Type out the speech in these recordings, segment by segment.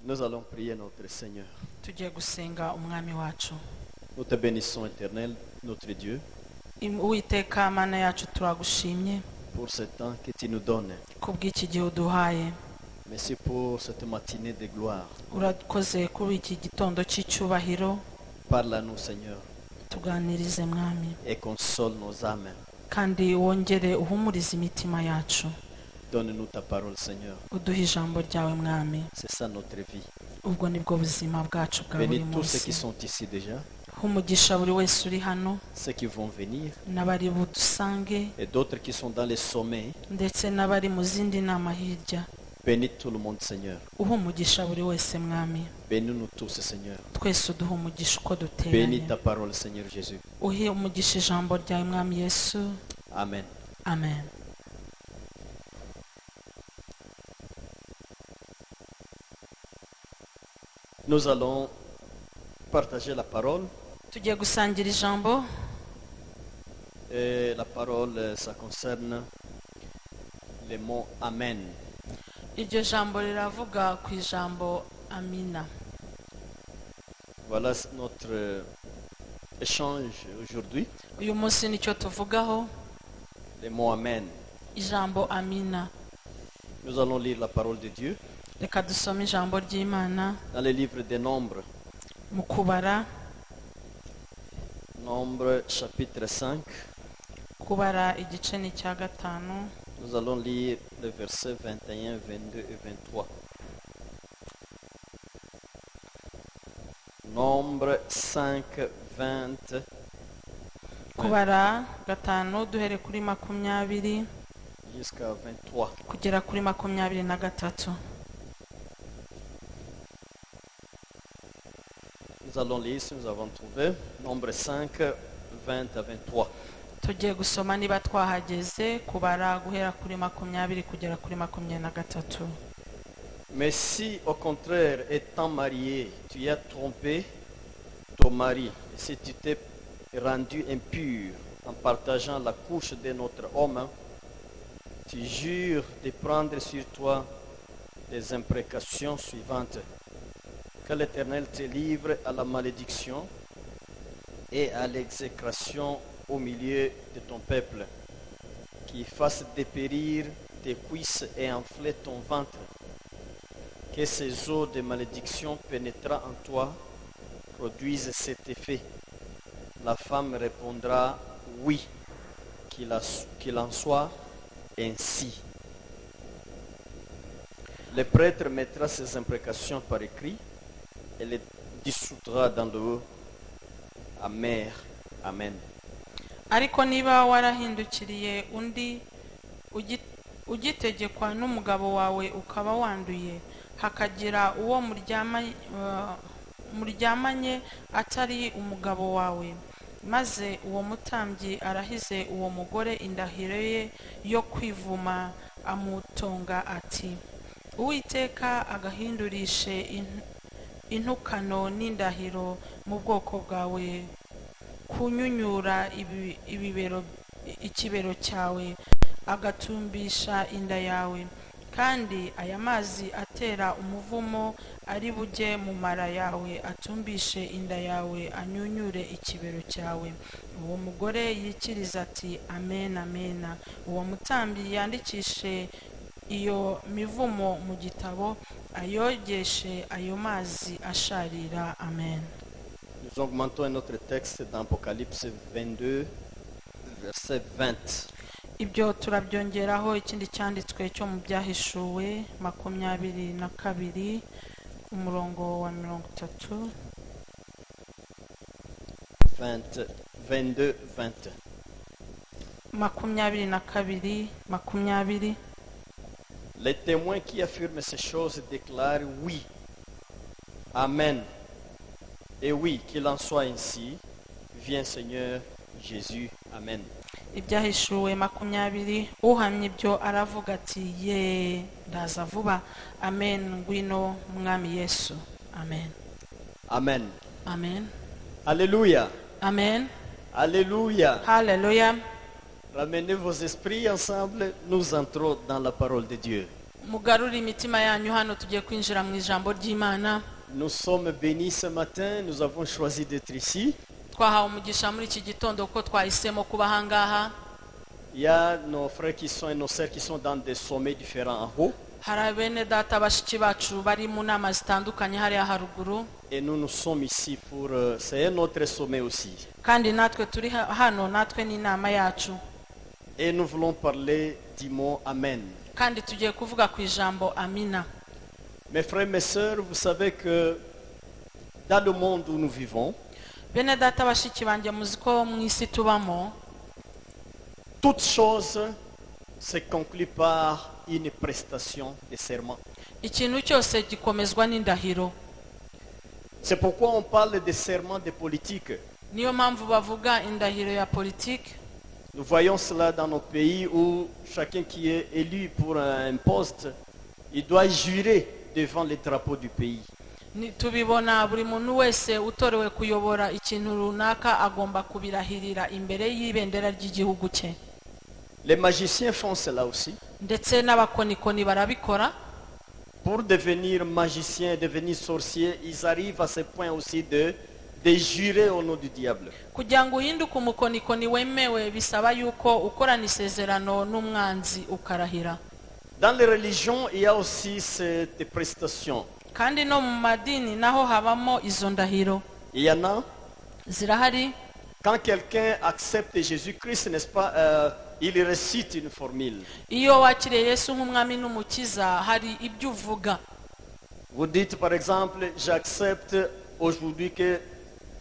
Nous allons prier notre Seigneur. tugiye gusenga umwami wacu. Nous te bénissons, Éternel, notre Dieu, Uwiteka mana yacu turagushimye pour ce temps que tu nous donnes. kubw'iki gihe uduhaye. Merci pour cette matinée de gloire. Urakoze kuri iki gitondo cy'icyubahiro. Parle à nous, Seigneur, Tuganirize mwami et console nos âmes. kandi wongere uhumurize imitima yacu. Donne-nous ta parole, Seigneur. Uduhe ijambo ryawe mwami. C'est ça notre vie. Ubwo nibwo buzima bwacu bwa buri Bénis tous ceux qui munsi. sont ici déjà, Umugisha buri wese uri hano ceux qui vont venir, n'abari budusange et d'autres qui sont dans les sommets. ndetse n'abari mu zindi nama hirya. Bénis tout le monde, Seigneur. Uha umugisha buri wese mwami. Bénis-nous tous, Seigneur. Twese uduha umugisha uko Bénis duteranye. ta parole, Seigneur Jésus. Uhe umugisha ijambo ryawe mwami Yesu. Amen. Amen. Nous allons partager la parole. Tugiye gusangira ijambo. Et la parole, ça concerne les mots Amen. Iryo jambo riravuga ku ijambo amina. Voilà notre échange aujourd'hui. Uyu munsi nicyo tuvugaho, Les mots Amen. ijambo amina. Nous allons lire la parole de Dieu Reka dusome ijambo ry'Imana dans le livre des Nombres. mu kubara, Nombre chapitre 5. kubara igice ni cya gatanu. Nous allons lire les versets 21, 22 et 23. Nombre 5, 20. Kubara gatanu duhere kuri 20 Jusqu'à 23. kugera kuri 23. Nous allons lire si nous avons trouvé. Nombre 5, 20 à 23. Tugiye gusoma niba twahageze, kubara guhera kuri 20 kugera kuri 23. Mais si au contraire, étant marié, tu as trompé ton mari, et si tu t'es rendu impur en partageant la couche de notre homme, tu jures de prendre sur toi les imprécations suivantes. Que l'Éternel te livre à la malédiction et à l'exécration au milieu de ton peuple, qu'il fasse dépérir tes cuisses et enfler ton ventre, que ces eaux de malédiction pénétrant en toi produisent cet effet. La femme répondra oui, qu'il en soit ainsi. Le prêtre mettra ses imprécations par écrit et les dissoudra dans l'eau amère. Amen. Ariko niba warahindukiriye undi ugitegekwa n'umugabo wawe ukaba wanduye, hakagira uwo muryamanye atari umugabo wawe, maze uwo mutambyi arahize uwo mugore indahiro ye yo kwivuma, amutonga ati, Uwiteka agahindurishe intukano n'indahiro mu bwoko bwawe, kunyunyura ikibero cyawe, agatumbisha inda yawe, kandi aya mazi atera umuvumo ari bujye mu mara yawe, atumbishe inda yawe, anyunyure ikibero cyawe. Uwo mugore yikiriza ati amen, amen. Uwo mutambyi yandikishe iyo mivumo mu gitabo, ayogeshe ayo mazi asharira. Amen. Nous augmentons notre texte dans Apocalypse 22, verset 20. Ibyo turabyongeraho ikindi cyanditswe cyo mu byahishuwe 22 umurongo wa 30. 22, 20. 22 20. Les témoins qui affirment ces choses déclarent oui, Amen, et oui, qu'il en soit ainsi. Viens Seigneur Jésus, Amen. Ibyahishuwe 20 uhamye ibyo aravuga ati ye ndaza vuba. Amen, ngwino mwami Yesu. Amen. Amen. Amen. Alléluia. Amen. Alléluia. Hallelujah. Ramenez vos esprits ensemble, nous entrons dans la parole de Dieu. mugarure imitima yanyu hano tugiye kwinjira mu ijambo ry'Imana. Nous sommes bénis ce matin, nous avons choisi d'être ici. Twahawe umugisha muri iki gitondo ko twahisemo kuba ahangaha. Il y a nos frères qui sont et nos sœurs qui sont dans des sommets différents en haut. Hari bene data bashiki bacu bari mu nama zitandukanye hariya haruguru. Et nous sommes ici pour... c'est un autre sommet aussi. Kandi natwe turi hano natwe ni inama yacu. Et nous voulons parler du mot Amen. Kandi tugiye kuvuga ku ijambo Amina. Mes frères, mes sœurs, vous savez que dans le monde où nous vivons, Bene data bashiki banjye muzi ko mu isi tubamo, toute chose se conclut par une prestation de serment. ikintu cyose gikomezwa n'indahiro. C'est pourquoi on parle de serment de politique. Niyo mpamvu bavuga indahiro ya politiki. Nous voyons cela dans nos pays où chacun qui est élu pour un poste, il doit jurer devant les drapeaux du pays. Tubibona buri muntu wese utorewe kuyobora ikintu runaka agomba kubirahirira imbere y'ibendera ry'igihugu cye. Les magiciens font cela aussi. Ndetse n'abakonikoni barabikora. Pour devenir magicien, devenir sorcier, ils arrivent à ce point aussi de jurer au nom du diable. Kugira ngo uhinduke umukonikoni wemewe bisaba yuko ukorana isezerano n'umwanzi ukarahira. Dans les religions, il y a aussi cette prestation. Kandi no mu madini naho habamo izo ndahiro. Il y en a. Zirahari. Quand quelqu'un accepte Jésus-Christ, n'est-ce pas, il récite une formule. Iyo wakiriye Yesu nk'umwami n'umukiza hari ibyo uvuga. Vous dites par exemple, j'accepte aujourd'hui que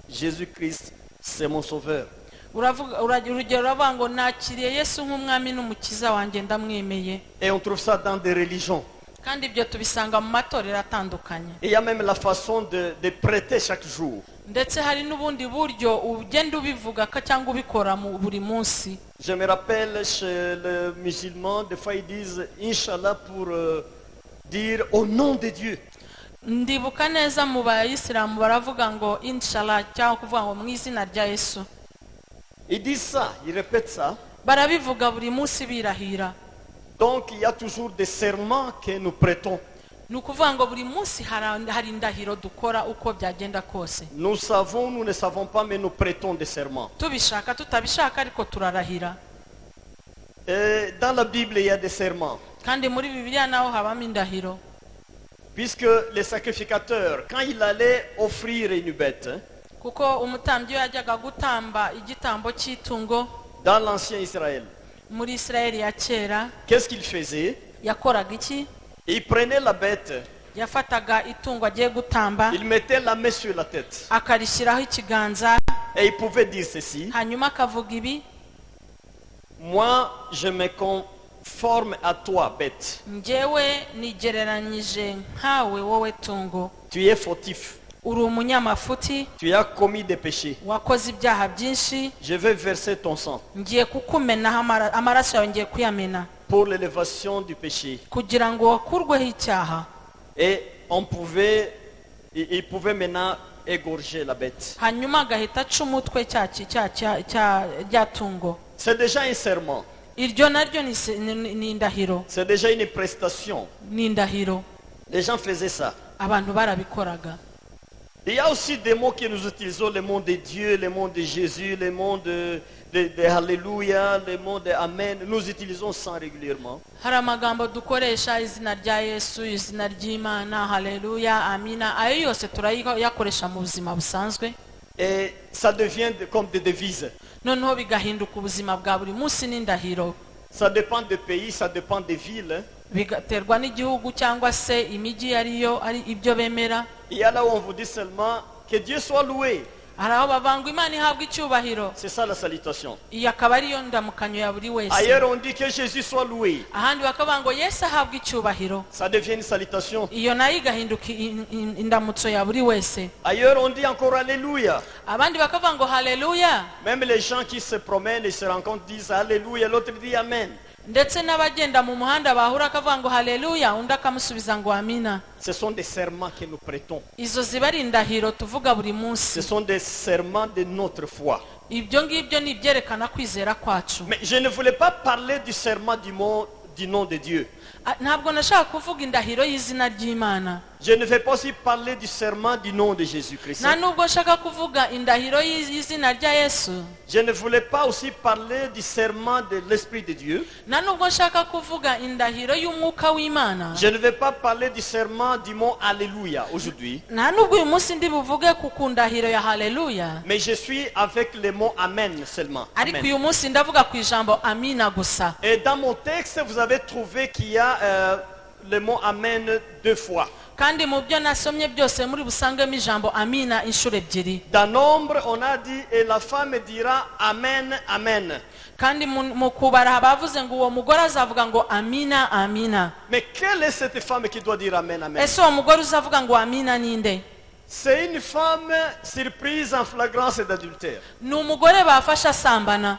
Jésus-Christ c'est mon sauveur. Urugero uravuga ngo nakiriye Yesu nk'umwami n'umukiza wanjye ndamwemeye. Et on trouve ça dans des religions. Kandi ibyo tubisanga mu matorero atandukanye. Il y a même la façon de prêter chaque jour. Ndetse hari n'ubundi buryo ugenda ubivuga cyangwa ubikora mu buri munsi. Je me rappelle chez les musulmans, des fois ils disent Inch'Allah pour dire au nom de Dieu. Ndibuka neza mu bayisilamu baravuga ngo inshallah cyangwa kuvuga ngo mu izina rya Yesu. Ils disent ça, ils répètent ça. Barabivuga buri munsi birahira. Donc il y a toujours des serments que nous prêtons. Nukuvuga ngo buri munsi hari indahiro dukora uko byagenda kose. Nous savons, nous ne savons pas, mais nous prêtons des serments. Tubishaka tutabishaka ariko turarahira. Et dans la Bible il y a des serments. Kandi muri Bibiliya naho habamo indahiro. Puisque les sacrificateurs, quand il allait offrir une bête, kuko umutambyi yajyaga gutamba igitambo cy'itungo dans l'ancien Israël, muri Israeli ya kera, qu'est-ce qu'il faisait? yakoraga iki? Il prenait la bête, yafataga itungo agiye gutamba, il mettait la main sur la tête, akarishyiraho ikiganza, et il pouvait dire ceci: hanyuma akavuga ibi: moi je me conforme à toi, bête. njyewe nigereranyije nkawe wowe tungo. Tu es fautif, uri umunyamafuti, tu as commis des péchés. wakoze ibyaha byinshi, Je vais verser ton sang ngiye kukumenaho amaraso yawe ngiye kuyamena pour l'élévation du péché. kugira ngo wakurweho icyaha. Et il pouvait maintenant égorger la bête. Hanyuma agahita aca umutwe rya tungo. C'est déjà un serment, Iryo naryo ni indahiro. c'est déjà une prestation. Ni indahiro. Les gens faisaient ça. Abantu barabikoraga. Il y a aussi des mots que nous utilisons, le mot de Dieu, le mot de Jésus, le mot de Alléluia, le mot de Amen. Nous utilisons ça régulièrement. Hari amagambo dukoresha, izina rya Yesu, izina ry'Imana, haleluya, amina. Ayo yose turayakoresha mu buzima busanzwe. Et ça devient comme des devises. Noneho bigahinduka ubuzima bwa buri munsi n'indahiro. Ça dépend des pays, ça dépend des villes. Bigaterwa n'igihugu cyangwa se imijyi ariyo ari ibyo bemera. Il y a là où on vous dit seulement que Dieu soit loué. Hari aho bavanga Imana ihabwa icyubahiro. C'est ça la salutation. Iyo akaba ariyo ndamukanyo ya buri wese. Ailleurs on dit que Jésus soit loué. Ahandi bakavuga ngo Yesu ahabwa icyubahiro. Ça devient une salutation. Iyo nayo igahinduka indamutso ya buri wese. Ailleurs on dit encore Alléluia. Abandi bakavuga ngo haleluya. Même les gens qui se promènent et se rencontrent disent Alléluia, l'autre dit Amen. Ndetse n'abagenda mu muhanda bahura akavuga ngo haleluya, undi akamusubiza ngo amina. Ce sont des serments que nous prêtons. Izo ziba ari indahiro tuvuga buri munsi. Ce sont des serments de notre foi. Ibyo ngibyo ni ibyerekana kwizera kwacu. Mais je ne voulais pas parler du serment du mot du nom de Dieu. ntabwo nashaka kuvuga indahiro y'izina ry'Imana. Je ne vais pas aussi parler du serment du nom de Jésus-Christ. nta nubwo nshaka kuvuga indahiro y'izina rya Yesu. Je ne voulais pas aussi parler du serment de l'Esprit de Dieu. nta nubwo nshaka kuvuga indahiro y'umwuka w'Imana. Je ne vais pas parler du serment du mot Alléluia aujourd'hui. nta nubwo uyu munsi ndi buvuge ku ndahiro ya haleluya. Mais je suis avec le mot Amen seulement. ariko Amen. uyu munsi ndavuga ku ijambo amina gusa. Et dans mon texte, vous avez trouvé qu'il y a le mot Amen 2 fois. kandi mu byo nasomye byose muri busangemo ijambo amina inshuro ebyiri. Dans Nombre, on a dit et la femme dira Amen, Amen. kandi mu kubara bavuze ngo uwo mugore azavuga ngo amina amina. Mais quelle est cette femme qui doit dire Amen, Amen? ese uwo mugore uzavuga ngo amina ninde? C'est une femme surprise en flagrance d'adultère. ni umugore bafashe asambana.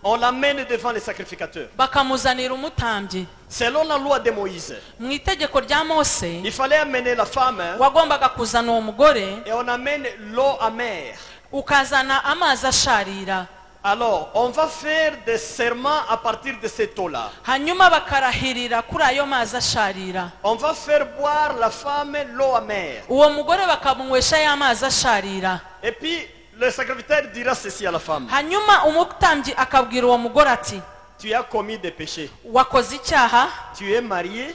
On l'amène devant les sacrificateurs. bakamuzanira umutambyi. Selon la loi de Moïse, mu itegeko rya Mose il fallait amener la femme wagombaga kuzana uwo mugore et on amène l'eau amère. ukazana amazi asharira. Alors, on va faire des serments à partir de cette eau-là. hanyuma bakarahirira kuri ayo mazi asharira. On va faire boire la femme l'eau amère. uwo mugore bakamunywesha ya mazi asharira. Et puis, le sacrificateur dira ceci à la femme. hanyuma umutambyi akabwira uwo mugore ati Tu as commis des péchés. wakoze icyaha, Tu es marié,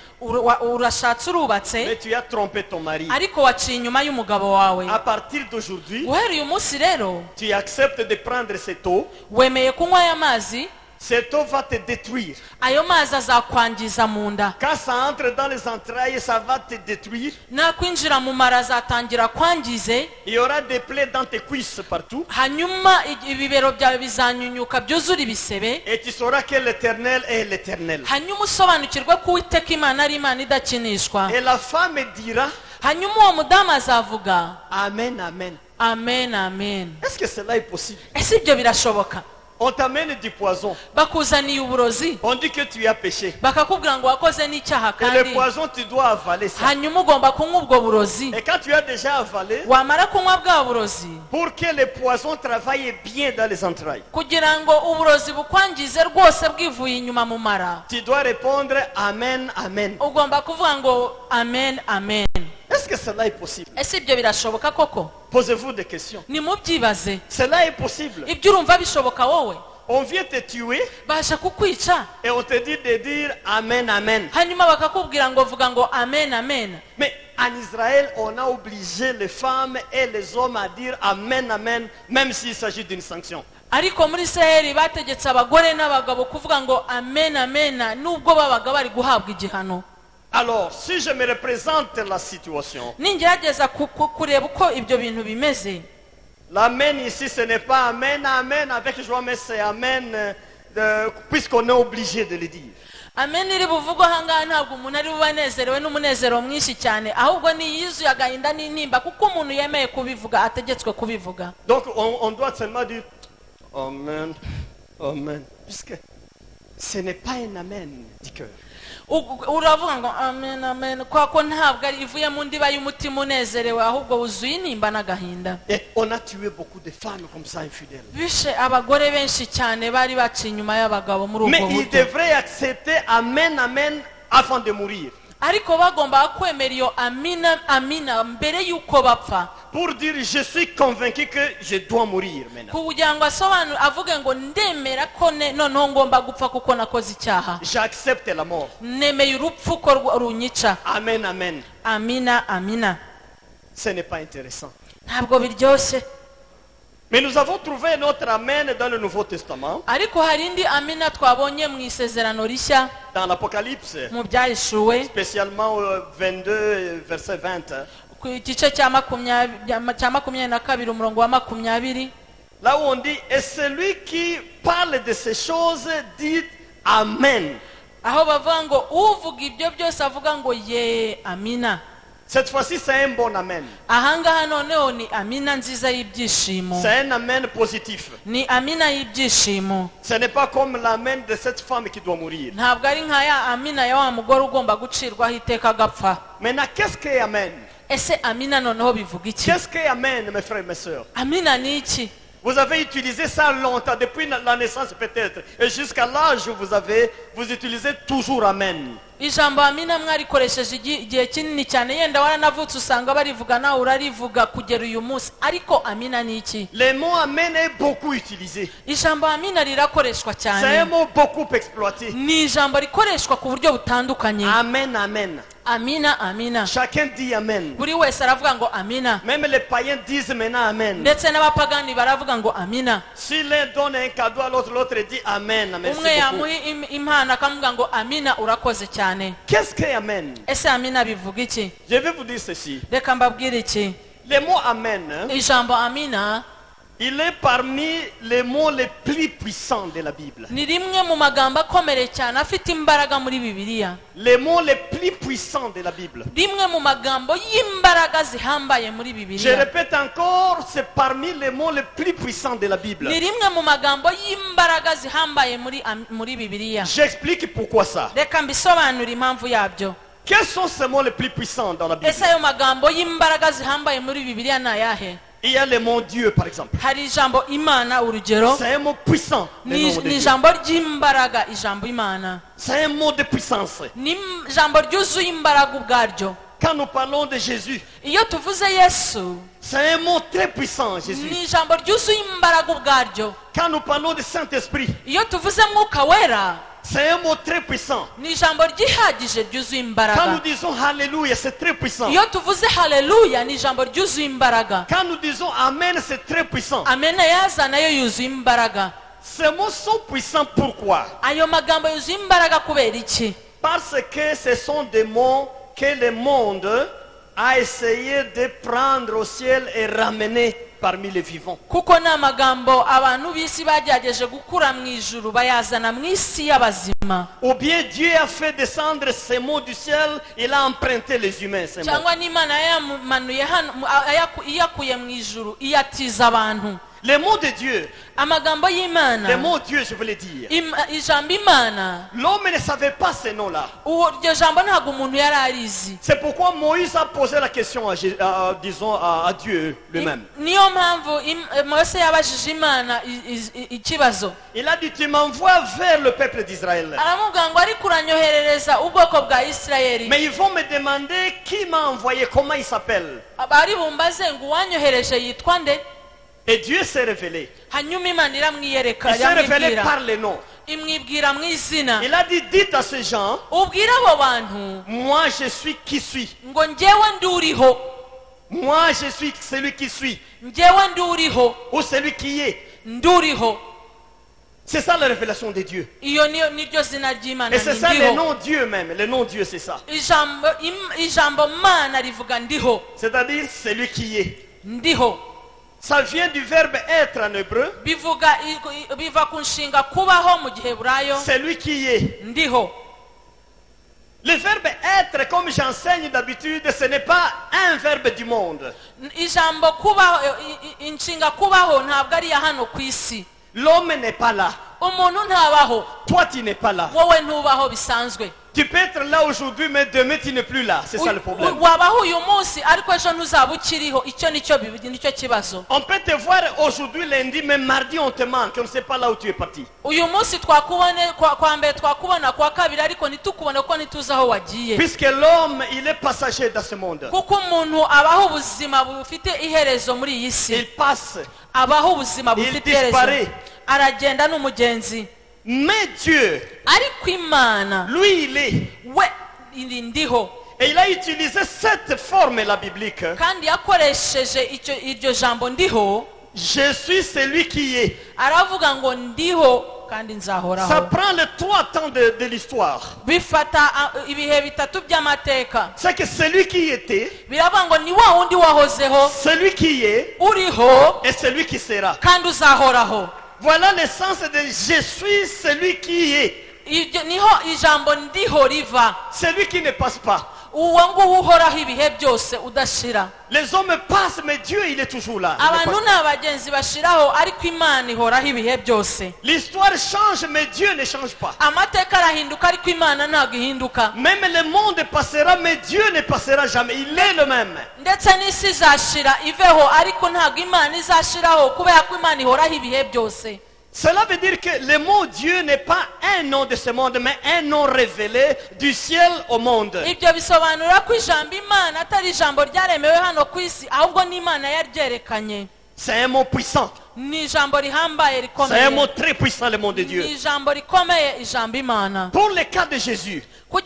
urashatse urubatse, mais tu as trompé ton mari. ariko waciye inyuma y'umugabo wawe. À partir d'aujourd'hui, guhera uyu munsi rero tu acceptes de prendre cette eau. wemeye kunywa aya mazi. Cette eau va te détruire. ayo mazi azakwangiza mu nda. Quand ça entre dans les entrailles, ça va te détruire. nakwinjira mu mara azatangira kwangize. Il y aura des plaies dans tes cuisses partout. hanyuma ibibero byawe bizanyunyuka byuzura ibisebe. Et tu sauras que l'Éternel est l'Éternel. hanyuma usobanukirwe ko Uwiteka Imana ari Imana idakinishwa. Et la femme dira hanyuma uwo mudamu azavuga Amen, Amen. amen amen. Est-ce que cela est possible? ese ibyo birashoboka? On t'amène du poison. bakuzaniye uburozi On dit que tu as péché. bakakubwira ngo wakoze n'icyaha Et le kandi poison, tu dois avaler ça. hanyuma ugomba kunywa ubwo burozi. Et quand tu as déjà avalé, wamara kunywa bwa burozi pour que le poison travaille bien dans les entrailles, kugira ngo uburozi bukwangize rwose bwivuye inyuma mu mara, tu dois répondre Amen, Amen. ugomba kuvuga ngo amen amen. Est-ce que cela est possible? ese ibyo birashoboka koko? Posez-vous des questions. nimubyibaze. Cela est possible. ibyo urumva bishoboka wowe? On vient te tuer baje kukwica et on te dit de dire Amen, Amen. hanyuma bakakubwira ngo vuga ngo amen amen. Mais en Israël, on a obligé les femmes et les hommes à dire Amen, Amen, même s'il s'agit d'une sanction. ariko muri Israheli bategetse abagore n'abagabo kuvuga ngo amen amen nubwo babaga bari guhabwa igihano. Alors, si je me représente la situation, ningerageza kureba uko ibyo bintu bimeze, l'amen ici, ce n'est pas Amen, Amen avec joie, mais c'est Amen puisqu'on est obligé de le dire. amen iri buvugwa ahangaha ntabwo umuntu ari bubanezerewe n'umunezero mwinshi cyane, ahubwo ni yuzuye agahinda n'intimba kuko umuntu yemeye kubivuga ategetswe kubivuga. Donc, on doit seulement dire Amen, Amen, puisque ce n'est pas un Amen du cœur. uravuga ngo amen amen kwa ko ntabwo ari ivuye mu ndiba y'umutima unezerewe, ahubwo wuzuye intimba n'agahinda. Et on a tué beaucoup de femmes comme ça infidèles. bishe abagore benshi cyane bari baciye inyuma y'abagabo muri Mais ubwo ils buryo. devraient accepter Amen, Amen avant de mourir. ariko bagombaga kwemera iyo amina amina mbere y'uko bapfa, Pour dire je suis convaincu que je dois mourir maintenant. kugira ngo avuge ngo ndemera ko noneho ngomba gupfa kuko nakoze icyaha, J'accepte la mort. nemeye urupfu ko runyica. Amen, Amen. amina amina. Ce n'est pas intéressant. ntabwo biryoshye. Mais nous avons trouvé notre Amen dans le Nouveau Testament, ariko hari indi amina twabonye mu isezerano rishya dans l'Apocalypse, mu byahishuwe spécialement au 22, verset 20. ku gice cya 22 umurongo wa 20. Là où on dit, et celui qui parle de ces choses dit Amen. aho bavuga ngo uvuga ibyo byose avuga ngo ye amina. Cette fois-ci, c'est un bon Amen. ahangaha noneho ni amina nziza y'ibyishimo, C'est un Amen positif. ni amina y'ibyishimo. Ce n'est pas comme l'Amen de cette femme qui doit mourir. ntabwo ari nka ya amina ya wa mugore ugomba gucirwaho iteka agapfa. Maintenant, qu'est-ce qu'est Amen? ese amina noneho bivuga iki? Qu'est-ce qu'est Amen, mes frères et mes sœurs? amina ni iki? Vous avez utilisé ça longtemps, depuis la naissance peut-être. Et jusqu'à l'âge où vous utilisez toujours Amen. ijambo amina mwarikoresheje igihe kinini cyane, yenda waranavutse usanga barivuga nawe urarivuga kugera uyu munsi, ariko amina ni iki? Le mot Amen est beaucoup utilisé. ijambo amina rirakoreshwa C'est un cyane, mot beaucoup exploité. ni ijambo rikoreshwa ku buryo butandukanye. Amen, Amen. Amina, amina, Chacun dit Amen. buri wese aravuga ngo amina, Même les païens disent maintenant Amen. ndetse n'abapagani baravuga ngo amina. Si l'un donne un cadeau à l'autre, l'autre dit Amen. Merci umwe beaucoup. yamuha impano akavuga ngo amina, urakoze cyane. Qu'est-ce que Amen? ese amina bivuga iki? Je vais vous dire ceci. reka mbabwire iki. Le mot Amen, ijambo amina il est parmi les mots les plus puissants de la Bible. ni rimwe mu magambo akomeye cyane afite imbaraga muri Bibiliya. Les mots les plus puissants de la Bible. rimwe mu magambo y'imbaraga zihambaye muri Je Bibiliya. répète encore, c'est parmi les mots les plus puissants de la Bible. ni rimwe mu magambo y'imbaraga zihambaye muri Bibiliya. J'explique pourquoi ça. reka mbisobanure impamvu yabyo. Quels sont ces mots les plus puissants dans la Bible? ese ayo magambo y'imbaraga zihambaye muri Bibiliya ni ayahe? Il y a le mot Dieu, par exemple. hari ijambo imana, urugero C'est un mot puissant. Le nom de ni Dieu. ijambo ry'imbaraga, ijambo imana C'est un mot de puissance. ni ijambo ryuzuye imbaraga ubwaryo. Quand nous parlons de Jésus, iyo tuvuze Yesu, c'est un mot très puissant, Jésus. ni ijambo ryuzuye imbaraga ubwaryo. Quand nous parlons de Saint-Esprit, iyo tuvuze mwuka wera, c'est un mot très puissant. ni ijambo ryihagije ryuzuye Quand nous imbaraga. disons Alléluia, c'est très puissant. iyo tuvuze haleluya, ni ijambo ryuzuye imbaraga. Quand nous disons Amen, c'est très puissant. amena yaza nayo yuzuye imbaraga. Ces mots sont puissants, pourquoi? ayo magambo yuzuye imbaraga kubera iki? Parce que ce sont des mots que le monde a essayé de prendre au ciel et ramener parmi les vivants. kuko ni amagambo abantu b'isi bagerageje gukura mu ijuru bayazana mu isi y'abazima. Ou bien Dieu a fait descendre ces mots du ciel, il a emprunté les humains, ces mots. cyangwa n'imana yamanuye hano iyakuye mu ijuru iyatiza abantu. Les mots de Dieu, amagambo les y'imana, mots Dieu, je voulais dire. ijambo imana, L'homme ne savait pas ces noms-là. iryo jambo ntabwo umuntu yari arizi. C'est pourquoi Moïse a posé la question à Dieu lui-même. niyo mpamvu mose yabajije imana ikibazo. Il a dit, tu m'envoies vers le peuple d'Israël. aramubwira ngo ariko uranyoherereza ubwoko bwa Isirayeli, Mais ils vont me demander qui m'a envoyé, comment il s'appelle. bari bumbaze ngo uwanyohereje yitwa nde. Et Dieu s'est révélé. hanyuma imana iramwiyereka, Il s'est révélé iramwibwira, par les noms. imwibwira mu izina. Il a dit, dites à ces gens, ubwira abo bantu moi je suis qui suis. ngo njyewe nduriho, Moi je suis celui qui suis. njyewe nduriho, Ou celui qui est. nduriho. C'est ça la révélation de Dieu. iyo niryo zina ry'imana, Et c'est ni ça le ndiho. nom Dieu même. Le nom Dieu c'est ça. ijambo mana rivuga ndiho, C'est-à-dire celui qui est. ndiho. Ça vient du verbe être en hébreu. biva ku nshinga kubaho mu giheburayo, Celui qui est. ndiho. Le verbe être, comme j'enseigne d'habitude, ce n'est pas un verbe du monde. ijambo kubaho, inshinga kubaho ntabwo ari iya hano ku isi. L'homme n'est pas là. umuntu ntabaho, Toi tu n'es pas là. wowe ntubaho bisanzwe. Tu peux être là aujourd'hui, mais demain tu n'es plus là. C'est ça le problème. wabaho uyu munsi ariko ejo ntuzaba ukiriho. icyo nicyo kibazo. On peut te voir aujourd'hui lundi, mais mardi on te manque. On ne sait pas là où tu es parti. uyu munsi twakubone kwa mbere, twakubona kwa kabiri, ariko ntitukubone ko ntituzi aho wagiye. Puisque l'homme, il est passager dans ce monde. kuko umuntu abaho ubuzima bufite iherezo muri iyi Il si. passe. abaho ubuzima Il bufite iherezo, disparaît. aragenda n'umugenzi. Mais Dieu, ariko imana lui, il est. we ndiho. Et il a utilisé cette forme-là biblique. kandi yakoresheje iryo jambo ndiho, Je suis celui qui est. aravuga ngo ndiho kandi Ça nzahoraho. prend les 3 temps de l'histoire. bifata ibihe bitatu by'amateka. C'est que celui qui était, biravuga ngo ni wa wundi wahozeho, celui qui est uriho et celui qui sera. kandi uzahoraho. Voilà l'essence de je suis celui qui est. niho ijambo ndiho riva. Celui qui ne passe pas. uwo nguwo uhoraho ibihe byose udashira. Les hommes passent, mais Dieu, il est toujours là. Il ne abantu passe ni pas. abagenzi bashiraho ariko imana ihoraho ibihe byose. L'histoire change, mais Dieu ne change pas. amateka arahinduka ariko imana ntabwo ihinduka. Même le monde passera, mais Dieu ne passera jamais. Il est le même. ndetse n'isi izashira iveho ariko ntabwo imana izashiraho kubera ko imana ihoraho ibihe byose. Cela veut dire que le mot Dieu n'est pas un nom de ce monde, mais un nom révélé du ciel au monde. ibyo bisobanura ko ijambo imana atari ijambo ryaremewe hano ku isi ahubwo n'imana yaryerekanye. C'est un mot puissant. ni ijambo rihambaye C'est un mot rikomeye. très puissant, le mot de Dieu. ni ijambo rikomeye ijambo imana. Pour le cas de Jésus, ku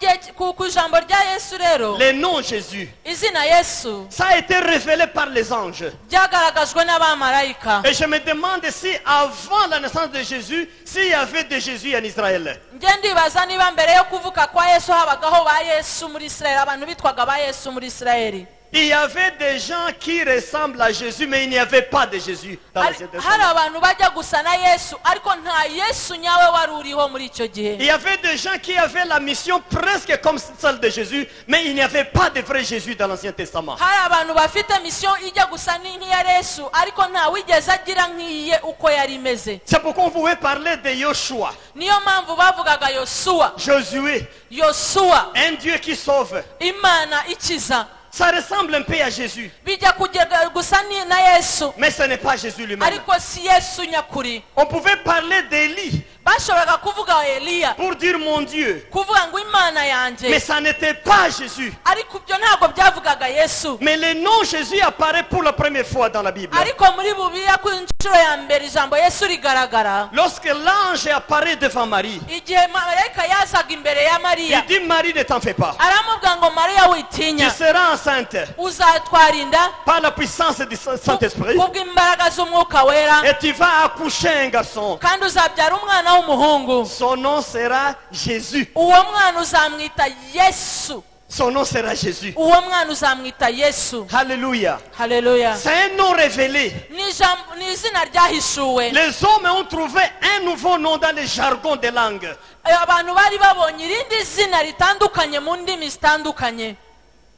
ijambo rya yesu rero le nom Jésus, izina yesu ça a été révélé par les anges. ryagaragajwe n'abamarayika. Et je me demande si avant la naissance de Jésus, s'il y avait de Jésus en Israël. njye ndibaza niba mbere yo kuvuka kwa yesu habagaho ba yesu muri isirayeli, abantu bitwaga ba yesu muri isirayeli. Il y avait des gens qui ressemblent à Jésus, mais il n'y avait pas de Jésus dans l'Ancien hari Testament. abantu bajya gusa na yesu ariko nta yesu nyawe wari uriho muri icyo gihe. Il y avait des gens qui avaient la mission presque comme celle de Jésus, mais il n'y avait pas de vrai Jésus dans l'Ancien Testament. hari abantu bafite misiyo ijya gusa nk'iya yesu ariko nta wigeze agira nk'iye uko yari imeze. C'est pourquoi on pouvait parler de Yoshua, niyo mpamvu bavugaga yosuwa. Josué, yosuwa un Dieu qui sauve. imana ikiza. Ça ressemble un peu à Jésus, bijya kugera gusa na yesu mais ce n'est pas Jésus lui-même. ariko si yesu nyakuri. On pouvait parler d'Élie bashoboraga kuvuga eliya pour dire mon Dieu, kuvuga ngo imana mais yanjye ça n'était pas Jésus. ariko ibyo ntabwo byavugaga yesu. Mais le nom Jésus apparaît pour la première fois dans la Bible. ariko muri bubiya ku inshuro ya mbere ijambo yesu rigaragara Lorsque l'ange apparaît devant Marie, igihe marayika yazaga imbere ya mariya. il dit Marie, ne t'en fais pas. aramubwira ngo mariya witinya, Tu seras enceinte uzatwara inda par la puissance du Saint-Esprit kubw'imbaraga z'umwuka wera et tu vas accoucher un garçon. kandi uzabyara umwana w'umuhungu. Son nom sera Jésus. uwo mwana uzamwita yesu. Son nom sera Jésus. uwo mwana uzamwita yesu. Alléluia. haleluya. C'est un nom révélé. ni izina ryahishuwe. Les hommes ont trouvé un nouveau nom dans les jargons des langues. abantu bari babonye irindi zina ritandukanye mu ndimi zitandukanye.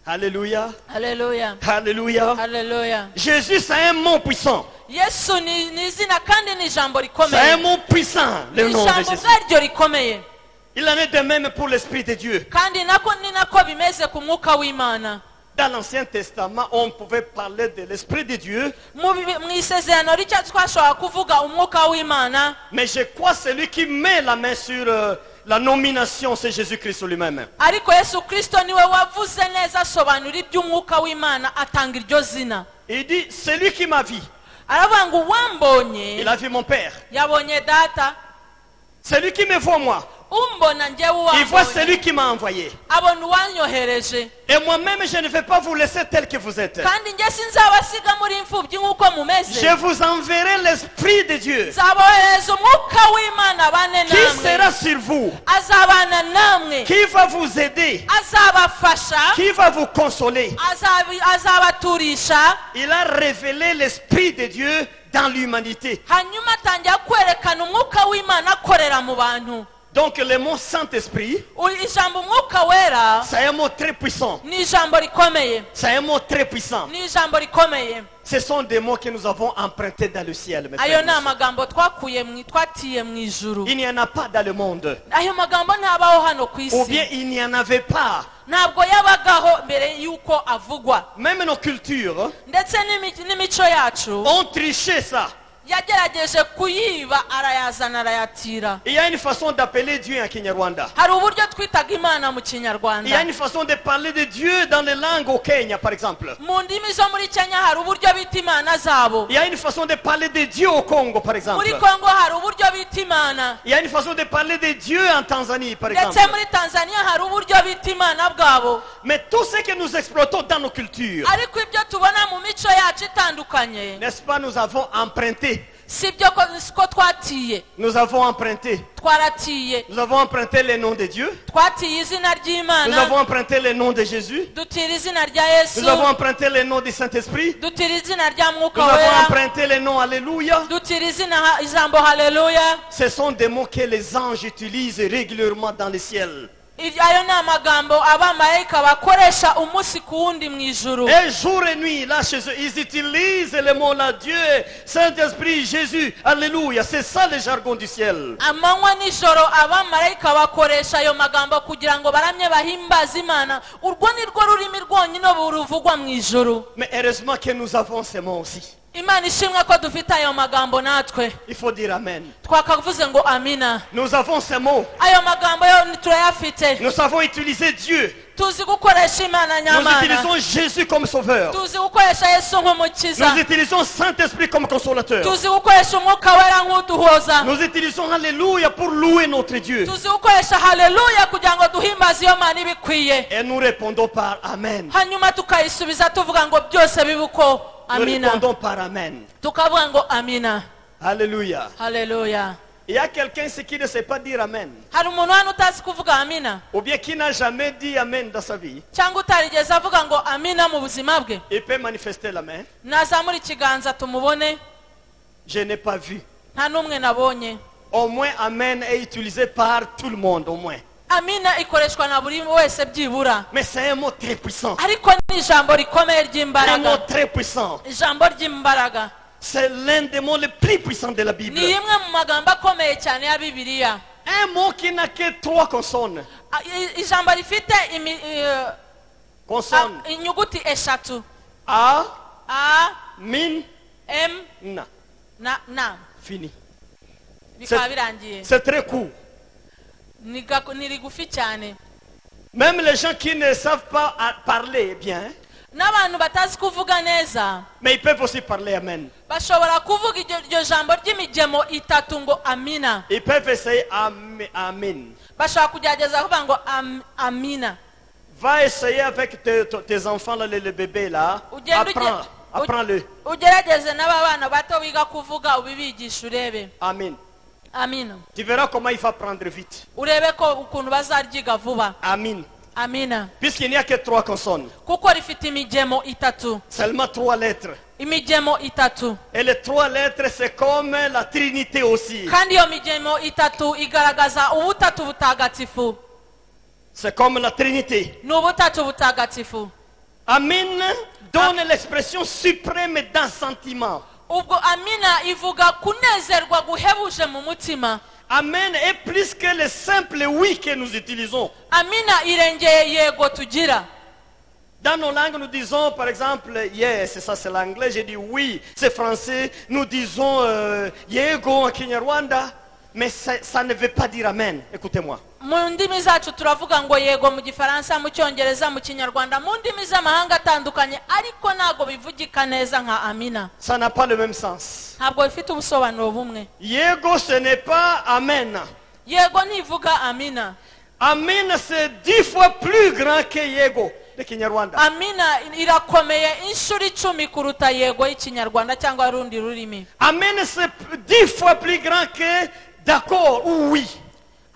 Alléluia. haleluya. Alléluia. haleluya. Jésus, c'est un mot puissant. yesu ni izina kandi ni ijambo C'est un rikomeye. mot puissant, le ni nom de ijambo Jésus. ubwaryo rikomeye. Il en est de même pour l'Esprit de Dieu. kandi ni nako bimeze ku mwuka w'imana. Dans l'Ancien Testament, on pouvait parler de l'Esprit de Dieu, mu isezerano rishya twashobora kuvuga umwuka w'imana, mais je crois celui qui met la main sur la nomination, c'est Jésus-Christ lui-même. ariko yesu kristo niwe wavuze neza asobanura iby'umwuka w'imana atanga iryo zina. Il dit, celui qui m'a vu, aravuga ngo uwambonye il a vu mon Père. yabonye data. Celui qui me voit moi, umbona njyewe il voit uwambonye celui qui m'a envoyé. abona uwanyohereje. Et moi-même, je ne vais pas vous laisser tel que vous êtes. kandi njye sinzabasiga muri imfubyi nk'uko mumeze. Je vous enverrai l'Esprit de Dieu nzabohereza umwuka w'imana abane qui sera namwe. sur vous, azabana namwe. qui va vous aider, azabafasha. qui va vous consoler. azabaturisha. Il a révélé l'Esprit de Dieu dans l'humanité. hanyuma atangira kwerekana umwuka w'imana akorera mu bantu. Donc le mot Saint-Esprit, ijambo umwuka wera c'est un mot très puissant. ni ijambo rikomeye. C'est un mot très puissant. ni ijambo rikomeye. Ce sont des mots que nous avons empruntés dans le ciel. mes ayo frères et ni sœurs. amagambo twatiye mu ijuru. Il n'y en a pas dans le monde. ayo magambo ntabaho hano ku Ou bien isi. il n'y en avait pas. ntabwo yabagaho mbere y'uko avugwa. Même nos cultures ndetse n'imico yacu ont triché ça. yagerageje kuyiba arayazana arayatira. Il y a une façon d'appeler Dieu en Kinyarwanda. hari uburyo twitaga imana mu Il y a kinyarwanda. une façon de parler de Dieu dans les langues au Kenya, par exemple. mu ndimi zo muri kenya hari uburyo bita imana zabo. Il y a une façon de parler de Dieu au Congo, par exemple. muri kongo hari uburyo bita imana. Il y a une façon de parler de Dieu en Tanzanie, par exemple. ndetse muri tanzania hari uburyo bita imana bwabo. Mais tout ce que nous exploitons dans nos cultures, ariko ibyo tubona mu mico yacu itandukanye n'est-ce pas, nous avons emprunté. si byo ko twatiye. Nous avons emprunté. twaratiye. Nous avons emprunté le nom de Dieu. twatiye izina Nous ry'imana. avons emprunté le nom de Jésus. dutira izina rya yesu. Nous avons emprunté le nom du Saint-Esprit. dutira izina rya Nous mwuka avons wera. emprunté le nom Alléluia. dutira ijambo haleluya. Ce sont des mots que les anges utilisent régulièrement dans le ciel. ayo ni amagambo abamarayika bakoresha umunsi ku wundi mu ijuru. Et jour et nuit, là chez eux, ils utilisent les mots là, Dieu, Saint-Esprit, Jésus, Alléluia. C'est ça le jargon du ciel. Amanywa nijoro abamarayika bakoresha ayo magambo kugira ngo baramye bahimbaza Imana. Urwo ni rwo rurimi rwonyine ruvugwa mu ijuru. Mais heureusement que nous avons ces mots aussi. Imana ishimwe ko dufite ayo magambo natwe. Il faut dire Amen. Twakavuze ngo amina. Nous avons ces mots. Ayo magambo yo turayafite. Nous savons utiliser Dieu. Tuzi gukoresha Imana Nous nyamana. utilisons Jésus comme sauveur. Tuzi gukoresha Yesu nk'umukiza. Nous utilisons Saint-Esprit comme consolateur. Tuzi gukoresha umwuka wera nk'uduhoza. Nous utilisons Alléluia pour louer notre Dieu. Tuzi gukoresha haleluya kugira ngo duhimbaze iyo Mana ibikwiye. Et nous répondons par Amen. Hanyuma tukayisubiza tuvuga ngo byose bibuko Nous amina. répondons par Amen. Tukavuga ngo amina. Alléluia. Haleluya. Il y a quelqu'un qui ne sait pas dire Amen. Hari umuntu hano utazi kuvuga amina Ou bien qui n'a jamais dit Amen dans sa vie. cyangwa utarigeze avuga ngo amina mu buzima bwe? Il peut manifester la main. Nazamura ikiganza tumubone. Je n'ai pas vu. Nta n'umwe nabonye. Au moins Amen est utilisé par tout le monde, au moins. Amina ikoreshwa na buri wese byibura. Mais c'est un mot très puissant. Ariko ni ijambo rikomeye Un mot ry'imbaraga. très puissant. Ijambo ry'imbaraga. C'est l'un des mots les plus puissants de la Bible. Ni rimwe mu magambo akomeye cyane ya Bibiliya. Un mot qui n'a que 3 consonnes. Ijambo rifite Consonnes. inyuguti eshatu. A, A, min, M, na. na. Fini. Bikaba birangiye. C'est très court. Ni rigufi cyane. Même les gens qui ne savent pas parler bien, N'abantu batazi kuvuga neza mais ils peuvent aussi parler Amen. bashobora kuvuga iryo jambo ry'imigemo itatu ngo amina. Ils peuvent essayer Amen. Bashobora kugerageza kuvuga ngo amina. Va essayer avec tes enfants, là, les bébés là. Apprends-le. Ugerageze n'abana bato biga kuvuga ubibigisha urebe. Amen. Amina. Tu verras comment il va prendre vite. Urebe ko ukuntu bazaryiga vuba. Amen. Amina. Puisqu'il n'y a que 3 consonnes. Kuko rifite imigemo itatu. Seulement 3 lettres. Imigemo itatu. Et les 3 lettres, c'est comme la Trinité aussi. Kandi iyo migemo itatu igaragaza ubutatu butagatifu. C'est comme la Trinité. Ni ubutatu butagatifu. Amen donne l'expression suprême d'un sentiment. Ubwo amina ivuga kunezerwa guhebuje mu mutima. Amen est plus que le simple oui que nous utilisons. Amina irengeye yego tugira. Dans nos langues, nous disons par exemple yes, ça c'est l'anglais, j'ai dit oui, c'est français. Nous disons yego en Kinyarwanda, mais ça ne veut pas dire amen. Écoutez-moi. Mu ndimi zacu turavuga ngo yego mu gifaransa, mu cyongereza, mu kinyarwanda, mu ndimi z'amahanga atandukanye, ariko ntago bivugika neza nka amina. Ça n'a pas le même sens. Ntabwo bifite ubusobanuro bumwe. Yego ce n'est pas amen. Yego ntivuga amina. Amen c'est 10 fois plus grand que yego de Kinyarwanda. Amina irakomeye inshuro 10 kuruta yego y'ikinyarwanda cyangwa rundi rurimi. Amen c'est 10 fois plus grand que d'accord ou oui.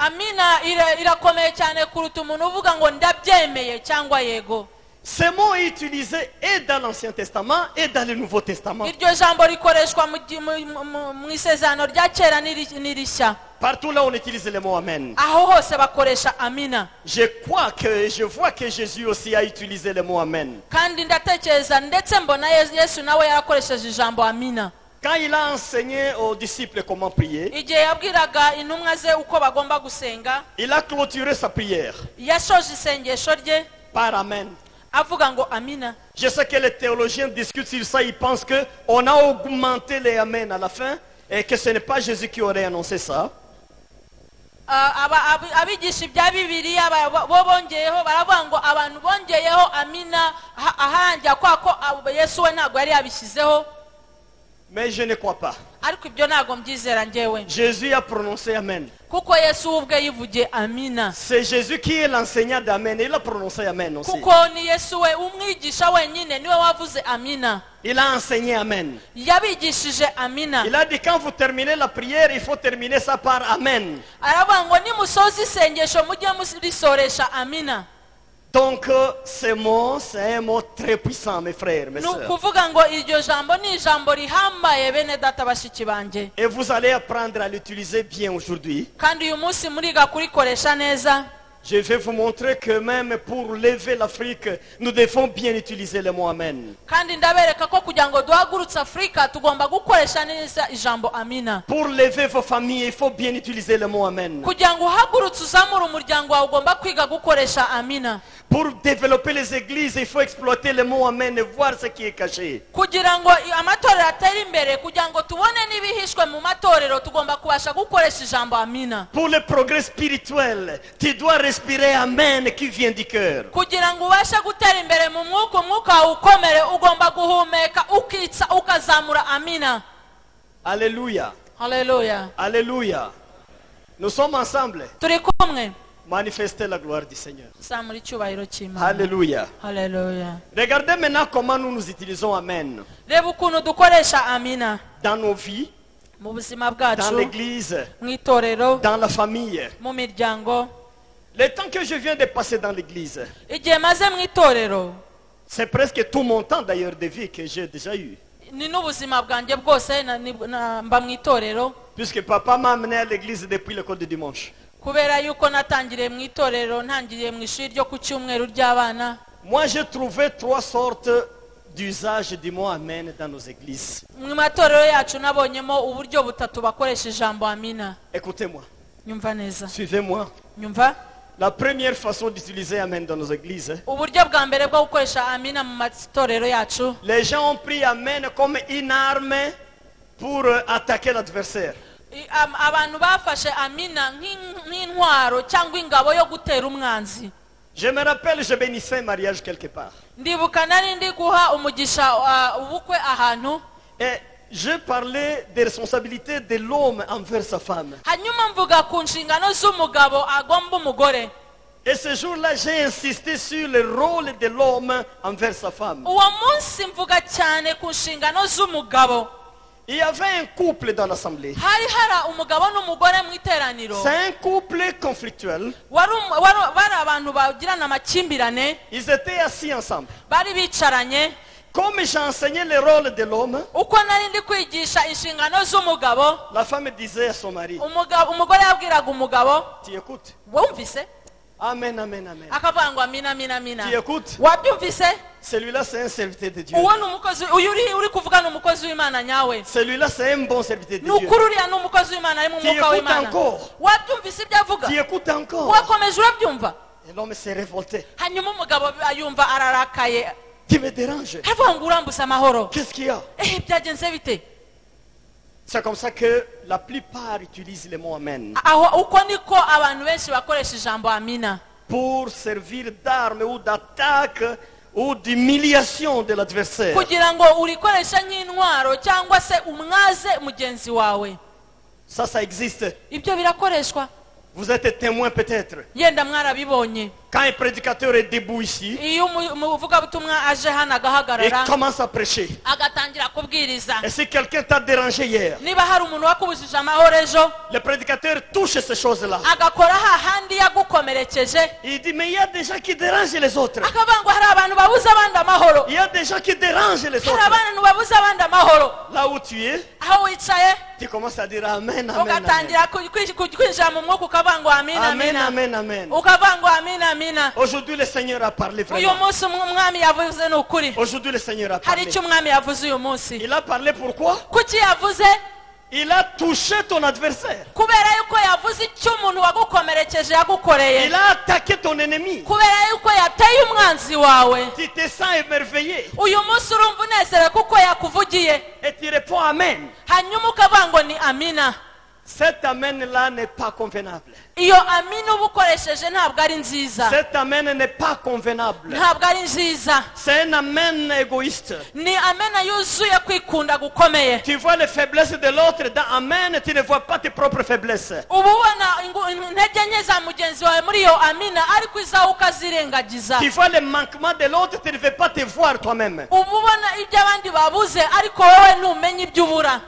Amina irakomeye cyane kuruta umuntu uvuga ngo ndabyemeye cyangwa yego. Ce mot est utilisé et dans l'Ancien Testament et dans le Nouveau Testament. Iryo jambo rikoreshwa mu isezerano rya kera n'irishya. Partout là on utilise le mot amen. Aho hose bakoresha amina. Je vois que Jésus aussi a utilisé le mot amen. Kandi ndatekereza ndetse mbona Yesu nawe yarakoresheje ijambo amina. Quand il a enseigné aux disciples comment prier, igihe yabwiraga intumwa ze uko bagomba gusenga, il a clôturé sa prière yashoje isengesho rye par amen. avuga ngo amina. Je sais que les théologiens discutent sur ça, ils pensent qu'on a augmenté les amen à la fin et que ce n'est pas Jésus qui aurait annoncé ça. Abigisha ibya Bibiliya bo bongeyeho baravuga ngo abantu bongeyeho amina ahanjya kwako Yesu we ntabwo yari yabishyizeho. Mais je ne crois pas. Ariko ibyo ntabwo mbyizera njyewe. Jésus a prononcé amen. Kuko Yesu ubwe yivugiye amina. C'est Jésus qui est l'enseignant d'amen. Il a prononcé amen aussi. Kuko ni Yesu we umwigisha wenyine niwe wavuze amina. Il a enseigné amen. Yabigishije amina. Il a dit quand vous terminez la prière, il faut terminer ça par amen. Aravuga ngo nimusoza isengesho mujye murisoresha amina. Donc ce mot, c'est un mot très puissant, mes frères, mes sœurs. Kuvuga ngo iryo jambo ni ijambo rihambaye bene data bashiki banje. Et vous allez apprendre à l'utiliser bien aujourd'hui. Kandi uyu munsi muriga kurikoresha neza. Je vais vous montrer que même pour lever l'Afrique, nous devons bien utiliser le mot Amen. kandi ndabereka ko kugira ngo duhagurutse afurika tugomba gukoresha neza ijambo amina. Pour lever vos familles, il faut bien utiliser le mot Amen. kugira ngo uhagurutse uzamure umuryango wawe ugomba kwiga gukoresha amina. Pour développer les églises, il faut exploiter le mot Amen et voir ce qui est caché. kugira ngo amatorero atere imbere, kugira ngo tubone n'ibihishwe mu matorero, tugomba kubasha gukoresha ijambo amina. Pour le progrès spirituel, tu dois respirer Amen qui vient du cœur. kugira ngo ubashe gutera imbere mu mwuka, umwuka wawe ukomere, ugomba guhumeka ukitsa ukazamura amina. Alléluia. Haleluya. Alléluia. Nous sommes ensemble. turi kumwe. Manifester la gloire du Seigneur. zamura icyubahiro cy'Imana. Alléluia. Haleluya. Regardez maintenant comment nous utilisons Amen reba ukuntu dukoresha amina dans nos vies, mu buzima dans bwacu, l'église, mu itorero, dans la famille. mu miryango. Le temps que je viens de passer dans l'église, igihe maze mu itorero c'est presque tout mon temps d'ailleurs de vie que j'ai déjà eu. ni n'ubuzima bwanjye bwose mba mu itorero, Puisque papa m'a amené à l'église depuis l'école de dimanche. kubera yuko natangiriye mu itorero, ntangiriye mu ishuri ryo ku cyumweru ry'abana. Moi, j'ai trouvé 3 sortes d'usage du mot Amen dans nos églises. mu matorero yacu nabonyemo uburyo butatu bakoresha ijambo amina. Écoutez-moi, nyumva neza, suivez-moi. nyumva. La première façon d'utiliser Amen dans nos églises, uburyo bwa mbere bwo gukoresha amina mu matorero yacu, les gens ont pris Amen comme une arme pour attaquer l'adversaire. abantu bafashe amina nk'intwaro cyangwa ingabo yo gutera umwanzi. Je me rappelle, je bénissais un mariage quelque part. ndibuka nari ndi guha umugisha ubukwe ahantu, Et je parlais des responsabilités de l'homme envers sa femme. hanyuma mvuga ku nshingano z'umugabo agomba umugore. Et ce jour-là, j'ai insisté sur le rôle de l'homme envers sa femme. uwo munsi mvuga cyane ku nshingano z'umugabo. Il y avait un couple dans l'assemblée. hari umugabo n'umugore mu iteraniro. C'est un couple conflictuel. bari abantu bagirana amakimbirane, Ils étaient assis ensemble. bari bicaranye. Comme j'enseignais le rôle de l'homme, uko nari ndi kwigisha inshingano z'umugabo, la femme disait à son mari, umugore yabwiraga umugabo, tu écoutes? wumvise? Amen, amen, amen. akavuga ngo amina amina amina. Tu écoutes? wabyumvise? Celui-là, c'est un serviteur de Dieu. uwo ni umukozi, uyu uri kuvuga ni umukozi w'Imana nyawe. Celui-là, c'est un bon serviteur de ni Dieu. ukuri uriya ni umukozi w'Imana ari mu Tu mwuka écoutes w'Imana. encore? wabyumvise ibyo avuga? Tu écoutes encore? wakomeje urabyumva? Et l'homme s'est révolté. hanyuma umugabo yumva ararakaye, Tu me déranges. aravuga ngo urambuze amahoro. Qu'est-ce qu'il y a? byagenze bite? C'est comme ça que la plupart utilisent le mot Amen aho uko niko abantu benshi bakoresha ijambo amina, pour servir d'arme ou d'attaque ou d'humiliation de l'adversaire. kugira ngo urikoreshe nk'intwaro cyangwa se umwaze mugenzi wawe. Ça existe. ibyo birakoreshwa. Vous êtes témoin peut-être. yenda mwarabibonye. Quand un prédicateur est debout ici, iyo umuvugabutumwa aje hano il agahagarara commence à prêcher. agatangira kubwiriza, Et si quelqu'un t'a dérangé hier, niba hari umuntu wakubujije amahoro ejo, le prédicateur touche ces choses-là. agakora hahandi yagukomerekeje, Il dit, mais il y a des gens qui dérangent les autres. akavuga ngo hari abantu babuze abandi amahoro, Il y a des gens qui dérangent les hari autres. abantu babuze abandi amahoro. Là où tu es, aho wicaye tu commences à dire Amen, Amen, Amen. ugatangira kwinjira mu mwuka ukavuga ngo amina Amen, amina, Amen, Amen. ukavuga ngo amina amina. Aujourd'hui, le Seigneur a parlé uyu vraiment. munsi umwami yavuze ni ukuri. Aujourd'hui, le Seigneur a hari parlé. icyo umwami yavuze uyu munsi. Il a parlé pourquoi? kuki yavuze? Il a touché ton adversaire. kubera yuko yavuze icyo umuntu wagukomerekeje yagukoreye. Il a attaqué ton ennemi. kubera yuko yateye umwanzi wawe. Tu te sens émerveillé. uyu munsi urumva unezerewe kuko yakuvugiye, Et tu réponds Amen. hanyuma ukavuga ngo ni amina. Cet Amen-là n'est pas convenable. iyo amina uba ukoresheje ntabwo ari nziza, Cet Amen n'est pas convenable. ntabwo ari nziza. C'est un Amen égoïste. ni amena yuzuye kwikunda gukomeye. Tu vois les faiblesses de l'autre dans Amen, tu ne vois pas tes propres faiblesses. uba ubona intege nke za mugenzi wawe muri iyo amina, ariko izawe ukazirengagiza. Tu vois les manquements de l'autre, tu ne veux pas te voir toi-même. uba ubona ibyo abandi babuze, ariko wowe ntumenye ibyo ubura.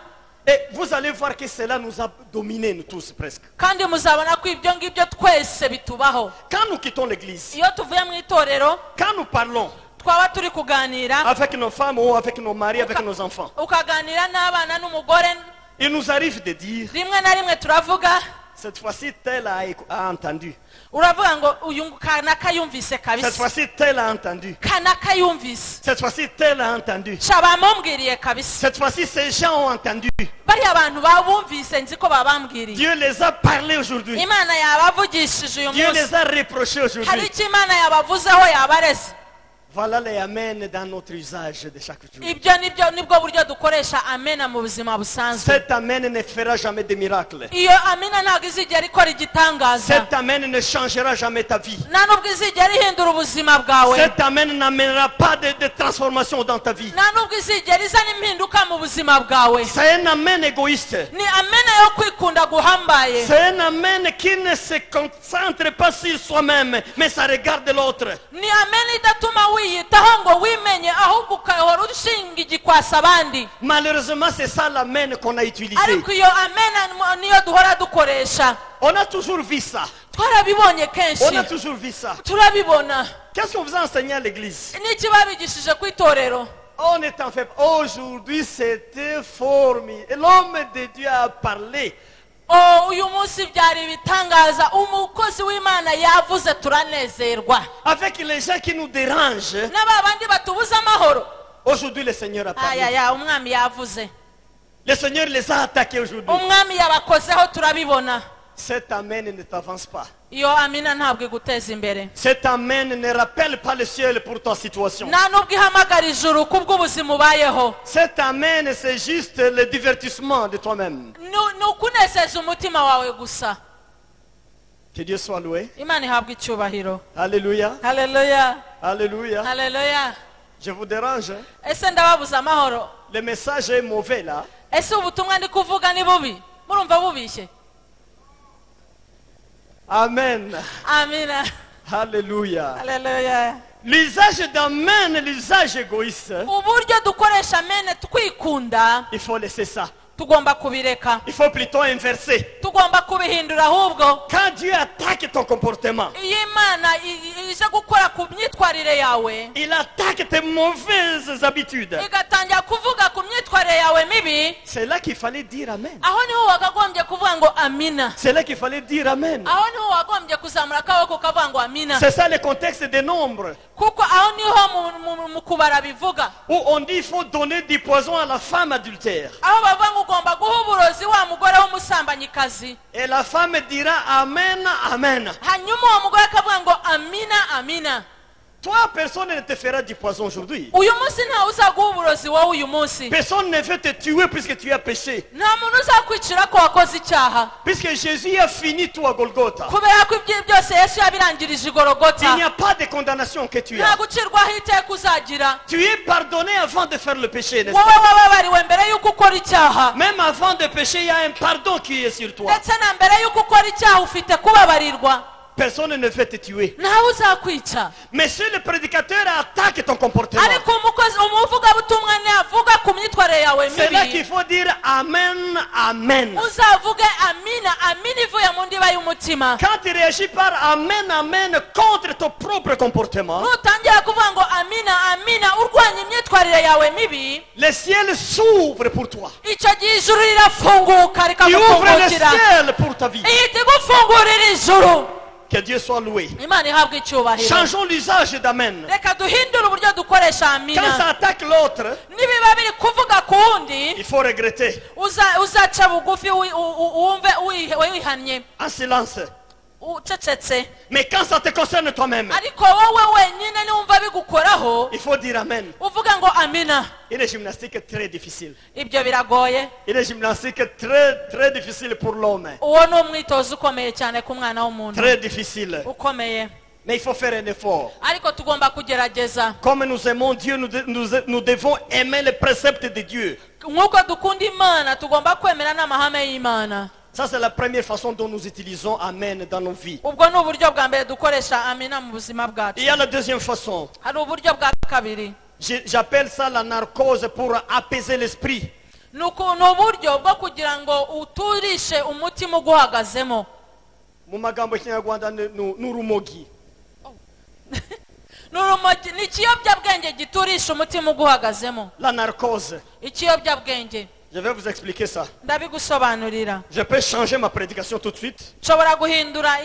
Et vous allez voir que cela nous a dominés, nous tous presque. kandi muzabona ko ibyo ngibyo twese bitubaho. Quand nous quittons l'église, iyo tuvuye mu itorero, quand nous parlons twaba turi kuganira, avec nos femmes ou avec nos maris, avec nos enfants, ukaganira n'abana n'umugore, il nous arrive de dire, rimwe na rimwe turavuga Cette fois-ci, tel a entendu. uravuga ngo uyu kanaka yumvise Cette kabisa fois-ci, tel a entendu. kanaka yumvise Cette fois-ci, tel a entendu. shabamubwiriye kabisa Cette fois-ci, ces gens ont entendu. bariya abantu babumvise nzi ko babambwiriye Dieu les a parlé aujourd'hui. imana yabavugishije uyu Dieu munsi les a reprochés hari aujourd'hui. icyo imana yabavuzeho yabareze Voilà les amens dans notre usage de chaque jour. ibyo nibwo buryo dukoresha amena mu buzima busanzwe Cet amen ne fera jamais de miracle. iyo amena ntabwo izigera ikora igitangaza Cet amen ne changera jamais ta vie. nta nubwo izigera ihindura ubuzima bwawe Cet amen n'amènera pas de transformation dans ta vie. nta nubwo izigera izana impinduka mu buzima bwawe C'est un amen égoïste. ni amena yo kwikunda guhambaye C'est un amen qui ne se concentre pas sur soi-même, mais ça regarde l'autre. ni amena idatuma wiyitaho ngo wimenye ahubwo ukahora ushinga igikwasi abandi Malheureusement, c'est ça l'amen qu'on a utilisé. ariko iyo amena niyo duhora dukoresha On a toujours vu ça. twarabibonye On kenshi a toujours vu ça. turabibona Qu'est-ce qu'on vous a enseigné à l'église? n'iki babigishije ku itorero On est en fait. Aujourd'hui, c'était formidable. Et l'homme de Dieu a parlé. uyu munsi byari ibitangaza umukozi w'imana yavuze turanezerwa Avec les gens qui nous dérangent. n'aba bandi batubuza amahoro Aujourd'hui, le Seigneur a parlé. ayaya umwami yavuze Le Seigneur les a attaqués aujourd'hui. umwami yabakozeho turabibona Cet amen ne t'avance pas. iyo amina ntabwo iguteza imbere Cet amen ne rappelle pas le ciel pour ta situation. nta nubwo ihamagara ijuru kubw'ubuzima ubayeho Cet amen, c'est juste le divertissement de toi-même. ni ukunezeza umutima wawe gusa Que Dieu soit loué. imana ihabwa icyubahiro Alléluia. haleluya Alléluia. haleluya Je vous dérange. ese ndababuza amahoro Le message est mauvais là. ese ubutumwa ndi kuvuga ni bubi murumva bubishye Amen. amina Alléluia. haleluya L'usage d'amen, l'usage égoïste, uburyo dukoresha amene twikunda il faut laisser ça. tugomba kubireka Il faut plutôt inverser. tugomba kubihindura ahubwo Quand Dieu attaque ton comportement, iyo imana ije gukora ku myitwarire yawe il attaque tes mauvaises habitudes. igatangira kuvuga ku myitwarire yawe mibi C'est là qu'il fallait dire Amen. aho niho wakagombye kuvuga ngo amina C'est là qu'il fallait dire Amen. aho niho wagombye kuzamura akaboko ukavuga ngo amina C'est ça le contexte des nombres. kuko aho niho mu kubara bivuga Où on dit qu'il faut donner du poison à la femme adultère. aho bavuga ngo ugomba guha uburozi wa mugore w'umusambanyikazi Et la femme dira Amen, Amen. hanyuma uwo mugore akavuga ngo amina amina Toi, personne ne te fera du poison aujourd'hui. uyu munsi ntawe uzaguha uburozi wowe uyu munsi Personne ne veut te tuer puisque tu as péché. nta muntu uzakwicira ko wakoze icyaha Puisque Jésus a fini tout à Golgotha. kubera ko ibyo byose yesu yabirangirije Il igorogota n'y a pas de condamnation que tu nta as. gucirwaho iteka uzagira Tu es pardonné avant de faire le péché, n'est-ce wowe pas? wababariwe mbere y'uko ukora icyaha Même avant de pécher, il y a un pardon qui est sur toi. ndetse na mbere y'uko ukora icyaha ufite kubabarirwa Personne ne veut te tuer. ntawe uzakwica Mais si le prédicateur attaque ton comportement, ariko umuvugabutumwa navuga ku myitwarire yawe c'est là qu'il mibi faut dire Amen, Amen. uzavuge amina amina ivuye mu ndiba y'umutima Quand tu réagis par Amen, Amen contre ton propre comportement, nutangira kuvuga ngo amina amina urwanya imyitwarire yawe mibi le ciel s'ouvre pour toi. icyo gihe ijuru rirafunguka Il ouvre le rikagufungukira ciel pour ta vie. ihita igufungurira ijuru Que Dieu soit loué. imana ihabwa icyubahiro Changeons l'usage d'Amen. reka duhindure uburyo dukoresha Quand amina ça attaque l'autre, nibiba biri kuvuga ku wundi il faut regretter uzaca bugufi wumve wihannye en silence. ucecetse Mais quand ça te concerne toi-même, ariko wowe wenyine niwumva bigukoraho il faut dire Amen. uvuga ngo amina Une gymnastique très difficile. ibyo biragoye Une gymnastique très, très difficile pour l'homme. uwo ni umwitozo ukomeye cyane ku mwana w'umuntu Très difficile. ukomeye Mais il faut faire un effort. ariko tugomba kugerageza Comme nous aimons Dieu, nous devons aimer les préceptes de Dieu. nk'uko dukunda imana tugomba kwemera n'amahame y'imana Ça, c'est la première façon dont nous utilisons Amen dans nos vies. ubwo ni uburyo bwa mbere dukoresha amina mu buzima bwacu Il y a la deuxième façon. hari uburyo bwa kabiri J'appelle ça la narcose pour apaiser l'esprit. ni uburyo bwo kugira ngo uturishe umutima uguhagazemo Mu magambo y'ikinyarwanda ni urumogi. ni ikiyobyabwenge giturisha umutima uguhagazemo La narcose. ikiyobyabwenge Je vais vous expliquer ça. ndabigusobanurira. Je peux changer ma prédication tout de suite. nshobora guhindura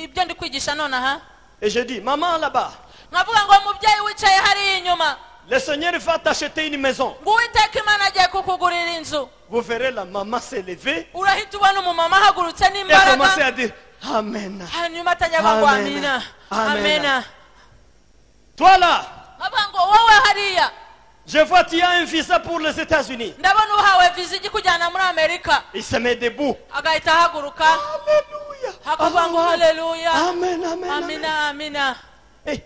ibyo ndi kwigisha nonaha. Et je dis, maman là-bas, nkavuga ngo umubyeyi wicaye hariya inyuma, le Seigneur va t'acheter une maison. ngo uwiteka Imana agiye kukugurira inzu. Vous verrez la maman s'élever urahita ubona umumama ahagurutse et commencer n'imbaraga, à dire Amen. hanyuma atajya avuga ngo amina amena. Toi là, avuga ngo wowe hariya, je vois tu as un visa pour les États-Unis. ndabona uhawe viza ijya kujyana muri Amerika. Il se met debout. agahita ahaguruka Alléluia. hakavuga ngo haleluya, Amen, amen, amen. amina amina. Eh,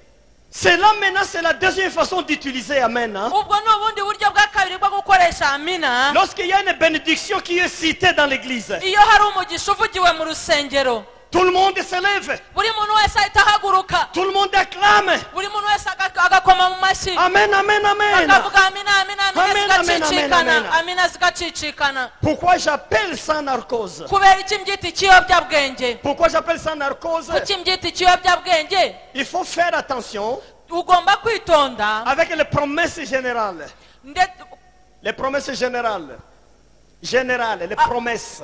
c'est là maintenant, c'est la deuxième façon d'utiliser Amen. Hein. ubwo ni ubundi buryo bwa kabiri bwo gukoresha amina. Lorsqu'il y a une bénédiction qui est citée dans l'église, iyo hari umugisha uvugiwe mu rusengero, tout le monde se lève, buri muntu wese ahita ahaguruka, tout le monde acclame. buri muntu wese agakoma mu mashyi, Amen, amen, amen. akavuga amina amina Amen, amina amen, zigacicikana, amen, amen. amina zigacicikana. Pourquoi j'appelle ça narcose? kubera iki mbyita ikiyobyabwenge? Pourquoi j'appelle ça narcose? kuki mbyita ikiyobyabwenge? Il faut faire attention ugomba kwitonda avec les promesses générales. Les promesses générales. Générales, les promesses.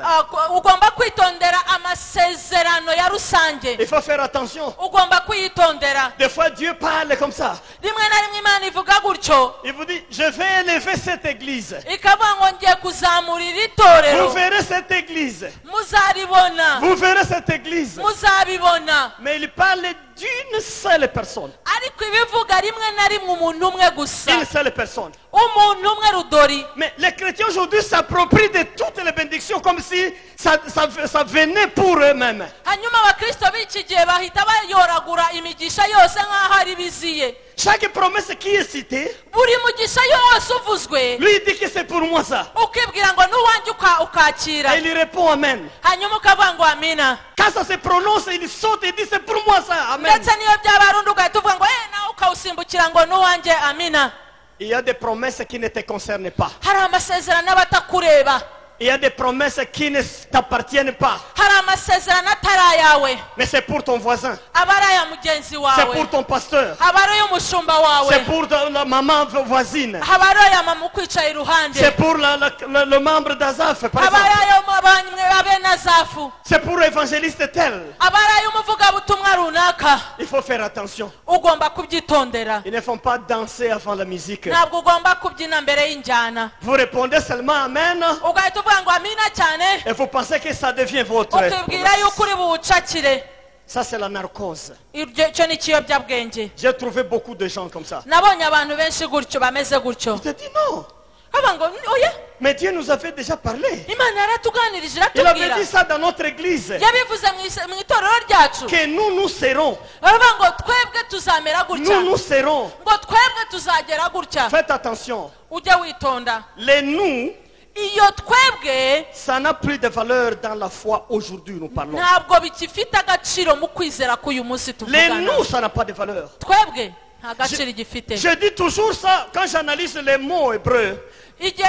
ugomba kwitondera amasezerano ya rusange. Il faut faire attention. ugomba kwitondera. Des fois, Dieu parle comme ça. rimwe na rimwe Imana ivuga gutyo, Il vous dit, je vais élever cette église. ikavuga ngo ngiye kuzamurira itorero, Vous verrez cette église. muzaribona Vous verrez cette église. muzabibona. Mais il parle d'une seule personne. ariko ibivuga rimwe na rimwe umuntu umwe gusa, Une seule personne. umuntu umwe rudori. Mais les chrétiens aujourd'hui s'approprient de toutes les bénédictions comme si ça venait pour eux-mêmes. hanyuma abakristo b'iki gihe bahita bayoragura imigisha yose nk'aho ari biziye. Chaque promesse qui est citée, buri mugisha yose uvuzwe, lui il dit que c'est pour moi ça. ukibwira ngo n'uwanjye ukakira, Et il répond Amen. hanyuma ukavuga ngo amina. Quand ça se prononce, il saute et dit c'est pour moi ça. Amen. ndetse niyo byaba ari undi ugahita uvuga ngo nawe ukawusimbukira ngo n'uwanjye amina. Il y a des promesses qui ne te concernent pas. hari amasezerano aba atakureba, Il y a des promesses qui ne t'appartiennent pas. hari amasezerano atari ayawe, Mais c'est pour ton voisin. aba ari aya mugenzi C'est wawe, pour ton pasteur. aba ari ay'umushumba wawe, C'est pour la maman voisine. aba ari aya mama ukwicaye iruhande, C'est pour le membre d'Azaf, par aba ari exemple. abenazafu, C'est pour l'évangéliste tel. aba ari ay'umuvugabutumwa runaka. Il faut faire attention. ugomba kubyitondera. Ils ne font pas danser avant la musique. ntabwo ugomba kubyina mbere y'injyana. Vous répondez seulement Amen. ugahita uvuga ngo amina cyane, Et vous pensez que ça devient votre. ukibwira yuko uri buwucakire. Ça, c'est la narcose. icyo ni ikiyobyabwenge. J'ai trouvé beaucoup de gens comme ça. nabonye abantu benshi gutyo bameze gutyo. Je te dis non. aba ngo oya, Mais Dieu nous avait déjà parlé. imana yaratuganirije Il avait iratubwira, dit ça dans notre église. yabivuze mu itorero ryacu, Que nous serons. baravuga ngo twebwe tuzamera gutya, Nous serons. ngo twebwe tuzagera gutya. Faites attention. ujye witonda. Les nous, iyo twebwe ça n'a plus de valeur dans la foi aujourd'hui, nous parlons. ntabwo bikifite agaciro mu kwizera k'uyu munsi Les tuvugana. nous, ça n'a pas de valeur. twebwe nta gaciro igifite. Je dis toujours ça quand j'analyse les mots hébreux. ibyo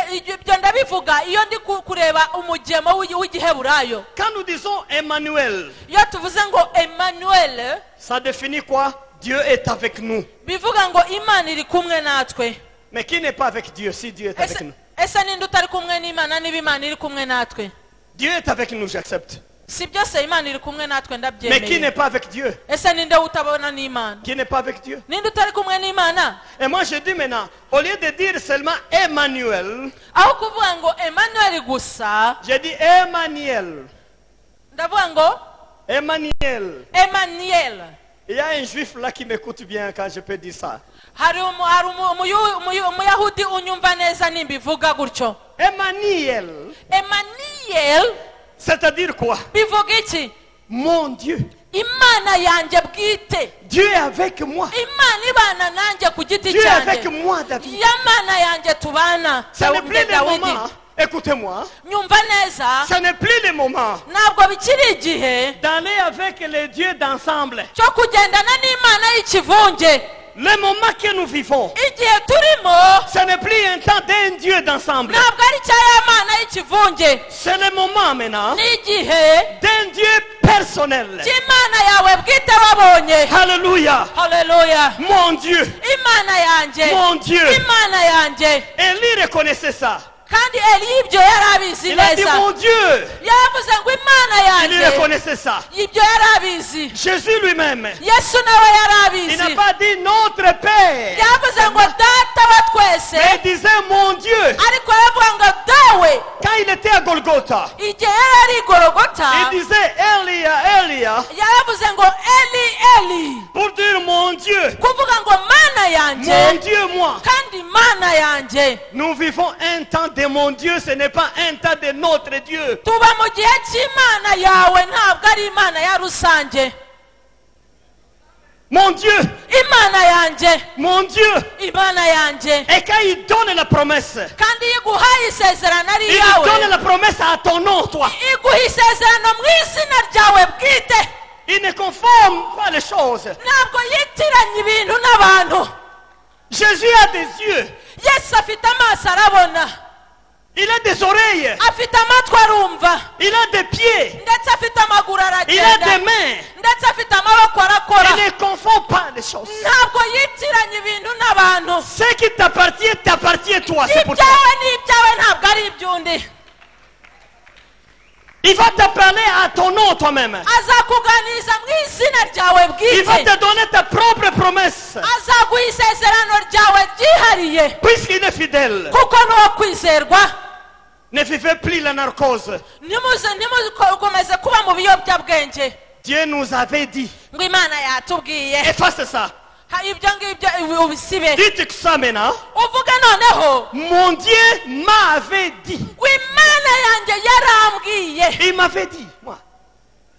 ndabivuga iyo ndi kureba umugemo w'igiheburayo. Quand nous disons Emmanuel, iyo tuvuze ngo Emmanuel, ça définit quoi? Dieu est avec nous. bivuga ngo Imana iri kumwe natwe. Mais qui n'est pas avec Dieu si Dieu est avec nous? ese ninde utari kumwe n'Imana niba Imana iri kumwe natwe? Dieu est avec nous, j'accepte. si byose Imana iri kumwe natwe Mais qui n'est ndabyemeye. pas avec Dieu? ese ninde utabona n'Imana? Qui n'est pas avec Dieu? ninde utari kumwe n'Imana? Et moi je dis maintenant, au lieu de dire seulement Emmanuel, aho kuvuga ngo Emmanuel gusa, j'ai dit Emmanuel. ndavuga ngo Emmanuel. Emmanuel. Il y a un juif là qui m'écoute bien quand je peux dire ça. hari umuyahudi unyumva neza nimbivuga gutyo. Emmanuel. Emmanuel C'est-à-dire quoi? bivuga iki? Mon Dieu. Imana yanjye bwite. Dieu est avec moi. Imana ibana nanjye ku giti Dieu est avec cyanjye. moi, David. Yamana yanjye tubana. Ça n'est plus le moment. Écoutez-moi. nyumva neza, Ça n'est plus le moment ntabwo bikiri igihe d'aller avec les dieux d'ensemble. cyo kugendana n'Imana y'ikivunge. Le moment que nous vivons, igihe turimo ce n'est plus un temps d'un Dieu d'ensemble. ntabwo ari cya Mana y'ikivunge. C'est le moment maintenant n'igihe d'un Dieu personnel. cy'Imana yawe bwite wabonye. Alléluia. Haleluya. Mon Dieu. Imana yanjye, Mon Dieu. Imana yanjye. Élie reconnaissait ça. kandi eli ibyo yari abizi Il a dit neza mon Dieu. yavuze ngo imana Il lui yanjye reconnaissait ça. ibyo yari abizi Jésus lui-même, yesu nawe yari il n'a abizi pas dit notre Père, yavuze ngo data wa twese mais il disait mon Dieu. ariko yavuga ngo dawe Quand il était à Golgotha, igihe yari ari i gorogota il disait Elia, Elia, yaravuze ngo eli eli pour dire mon Dieu, kuvuga ngo mana yanjye mon Dieu, moi. kandi mana yanjye Nous vivons un temps de mon Dieu, ce n'est pas un temps de notre Dieu. tuba mu gihe cy'imana yawe ntabwo ari imana ya rusange Mon Dieu, imana yanjye mon Dieu. imana yanjye Et quand il donne la promesse, kandi iyo iguhaye isezerano ari il iyawe donne la promesse à ton nom, toi. iguha isezerano mu izina ryawe bwite Il ne conforme pas les choses. ntabwo yitiranya ibintu n'abantu Jésus a des yeux, yesu afite amaso arabona il a des oreilles, afite amatwi arumva il a des pieds, ndetse afite amaguru il a aragenda des mains. ndetse afite amaboko arakora Il ne confond pas les choses. ntabwo yitiranya ibintu n'abantu Ce qui t'appartient toi, c'est pour toi. ibyawe ni ibyawe ntabwo ari iby'undi Il va te parler à ton nom toi-même. azakuganiriza mu izina ryawe Il va bwite te donner ta propre promesse. azaguha isezerano ryawe ryihariye Puisqu'il est fidèle, kuko ni uwo kwizerwa ne vivez plus la narcose. ntimukomeze kuba mu biyobyabwenge Dieu nous avait dit, ngo imana yatubwiye efface ça. ibyo ngibyo ubisibe Dites ça maintenant. uvuge noneho Mon Dieu m'avait dit. ngo imana yanjye yarambwiye Il m'avait dit, moi.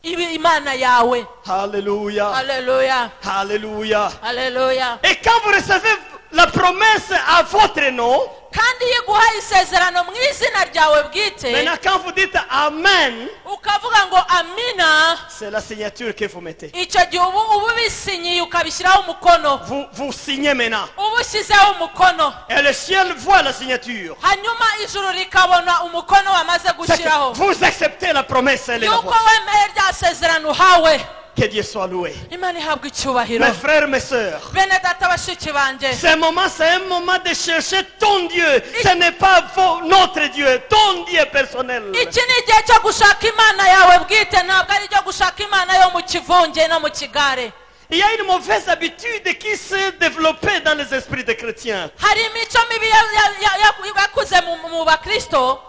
ibi imana yawe Alléluia. haleluya Alléluia. haleluya Et quand vous recevez la promesse à votre nom, kandi iyo iguhaye isezerano mu izina ryawe bwite maintenant quand vous dites Amen, ukavuga ngo amina c'est la signature que vous mettez. icyo gihe uba ubisinyiye ukabishyiraho umukono Vous signez maintenant. uba ushyizeho umukono Et le ciel voit la signature. hanyuma ijuru rikabona umukono wamaze C'est gushyiraho que vous acceptez la promesse, elle est la yuko vôtre. wemeye rya sezerano uhawe Que Dieu soit loué. imana ihabwa icyubahiro Mes frères, mes sœurs, bene data bashiki banjye c'est un moment de chercher ton Dieu. Ce n'est pas notre Dieu, ton Dieu personnel. iki ni igihe cyo gushaka imana yawe bwite ntabwo ari icyo gushaka imana yo mu kivunge no mu kigare Il y a une mauvaise habitude qui s'est développée dans les esprits des chrétiens. hari imico mibi yakuze mu bakristo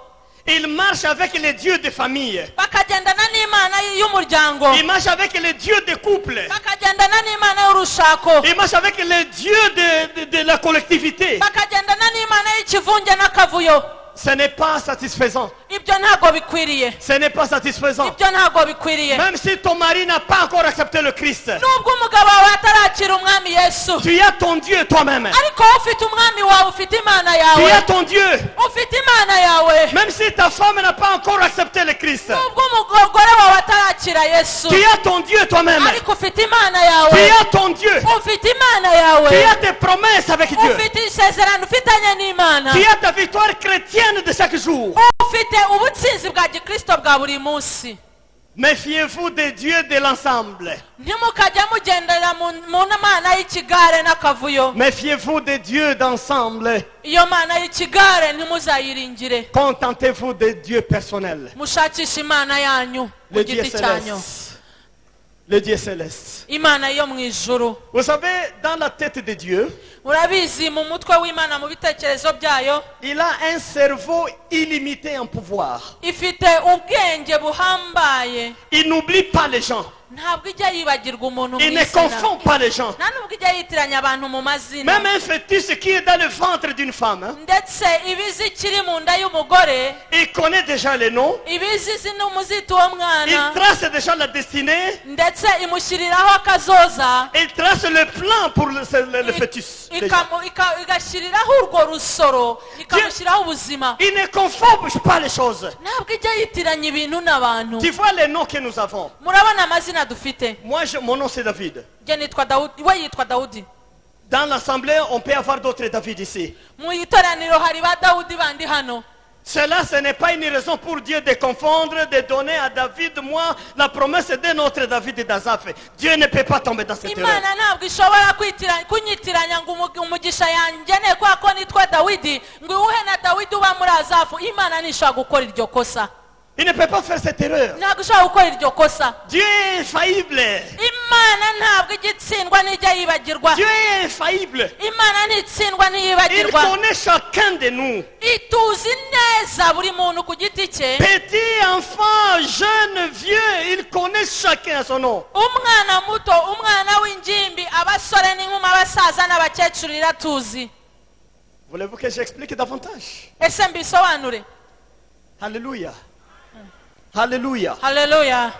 Ils marchent avec les dieux de famille. bakagendana n'imana y'umuryango Ils marchent avec les dieux de couple. bakagendana n'imana y'urushako Ils marchent avec les dieux de la collectivité. bakagendana n'imana y'ikivunge n'akavuyo Ce n'est pas satisfaisant. ibyo ntabwo bikwiriye Ce n'est pas satisfaisant. ibyo ntabwo bikwiriye Même si ton mari n'a pas encore accepté le Christ, nubwo umugabo wawe atarakira umwami yesu tu as ton Dieu toi-même. ariko ufite umwami wawe ufite imana Tu yawe as ton Dieu. ufite imana yawe Même si ta femme n'a pas encore accepté le Christ, nubwo umugore wawe atarakira yesu tu as ton Dieu toi-même. ariko ufite imana Tu yawe as ton Dieu. ufite imana yawe Tu as tes promesses avec Dieu. ufite isezerano ufitanye n'imana Tu as ta victoire chrétienne de chaque jour. ufite ubutsinzi bwa gikristo bwa buri munsi Méfiez-vous des dieux de l'ensemble. ntimukajya mugendera mu mana y'ikigare n'akavuyo Méfiez-vous des dieux d'ensemble. iyo mana y'ikigare ntimuzayiringire Contentez-vous des dieux personnels. mushakishe imana yanyu ku Le Dieu giti cyanyu céleste. Le Dieu céleste. imana yo mu ijuru Vous savez, dans la tête de Dieu, urabizi mu mutwe w'imana mu bitekerezo byayo il a un cerveau illimité en pouvoir. ifite ubwenge buhambaye Il n'oublie pas les gens. ntabwo ijya yibagirwa umuntu mu Il ne izina confond pas les gens. nta nubwo ijya yitiranya abantu mu mazina Même un fœtus qui est dans le ventre d'une femme, hein, ndetse ibizi kiri mu nda y'umugore il connaît déjà les noms. ibizi zino umuzito uwo Il mwana trace déjà la destinée. ndetse imushyiriraho akazoza Il trace le plan pour le fœtus. déjà. igashyiriraho urwo rusoro ikamushyiraho ubuzima Il ne confond pas les choses. ntabwo ijya yitiranya ibintu n'abantu Tu vois les noms que nous avons. murabona amazina dufite Moi, mon nom c'est David. njye nitwa dawudi we yitwa dawudi Dans l'assemblée, on peut avoir d'autres David ici. mu iteraniro hari ba dawudi bandi hano Cela, ce n'est pas une raison pour Dieu de confondre, de donner à David, moi, la promesse de notre David d'Azaph. Dieu ne peut pas tomber dans cette erreur. imana ntabwo ishobora kunyitiranya ngo umugisha yanjye kwa ko nitwa dawidi ngo iwuhe na dawidi uba muri azafu. Imana ntishobora gukora iryo kosa. Il ne peut pas faire cette erreur. ntabwo ishobora gukora iryo kosa. Dieu est infaillible. Imana ntabwo igitsindwa n'ijya yibagirwa. Dieu est infaillible. Imana ntitsindwa Il ntiyibagirwa. connaît chacun de nous. ituzi neza buri muntu ku giti cye. Petit, enfant, jeune, vieux, il connaît chacun à son nom. umwana muto, umwana w'ingimbi, abasore n'inkumi, abasaza n'abakecuru iratuzi. Voulez-vous que j'explique davantage? ese mbisobanure? Alléluia. Alléluia. Haleluya.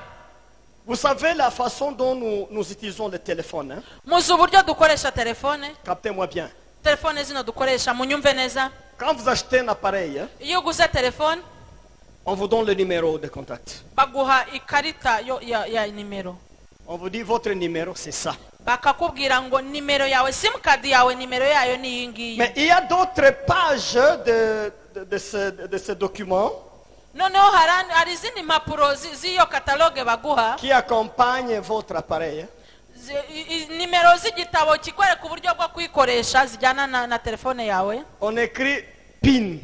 Vous savez la façon dont nous utilisons le téléphone, hein? muzi uburyo dukoresha telefone. Captez-moi bien. telefone zino dukoresha munyumve neza. Quand vous achetez un appareil, hein, iyo uguze telefone on vous donne le numéro de contact. baguha ikarita ya nimero. On vous dit votre numéro, c'est ça. bakakubwira ngo nimero yawe, simukadi yawe nimero yayo ni iyi ngiyi. Mais il y a d'autres pages de ce document noneho hari izindi mpapuro z'iyo kataloge baguha qui accompagnent votre appareil. nimero z'igitabo kikwereka uburyo bwo kuyikoresha zijyana na telefone yawe. On écrit PIN.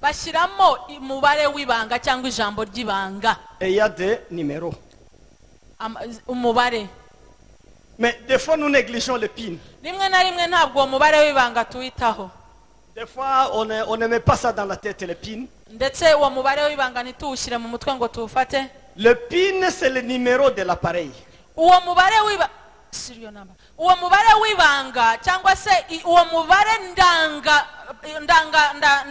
bashyiramo umubare w'ibanga cyangwa ijambo ry'ibanga. Et il y a des numéros. umubare. Mais des fois, nous négligeons le PIN. rimwe na rimwe ntabwo uwo mubare w'ibanga tuwitaho. Des fois, on ne met pas ça dans la tête, le PIN. ndetse uwo mubare w'ibanga ntituwushyire mu mutwe ngo tuwufate. Le PIN, c'est le numéro de l'appareil. uwo mubare w'ibanga cyangwa se uwo mubare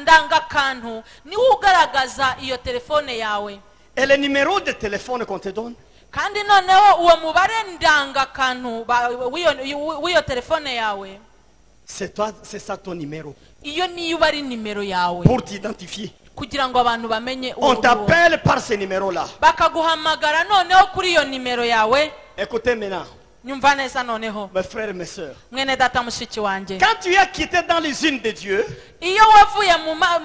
ndangakantu niwo ugaragaza iyo telefone yawe. Et le numéro de téléphone qu'on te donne, kandi noneho uwo mubare ndangakantu w'iyo telefone yawe, c'est ça ton numéro. iyo niyo uba ari nimero yawe. Pour t'identifier. kugira ngo abantu bamenye On t'appelle par ce numéro-là. bakaguhamagara noneho kuri iyo nimero yawe. Écoutez maintenant, nyumva neza noneho mes frères et mes sœurs. mwene data mushiki wanjye. Quand tu es quitté dans l'usine de Dieu, iyo wavuye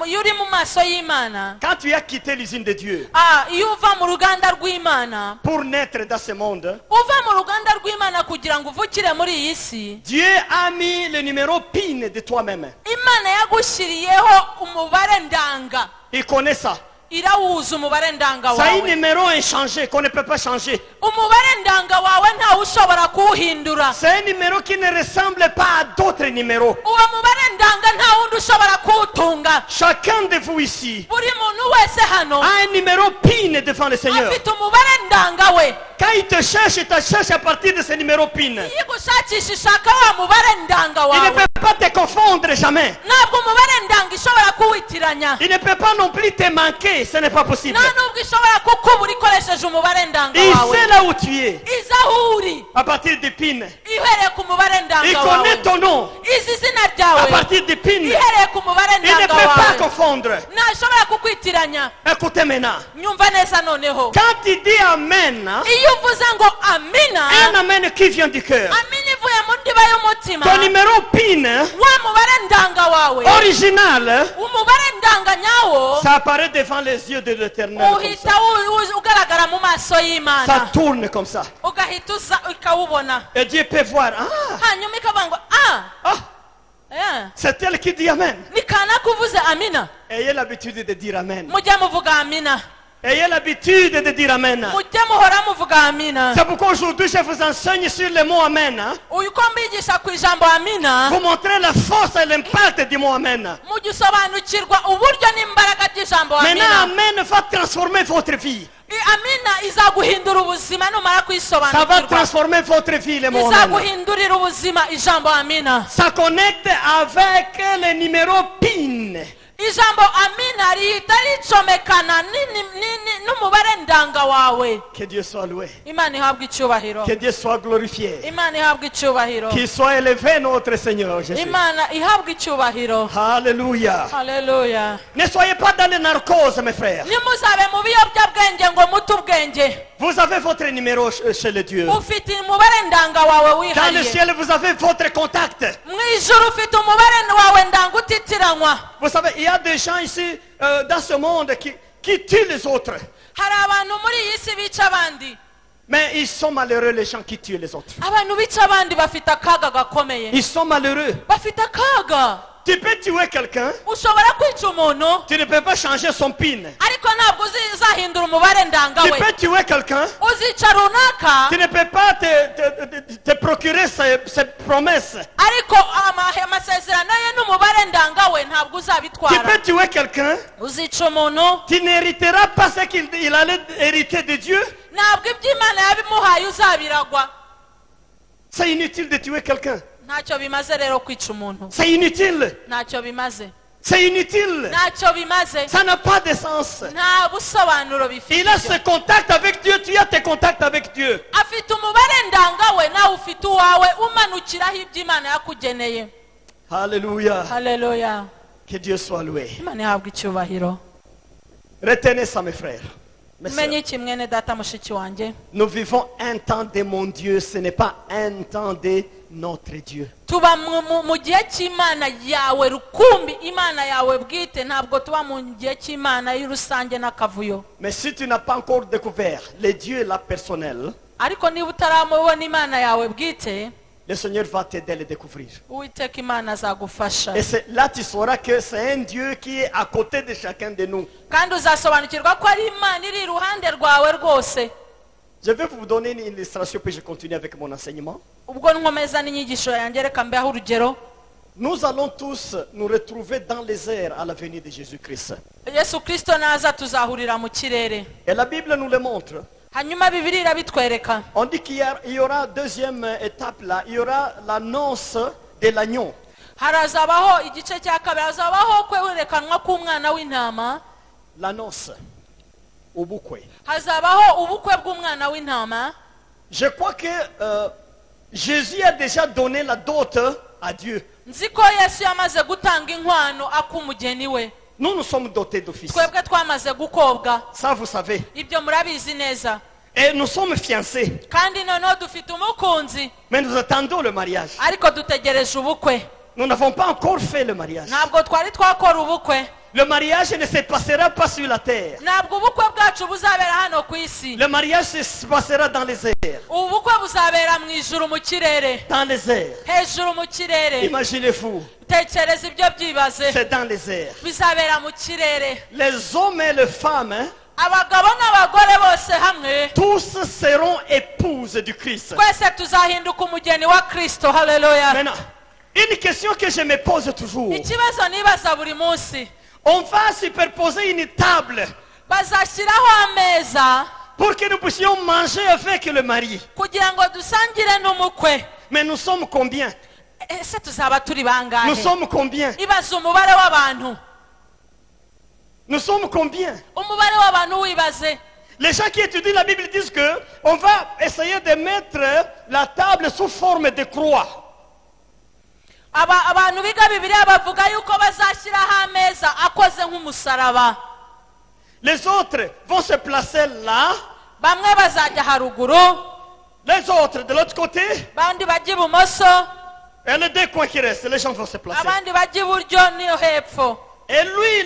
iyo uri mu maso y'Imana, quand tu as quitté l'usine de Dieu iyo uva mu ruganda rw'Imana, pour naître dans ce monde, uva mu ruganda rw'Imana kugira ngo uvukire muri iyi si, Dieu a mis le numéro PIN de toi-même. Imana yagushyiriyeho umubare ndanga. Il connaît ça. irawuza umubare ndanga C'est un wawe. numéro inchangé qu'on ne peut pas changer. umubare ndanga wawe ntawe ushobora kuwuhindura. C'est un numéro qui ne ressemble pas à d'autres numéros. uwo mubare ndanga nta wundi ushobora kuwutunga. Chacun de vous ici buri muntu wese hano a un numéro PIN devant le Seigneur. afite umubare ndanga we. Quand il te cherche à partir de ce numéro PIN. iyo igushakisha ishaka wa mubare ndanga Il ne wawe. peut pas te confondre jamais. ntabwo umubare ndanga ishobora kuwitiranya. Il ne peut pas non plus te manquer. Ce n'est pas possible. nta nubwo ishobora kukubura ikoresheje umubare ndanga Il wawe. sait là où tu es. izi aho uri À partir du PIN. ihereye ku mubare Il ndanga connaît wawe. ton nom. izi izina À ryawe partir du PIN. Il ihereye ku mubare ne ndanga peut pas wawe. confondre. ntashobora kukwitiranya. Écoutez maintenant. nyumva neza noneho. Quand il dit Amen, iyo uvuze ngo amina, un Amen qui vient du cœur. amina ivuye mu ndiba y'umutima. Ton numéro PIN wa mubare ndanga wawe, original, umubare ndanga nyawo, ça apparaît devant les yeux de l'Éternel. comme uhita ça. ugaragara mu maso Ça y'Imana, tourne comme ça. ugahita ukawubona. Et Dieu peut voir. Ah, hanyuma ikavuga ngo c'est elle qui dit Amen. ni kanaka uvuze amina. Ayez l'habitude de dire Amen. mujye muvuga amina. Ayez l'habitude de dire Amen. mujye muhora muvuga amina. C'est pourquoi aujourd'hui je vous enseigne sur le mot Amen. uyu ko mbigisha ku ijambo amina, Vous montrez la force et l'impact du mot Amen. mujye usobanukirwa uburyo n'imbaraga by'ijambo Maintenant, amina. Amen va transformer votre vie. amina izaguhindura ubuzima numara Ça va kuyisobanukirwa. transformer votre vie, le mot Amen. izaguhindurira ubuzima ijambo amina. Ça connecte avec le numéro PIN. ijambo amina rihita ricomekana n'umubare ndanga wawe. Que Dieu soit loué. imana ihabwa icyubahiro. Que Dieu soit glorifié. imana ihabwa icyubahiro. Qu'il soit élevé notre Seigneur Jésus. imana ihabwa icyubahiro. Alléluia. haleluya. Ne soyez pas dans les narcoses, mes frères. nimuzabe mu biyobyabwenge ngo mute ubwenge. Vous avez votre numéro chez le Dieu. ufite umubare ndanga wawe Dans le wihariye. ciel, vous avez votre contact. mu ijuru ufite umubare wawe ndanga utitiranywa. Vous savez, il y a des gens ici dans ce monde qui tuent les autres. hari abantu muri iyi si bica abandi. Mais ils sont malheureux, les gens qui tuent les autres. abantu bica abandi bafite akaga gakomeye. Ils sont malheureux. bafite akaga. Tu peux tuer quelqu'un, ushobora kwica umuntu tu ne peux pas changer son PIN. ariko ntabwo uzahindura umubare ndanga Tu we. peux tuer quelqu'un, uzica runaka tu ne peux pas te procurer ses promesses. ariko amasezerano ye n'umubare ndanga we ntabwo Tu uzabitwara. peux tuer quelqu'un, uzica umuntu tu n'hériteras pas ce qu'il allait hériter de Dieu. ntabwo iby'Imana yabimuhaye uzabiragwa. C'est inutile de tuer quelqu'un. ntacyo bimaze rero kwica umuntu. C'est inutile. ntacyo bimaze. C'est inutile. ntacyo bimaze. Ça n'a pas de sens. nta busobanuro bifite. Il a ce contact avec Dieu, tu as tes contacts avec Dieu. afite umubare ndanga we nawe ufite uwawe umanukiraho iby'Imana yakugeneye. Alléluia. haleluya. Que Dieu soit loué. Imana ihabwe icyubahiro. Retenez ça, mes frères. Mes umenye sœurs. iki mwene data mushiki wanjye. Nous vivons un temps de mon Dieu, ce n'est pas un temps de notre Dieu. tuba mu gihe cy'Imana yawe rukumbi, Imana yawe bwite, ntabwo tuba mu gihe cy'Imana y'urusange n'akavuyo. Mais si tu n'as pas encore découvert le Dieu là personnel, ariko niba utaramubona Imana yawe bwite, le Seigneur va t'aider à le découvrir. Uwiteka Imana azagufasha. Et c'est là tu sauras que c'est un Dieu qui est à côté de chacun de nous. kandi uzasobanukirwa ko ari Imana iri iruhande rwawe rwose. Je vais vous donner une illustration puis je continue avec mon enseignement. ubwo nkomeza n'inyigisho yanjye reka mbeho urugero. Nous allons tous nous retrouver dans les airs à la venue de Jésus-Christ. Yesu Kristo naza tuzahurira mu kirere. Et la Bible nous le montre. hanyuma Bibiliya irabitwereka. On dit qu'il y aura deuxième étape là, il y aura l'annonce de l'agneau. harazabaho igice cya kabiri, hazabaho kwerekanwa k'umwana w'intama. L'annonce au bouquet. hazabaho ubukwe bw'umwana w'intama. Je crois que Jésus a déjà donné la dot à Dieu. nzi ko Yesu yamaze gutanga inkwano ak'umugeni we. Nous sommes dotés d'office. twebwe twamaze gukobwa. Ça vous savez. ibyo murabizi neza. Et nous sommes fiancés. kandi noneho dufite umukunzi. Mais nous attendons le mariage. ariko dutegereje ubukwe. Nous n'avons pas encore fait le mariage. ntabwo twari twakora ubukwe. Le mariage ne se passera pas sur la terre. ntabwo ubukwe bwacu buzabera hano ku isi. Le mariage se passera dans les airs. ubukwe buzabera mu ijuru mu kirere. Dans les airs. hejuru mu kirere. Imaginez-vous. tekereza ibyo byibaze. C'est dans les airs. bizabera mu kirere. Les hommes et les femmes, hein, abagabo n'abagore bose hamwe tous seront épouses du Christ. twese tuzahinduka umugeni wa Kristo. haleluya. Maintenant, une question que je me pose toujours. ikibazo nibaza buri munsi. On va superposer une table bazashyiraho ameza pour que nous puissions manger avec le mari. kugira ngo dusangire n'umukwe. Mais nous sommes combien? ese tuzaba turi Nous bangahe? sommes combien? ibaze umubare w'abantu. Nous sommes combien? umubare w'abantu wibaze. Les gens qui étudient la Bible disent que on va essayer de mettre la table sous forme de croix. abantu biga Bibiliya bavuga yuko bazashyiraho ameza akoze nk'umusaraba. Les autres vont se placer là. bamwe bazajya haruguru, Les autres de l'autre côté. abandi bajya ibumoso, Et les deux coins qui restent, les gens vont se placer. abandi bajya iburyo n'iyo hepfo. Et lui,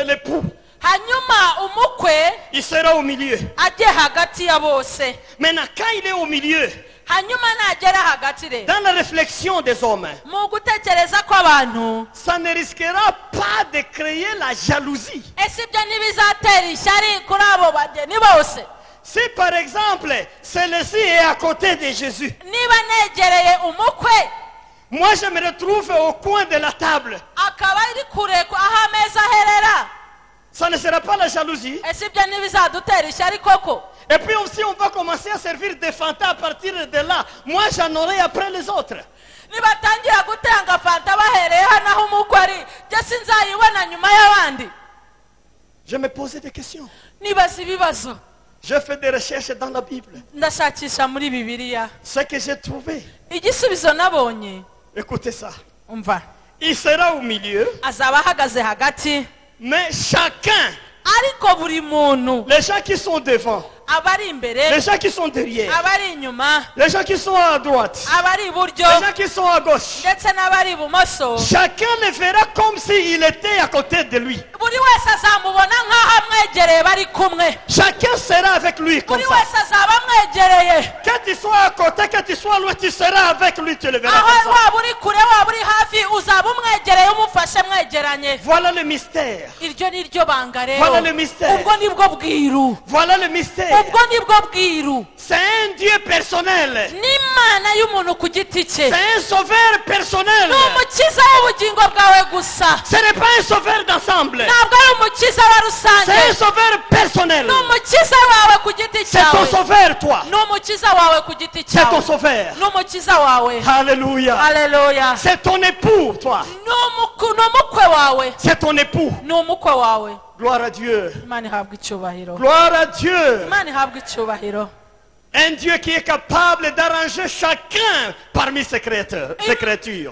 l'époux, hanyuma umukwe il sera au milieu. ajye hagati ya bose. Maintenant, quand il est au milieu, hanyuma nagera hagati rero, dans la réflexion des hommes, mu gutekereza kw'abantu, ça ne risquera pas de créer la jalousie. ese ibyo ntibizatera ishyari kuri abo bageni bose? Si par exemple, celui-ci est à côté de Jésus, niba negereye umukwe moi je me retrouve au coin de la table, akaba ari kure aho ameza aherera, ça ne sera pas la jalousie. ese ibyo ntibizadutera ishyari koko? Et puis aussi on va commencer à servir des fantas à partir de là. Moi j'en aurai après les autres. nibatangira gutanga fanta bahereye hano aho umukwe ari, jye sinzayibona nyuma y'abandi. Je me posais des questions. nibaza ibibazo. Je fais des recherches dans la Bible. ndashakisha muri Bibiliya. Ce que j'ai trouvé, igisubizo nabonye, écoutez ça. umva, Il sera au milieu, azaba ahagaze hagati, mais chacun, ariko buri muntu, les gens qui sont devant, abari les imbere gens qui sont derrière, abari inyuma les gens qui sont à droite, abari iburyo les gens qui sont à gauche. ndetse n'abari ibumoso. Chacun le verra comme s'il était à côté de lui. Buri wese azamubona nk'aho amwegereye bari kumwe. Chacun sera avec lui comme Buri ça. wese azaba amwegereye. Que tu sois à côté, que tu sois loin, tu seras avec lui, tu le verras aho comme ça. waba uri kure waba uri hafi uzaba umwegereye umufashe mwegeranye. Voilà le mystère. Iryo ni ryo banga rero. Voilà le mystère. Ubwo nibwo bwiru. Voilà le mystère. Ubwo nibwo bwiru. C'est un Dieu personnel. N'Imana y'umuntu ku giti cye. C'est un sauveur personnel. Ni umukiza w'ubugingo bwawe gusa. Ce n'est pas un sauveur d'ensemble. Ntabwo ari umukiza wa rusange. C'est un sauveur personnel. Ni umukiza wawe ku giti C'est ton cyawe. sauveur, toi. Ni umukiza wawe ku giti C'est ton cyawe. sauveur. Ni umukiza wawe. Alléluia. Haleluya. C'est ton époux, toi. Ni umukwe wawe. C'est ton époux. Ni umukwe wawe. Gloire à Dieu. Imana ihabwa icyubahiro. Gloire à Dieu. Imana ihabwa icyubahiro. Un Dieu qui est capable d'arranger chacun parmi ses créatures.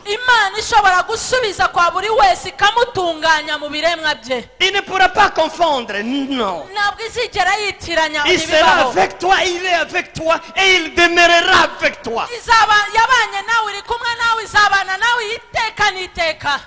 Imana ishobora gusubiza kwa buri wese ikamutunganya mu biremwa bye. Il ne pourra pas confondre, non. Ntabwo izigera yitiranya Il sera ibibaho. avec toi, il est avec toi et il demeurera avec toi. Izaba yabanye nawe, iri kumwe nawe, izabana nawe iteka n'iteka.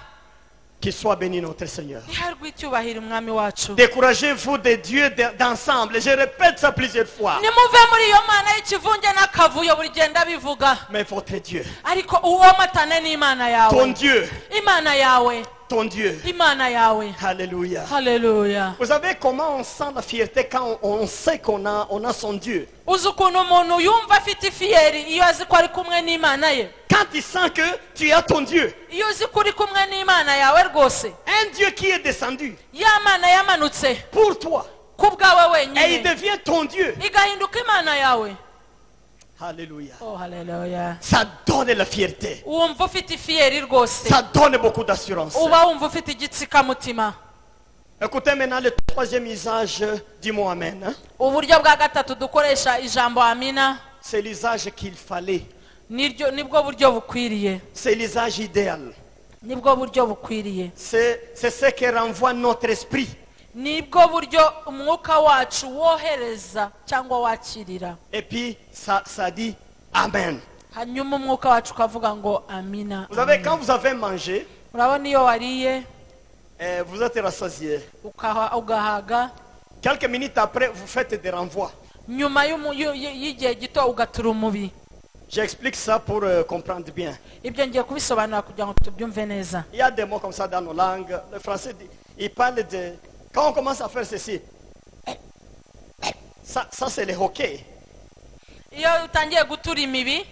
Qu'il soit béni notre Seigneur. Iharwe icyubahiro umwami wacu. Découragez-vous de Dieu d'ensemble. Je répète ça plusieurs fois. Nimuve muri iyo mana y'ikivunge n'akavuyo buri genda bivuga. Mais votre Dieu, Ariko uwo matane n'Imana ton yawe. Dieu, Imana yawe. ton Dieu. Imana yawe. Alléluia. Haleluya. Vous savez comment on sent la fierté quand on sait qu'on a son Dieu. Uzi ukuntu umuntu yumva afite ifiyeri iyo azi ko ari kumwe n'Imana ye. Quand tu sens que tu as ton Dieu. Iyo uzi ko uri kumwe n'Imana yawe rwose. Un Dieu qui est descendu Ya mana yamanutse pour toi. ku bwawe Et il wenyine. devient ton Dieu. Igahinduka Imana yawe. Alléluia. Oh haleluya. Ça donne la fierté. Wumva ufite ifiyeri rwose. Ça donne beaucoup d'assurance. Uba wumva ufite igitsikamutima. Écoutez maintenant le troisième usage du mot Amen. Hein? Uburyo bwa gatatu dukoresha ijambo amina. C'est l'usage qu'il fallait. Nibwo buryo bukwiriye. C'est l'usage idéal. Nibwo buryo bukwiriye. C'est ce que renvoie notre esprit. Nibwo buryo umwuka wacu wohereza cyangwa wakirira. Et puis ça dit Amen. Hanyuma umwuka wacu ukavuga ngo amina. Vous savez, quand vous avez mangé, Urabona iyo wariye vous êtes rassasié. ugahaga. Quelques minutes après, vous faites des renvois. Nyuma y'igihe gito ugatura umubi. J'explique ça pour comprendre bien. Ibyo ngiye kubisobanura kugira ngo tubyumve neza. Il y a des mots comme ça dans nos langues. Le français dit, il parle de... Quand on commence à faire ceci, ça c'est le hockey. Iyo utangiye gutura imibi,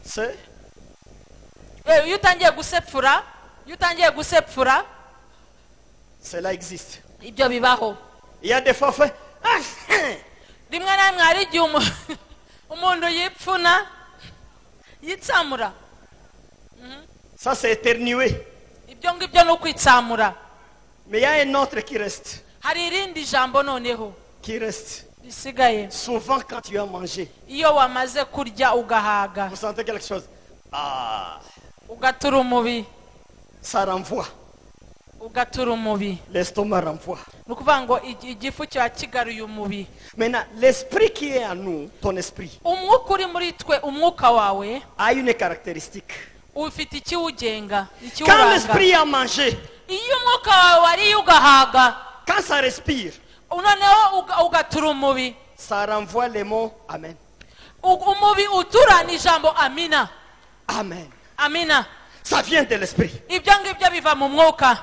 C'est... iyo utangiye gusepfura, Cela existe. ibyo bibaho. Il y a des fois, fait... Rimwe na rimwe hari igihe umuntu yipfuna yitsamura. Ça c'est éternué. Ibyo ngibyo ni ukwitsamura. Mais il y a un autre qui reste. Hari irindi jambo noneho Qui reste. risigaye. Souvent quand tu as mangé, Iyo wamaze kurya ugahaga, vous sentez quelque chose. Ah, ugatura umubi, ça renvoie. ugatura umubi. L'estomac renvoie. Ni ukuvuga ngo igifu kiba kigaruye umubi. Maintenant, l'esprit qui est en nous, ton esprit, Umwuka uri muri twe, umwuka wawe a une caractéristique. ufite ikiwugenga, Quand ikiwuranga. l'esprit a mangé, Iyo umwuka wawe wariye ugahaga, quand ça respire, noneho ugatura umubi, ça renvoie les mots Amen. umubi utura ni ijambo amina. Amen. Amina. Ça vient de l'esprit. Ibyo ngibyo biva mu mwuka.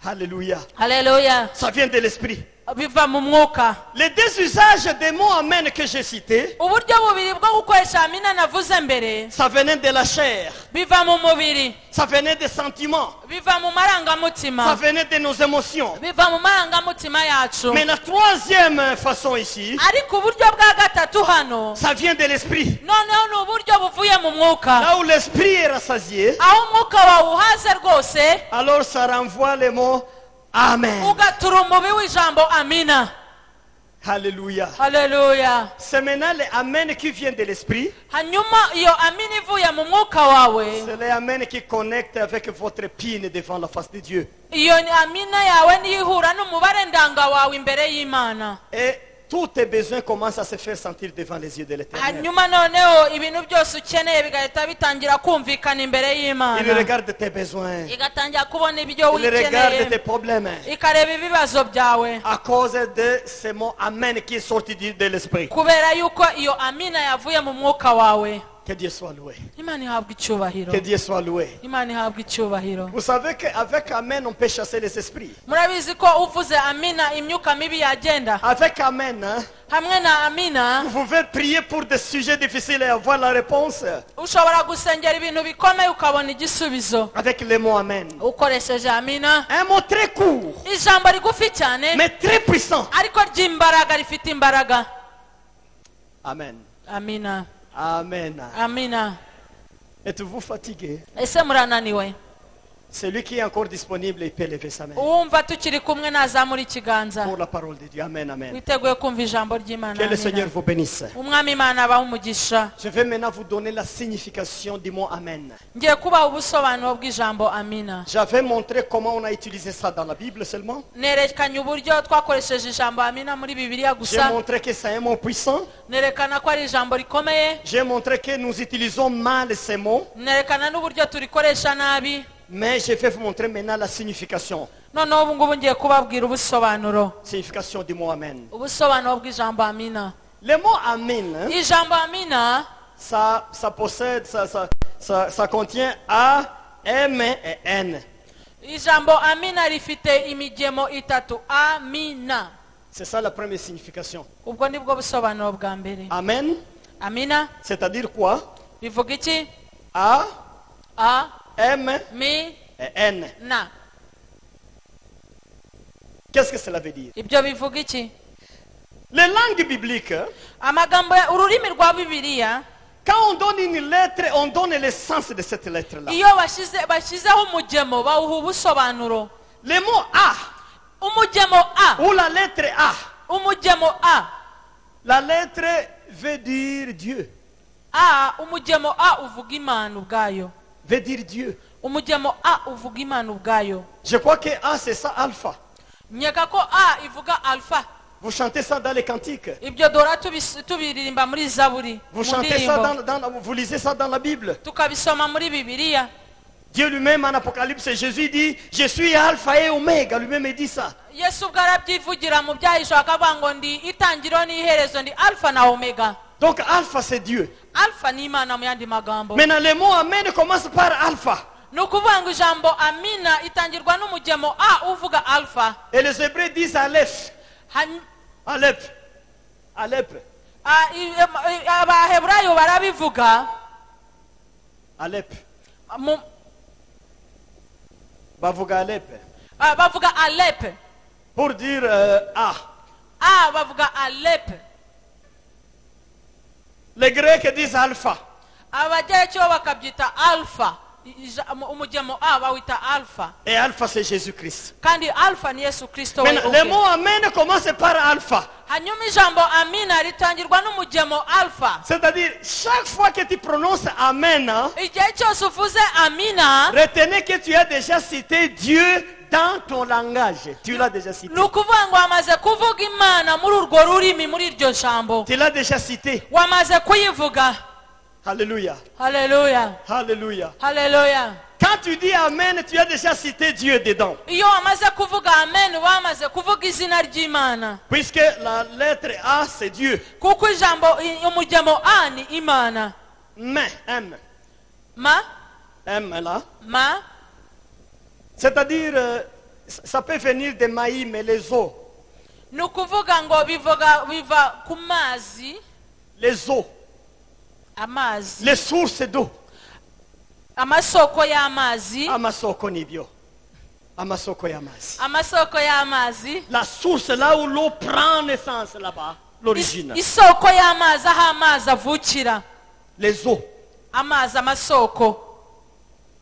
Alléluia. Haleluya. Ça vient de l'esprit. Biva mu mwuka. Les deux usages des mots Amen que j'ai cités, Uburyo bubiri bwo gukoresha amina navuze mbere ça venait de la chair, biva mu mubiri, ça venait des sentiments, biva mu ça marangamutima, venait de nos émotions. biva mu marangamutima yacu. Mais la troisième façon ici, Ariko uburyo bwa gatatu hano ça vient de l'esprit. noneho ni uburyo buvuye mu mwuka. Là où l'esprit est rassasié, Aho umwuka wawe uhaze rwose alors ça renvoie les mots Amen. ugatura umubi w'ijambo amina. Alléluia. Haleluya. C'est maintenant les amen qui viennent de l'esprit. Hanyuma iyo amina ivuye mu mwuka wawe, C'est les amen qui connectent avec votre pine devant la face de Dieu. iyo ni amina yawe niyo ihura n'umubare ndanga wawe imbere y'Imana. Et tous tes besoins commencent à se faire sentir devant les yeux de l'Éternel. Hanyuma noneho ibintu byose ukeneye bigahita bitangira kumvikana imbere Il y'Imana, regarde tes besoins. igatangira kubona ibyo Il regarde tes wikeneye, problèmes. ikareba ibibazo byawe, À cause de ce mot amen qui est sorti de l'esprit. kubera yuko iyo amina yavuye mu mwuka wawe. Que Dieu soit loué. Imana ihabwa icyubahiro, Que Dieu soit loué. Imana ihabwa icyubahiro. Vous savez qu'avec amen, on peut chasser les esprits. Murabizi ko uvuze amina imyuka mibi yagenda. Avec amen, hein, Hamwe na amina vous pouvez prier pour des sujets difficiles et avoir la réponse. ushobora gusengera ibintu bikomeye ukabona igisubizo Avec le mot amen. ukoresheje amina. Un mot très court, Ijambo rigufi cyane mais très puissant. ariko ry'imbaraga, rifite imbaraga. Amen. Amina, Amen. amina. Êtes-vous fatigué? Ese murananiwe? Celui qui est encore disponible, il peut lever sa main. Uwumva tukiri kumwe nazamura ikiganza, Pour la parole de Dieu. Amen, amen. witeguye kumva ijambo ry'Imana. Que le Seigneur Amina. vous bénisse. Umwami Imana abahe umugisha. Je vais maintenant vous donner la signification du mot amen. Ngiye kubaha ubusobanuro bw'ijambo amina. J'avais montré comment on a utilisé ça dans la Bible seulement. Nerekanye uburyo twakoresheje ijambo amina muri Bibiliya J'ai gusa. montré que c'est un mot puissant. Nerekana ko ari ijambo rikomeye. J'ai montré que nous utilisons mal ces mots. Nerekana n'uburyo turikoresha nabi. Mais je vais vous montrer maintenant la signification. Noneho ubu ngubu ngiye kubabwira ubusobanuro. Signification du mot amen. Ubusobanuro bw'ijambo amina. Le mot amen, hein, Ijambo amina ça possède, ça contient A, M et N. ijambo amina rifite imigemo itatu. Amina. C'est ça la première signification. Ubwo nibwo busobanuro bwa mbere. Amen, Amina c'est-à-dire quoi? bivuga iki? A, A, M mi, et N. na. Qu'est-ce que cela veut dire? Ibyo bivuga iki? Les langues bibliques, Amagambo ururimi rwa Bibiliya, quand on donne une lettre, on donne l'essence de cette lettre-là. iyo bashyizeho umugemo bawuha ubusobanuro. Le mot A, Umugemo A, ou la lettre A, umugemo A. la lettre veut dire Dieu. A, umugemo A uvuga Imana ubwayo. Veut dire Dieu. Umugemo A uvuga Imana ubwayo. Je crois que A c'est ça, alpha. Nyeka ko A ivuga alpha. Vous chantez ça dans les cantiques. Ibyo dora tubiririmba muri Zaburi. Vous mu chantez ça ndirimbo. vous lisez ça dans la Bible. Tukabisoma muri Bibiliya. Dieu lui-même en Apocalypse, Jésus dit, je suis alpha et oméga. Lui-même il dit ça. Yesu ubwo arabyivugira mu byahisho akavuga ngo ndi itangiriro n'iherezo, ndi alpha na omega. Donc alpha c'est Dieu. Alpha ni Imana mu yandi magambo. Maintenant le mot amen commence par alpha. Ni ukuvuga ngo ijambo amina itangirwa n'umugemo A uvuga alpha. Et les Hébreux disent Aleph. Aleph. Aleph. Abaheburayo barabivuga Aleph. mu- Bavuga Aleph. bavuga Alep. Pour dire A. Bavuga Alep. Les Grecs disent alpha. Abagereki bo bakabyita alpha. Umugemo A bawita alpha. Et alpha c'est Jésus-Christ. Kandi alpha ni Yesu Kristo we Maintenant, le ubwe. mot amen commence par alpha. Hanyuma ijambo amina ritangirwa n'umugemo alpha. C'est-à-dire, chaque fois que tu prononces amen, hein, Igihe cyose uvuze amina, retenez que tu as déjà cité Dieu dans ton langage. Tu l'as déjà cité. ni ukuvuga ngo wamaze kuvuga Imana muri urwo rurimi, muri iryo jambo Tu l'as déjà cité. wamaze kuyivuga. Alléluia. Haleluya, Alléluia. haleluya. Quand tu dis amen, tu as déjà cité Dieu dedans. Iyo wamaze kuvuga amen wamaze kuvuga izina ry'Imana, Puisque la lettre A, c'est Dieu. kuko ijambo umugemo A ni Imana. Mais, M. Ma, M là. ma, C'est-à-dire, ça peut venir de maïs, mais les eaux. ni ukuvuga ngo biva ku mazi, Les eaux. amazi, Les sources d'eau. amasoko y'amazi, Amasoko nibio. Amasoko yamazi. amasoko y'amazi, La source là où l'eau prend naissance là-bas. L'origine. isoko y'amazi aho amazi avukira, Les eaux. amazi, amasoko.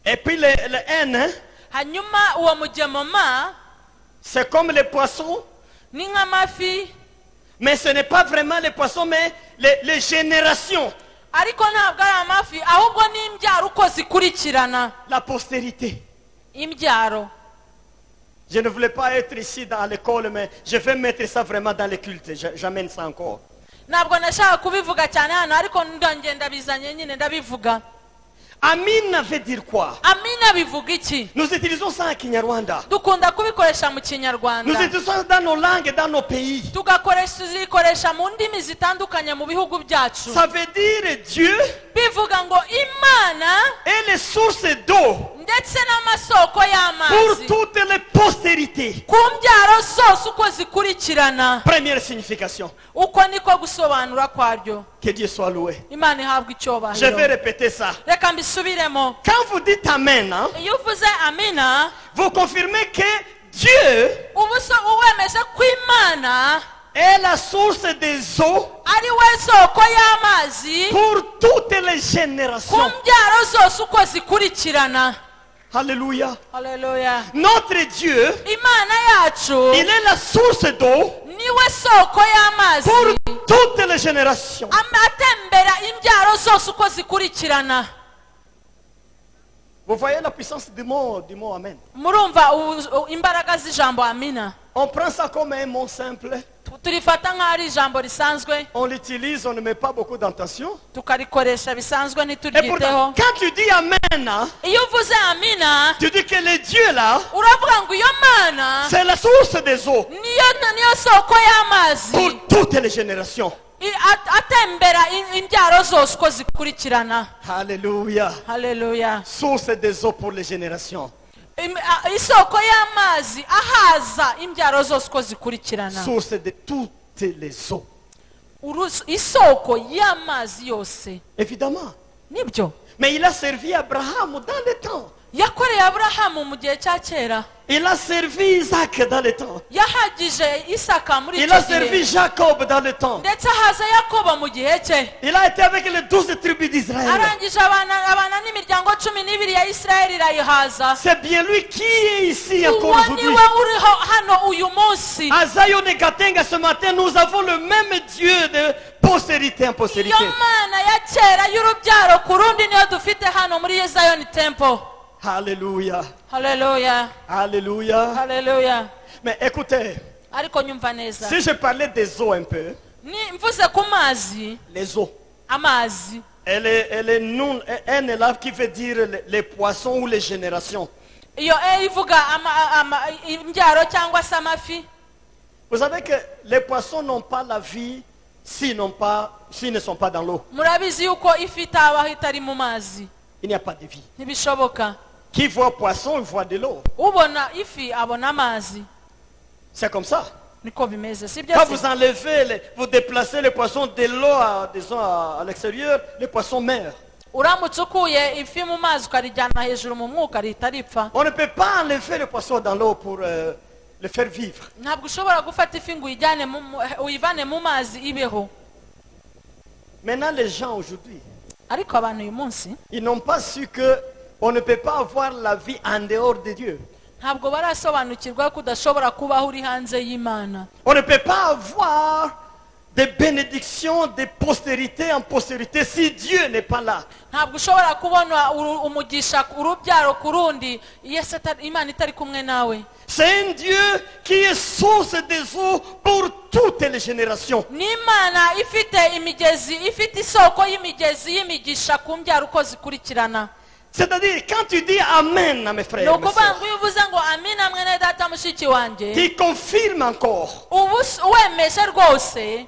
Et puis le N, hein, Hanyuma uwo mugemo ma c'est comme les poissons, ni nk'amafi, Mais ce n'est pas vraiment les poissons, mais les générations. ariko ntabwo ari amafi ahubwo ni imbyaro uko zikurikirana. La postérité. Imbyaro. Je ne voulais pas être ici dans l'école, mais je vais mettre ça vraiment dans les cultes. J'amène ça encore. Ntabwo nashaka kubivuga cyane hano ariko ndagenda bizanye nyine ndabivuga. Amina veut dire quoi? Amina bivuga iki? Nous utilisons ça en Kinyarwanda. Dukunda kubikoresha mu Kinyarwanda. Nous utilisons ça dans nos langues, dans nos pays. Tuzikoresha mu ndimi zitandukanye mu bihugu byacu. Ça veut dire Dieu Bivuga ngo Imana est les sources d'eau ndetse n'amasoko pour y'amazi toutes les postérités. ku mbyaro zose uko zikurikirana. Première signification. Uko niko gusobanura kwaryo. Que Dieu soit loué. Imana ihabwa Je vais icyubahiro. répéter ça. Reka mbisubiremo. Quand vous dites Amen, hein, Iyo uvuze amina vous confirmez que Dieu uwemeje ko Imana est la source des eaux ari we soko y'amazi pour toutes les ku générations. mbyaro zose uko zikurikirana. Alléluia. Haleluya. Notre Dieu, Imana yacu il est la source d'eau niwe soko y'amazi pour toutes les générations. atembera imbyaro zose uko zikurikirana. Vous voyez la puissance du mot Amen. Murumva imbaraga z'ijambo amina. On prend ça comme un mot simple. Turifata nk'aho ari ijambo risanzwe On l'utilise, on ne met pas beaucoup d'intention. tukarikoresha bisanzwe Et pourtant, ntituryiteho. quand tu dis Amen, hein, Iyo uvuze amina tu dis que le Dieu là, uravuga ngo iyo Mana c'est la source des eaux niyo soko y'amazi pour toutes les générations. atembera imbyaro zose uko zikurikirana. Alléluia. Haleluya. Source des eaux pour les générations. Isoko y'amazi ahaza imbyaro zose uko zikurikirana. Source de toutes les eaux. Isoko y'amazi yose. Évidemment. Nibyo. Mais il a servi Abraham dans le temps. Yakoreye Aburahamu mu gihe cya kera. Il a servi Isaac dans le temps. Yahagije Isaka muri Il icyo a servi gihe. Jacob dans le temps. Ndetse haza Yakobo mu gihe cye. Il a été avec les 12 tribus d'Israël. Arangije abana n'imiryango 12 ya Isirayeli irayihaza. C'est bien lui qui est ici encore Uwo aujourd'hui. niwe uriho hano uyu munsi. À Zion et Gatenga ce matin, nous avons le même Dieu de postérité en postérité. Iyo Mana ya kera y'urubyaro ku rundi niyo dufite hano muri Zion Temple. Alléluia. Haleluya. Alléluia. Haleluya. Mais écoutez, Ariko nyumva neza. si je parlais des eaux un peu, Ni mvuze ku mazi, les eaux, amazi. elle est non, un élève qui veut dire les poissons ou les générations. Iyo ivuga imbyaro cyangwa se amafi. Vous savez que les poissons n'ont pas la vie s'ils ne sont pas dans l'eau. Murabizi yuko ifi itabaho itari mu mazi. Il n'y a pas de vie. Ntibishoboka. Qui voit poisson, il voit de l'eau. Ubona ifi abona amazi. C'est comme ça. Niko bimeze sibyo Quand se? vous enlevez, vous déplacez les poissons de l'eau disons, à l'extérieur, les poissons meurent. Uramutse ukuye ifi mu mazi ukarijyana hejuru mu mwuka rihita ripfa. On ne peut pas enlever le poisson dans l'eau pour le faire vivre. Ntabwo ushobora gufata ifi ngo uyivane mu mazi ibeho. Maintenant, les gens aujourd'hui, Ariko abantu uyu munsi ils n'ont pas su que on ne peut pas avoir la vie en dehors de Dieu. ntabwo barasobanukirwa ko udashobora kubaho uri hanze y'Imana. On ne peut pas avoir des bénédictions de postérité en postérité si Dieu n'est pas là. Ntabwo ushobora kubona umugisha urubyaro ku rundi Imana itari kumwe nawe. C'est un Dieu qui est source des eaux pour toutes les générations. Ni Imana ifite imigezi, ifite isoko y'imigezi y'imigisha ku mbyaro uko zikurikirana. C'est-à-dire, quand tu dis Amen à mes frères, mes Nukuvuga sœurs, ngo iyo uvuze ngo amina mwene data mushiki wanjye, tu confirmes encore, wemeje rwose,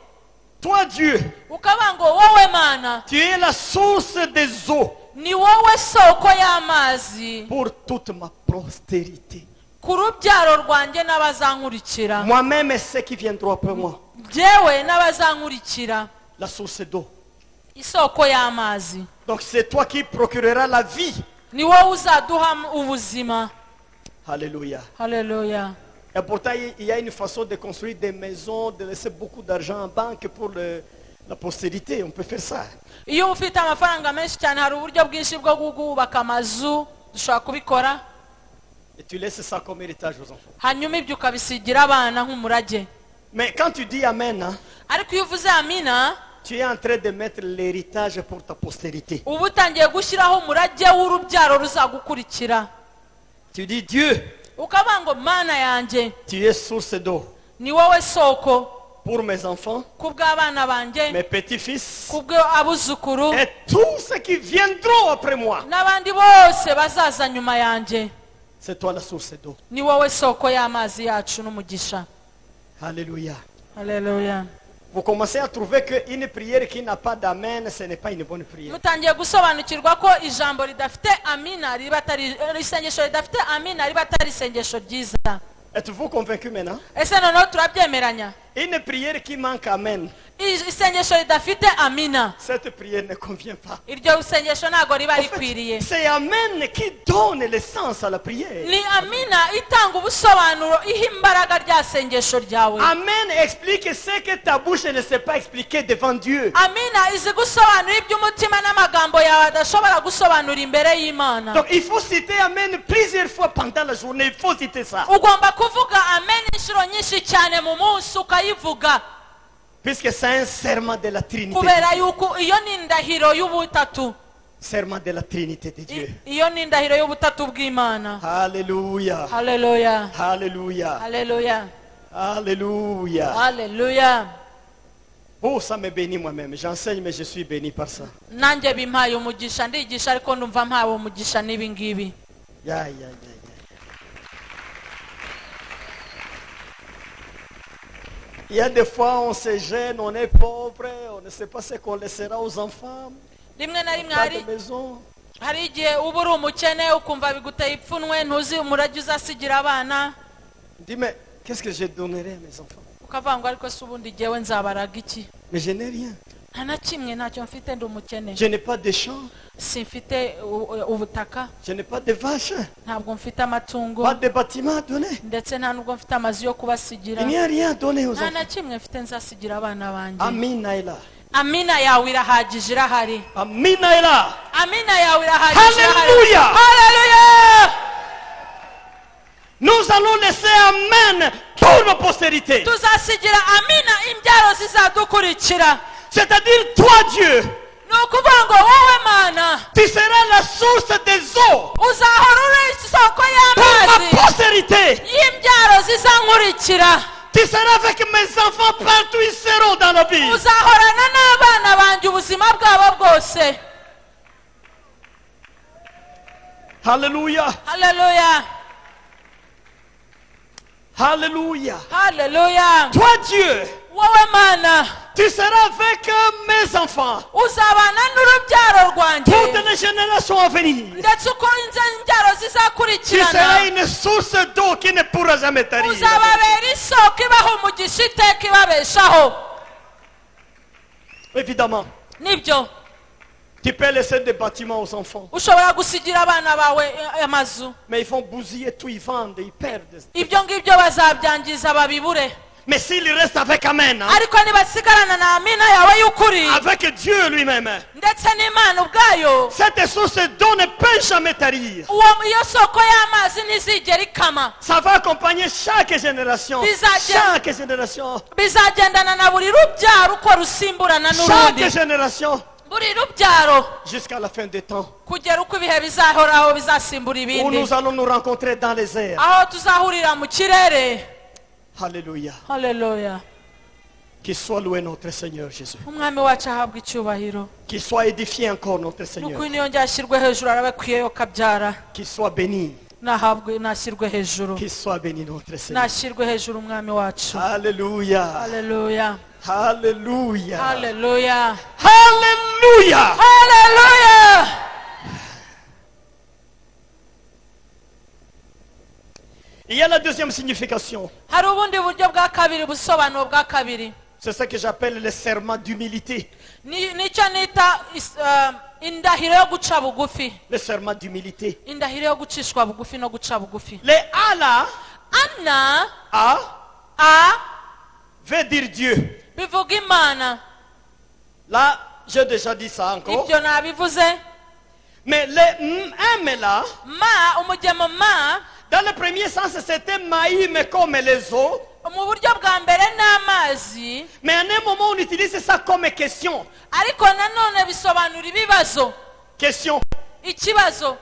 toi Dieu, ukavuga ngo wowe Mana tu es la source des eaux ni wowe soko y'amazi pour toute ma postérité. ku rubyaro rwanjye n'abazankurikira. Moi-même et ceux qui viendront après moi. Jewe n'abazankurikira. La source d'eau. Isoko y'amazi. Donc c'est toi qui procureras la vie. Ni wowe uzaduha ubuzima. Alléluia. Haleluya. Et pourtant, il y a une façon de construire des maisons, de laisser beaucoup d'argent en banque pour la postérité. On peut faire ça. Iyo ufite amafaranga menshi cyane hari uburyo bwinshi bwo kubaka amazu dushobora kubikora. Et tu laisses ça comme héritage aux enfants. Hanyuma ibyo ukabisigira abana nk'umurage. Mais quand tu dis Amen, hein, ariko iyo uvuze amina tu es en train de mettre l'héritage pour ta postérité. uba utangiye gushyiraho umurage w'urubyaro ruzagukurikira. Tu dis Dieu, ukavuga ngo mana yanjye tu es source d'eau ni wowe soko pour mes enfants, kubw'abana banjye, mes petits-fils kubw'abuzukuru et tous ceux qui viendront après moi. n'abandi bose bazaza nyuma yanjye. C'est toi la source d'eau. ni wowe soko y'amazi yacu n'umugisha. Alléluia. Haleluya. Vous commencez à trouver qu'une prière qui n'a pas d'amen, ce n'est pas une bonne prière. mutangiye gusobanukirwa ko ijambo ridafite amina riba atari isengesho ridafite amina riba atari isengesho ryiza. Êtes-vous convaincu maintenant? ese noneho turabyemeranya? Une prière qui manque amen, isengesho ridafite amina, cette prière ne convient pas. iryo sengesho ntago riba En fait, rikwiriye. c'est amen qui donne le sens à la prière. ni amina itanga ubusobanuro, iha imbaraga rya sengesho ryawe. Amen explique ce que ta bouche ne sait pas expliquer devant Dieu. amina izi gusobanura iby'umutima n'amagambo yawe adashobora gusobanura imbere y'Imana. Donc il faut citer amen plusieurs fois pendant la journée. Il faut citer ça. ugomba kuvuga amen inshuro nyinshi cyane mu munsi ukayivuga, Puisque c'est un serment de la Trinité. kubera yuko iyo ni indahiro y'ubutatu. Serment de la Trinité de Dieu. iyo ni indahiro y'ubutatu bw'Imana. Alléluia. Haleluya. Alléluia. Haleluya. Alléluia. Haleluya. Oh, ça me bénit moi-même. J'enseigne, mais je suis béni par ça. nanjye bimpaye umugisha, ndigisha ariko ndumva mpawe umugisha n'ibi ngibi. Ya, ya, ya, ya. Il y a des fois, on se gêne, on est pauvre, on ne sait pas ce qu'on laissera aux enfants. rimwe na rimwe Pas de maison. hari igihe uba uri umukene ukumva biguteye ipfunwe, ntuzi umurage uzasigira abana, Dis, mais qu'est-ce que je donnerai à mes enfants? ukavuga ngo ariko se ubundi jyewe nzabaraga iki? Mais je n'ai rien. nta na kimwe, ntacyo mfite, ndi umukene. Je n'ai pas de champs, simfite ubutaka, je n'ai pas de vaches, ntabwo mfite amatungo, pas de bâtiments à donner. ndetse nta nubwo mfite amazu yo kubasigira. Il n'y a rien à donner aux nta enfants. na kimwe mfite nzasigira abana banjye. Amina est là. amina yawe irahagije, irahari. Amina est là. amina yawe irahagije, irahari. Hallelujah. Haleluya. Nous allons laisser amen pour nos postérités. tuzasigira amina imbyaro zizadukurikira. C'est-à-dire, toi Dieu, ni ukuvuga ngo wowe Mana tu seras la source des eaux uzahora uri isoko pour y'amazi ma postérité. y'imbyaro zizankurikira. Tu seras avec mes enfants partout, ils seront dans la vie. uzahorana n'abana banjye ubuzima bwabo bwose. Alléluia. Haleluya. Alléluia. Haleluya. Toi Dieu, wowe Mana tu seras avec mes enfants uzabana n'urubyaro rwanjye pour les générations à venir. ndetse uko imbyaro Tu seras zizakurikirana une source d'eau qui ne pourra jamais tarir. uzababera isoko ibaha umugisha iteka ibabeshaho. Évidemment, nibyo tu peux laisser des bâtiments aux enfants, ushobora gusigira abana bawe amazu, mais ils vont bousiller tout, ils vendent, ils perdent. ibyo ngibyo bazabyangiza babibure. Mais s'ils restent avec Amen, hein, ariko nibasigarana na amina yawe y'ukuri avec Dieu lui-même, ndetse n'Imana ubwayo, cette source d'eau ne peut jamais tarir. iyo soko y'amazi ntizigera ikama. Ça va accompagner chaque génération. Chaque génération. bizagendana na buri rubyaro uko rusimburana n'urundi. Chaque génération. buri rubyaro Jusqu'à la fin des temps. kugera uko ibihe bizahoraho bizasimbura Où ibindi, nous allons nous rencontrer dans les airs. aho tuzahurira mu kirere. Alléluia. Haleluya. Qu'il soit loué notre Seigneur Jésus. umwami wacu ahabwa icyubahiro. Qu'il soit édifié encore notre Seigneur. n'ukuri niyo njye ashyirwe hejuru arabakwiyeyo kabyara. Qu'il soit béni. nashyirwe hejuru. Qu'il soit béni notre Seigneur. nashyirwe hejuru umwami wacu. Alléluia. Haleluya. Alléluia. Haleluya. Alléluia. Haleluya. Il y a la deuxième signification. hari ubundi buryo bwa kabiri, busobanuro bwa kabiri. C'est ce que j'appelle le serment d'humilité. nicyo nita indahiro yo guca bugufi. Le serment d'humilité. indahiro yo gucishwa bugufi no guca bugufi. Les A là, Anna A veut dire Dieu. bivuga Imana. Là, j'ai déjà dit ça encore. ibyo nabivuze. Mais le M là, ma umugemo ma dans le premier sens, c'était maïm comme les eaux. mu mu buryo bwa mbere n'amazi, mais en un moment on utilise ça comme question. ariko nanone bisobanura ibibazo, Question. ikibazo.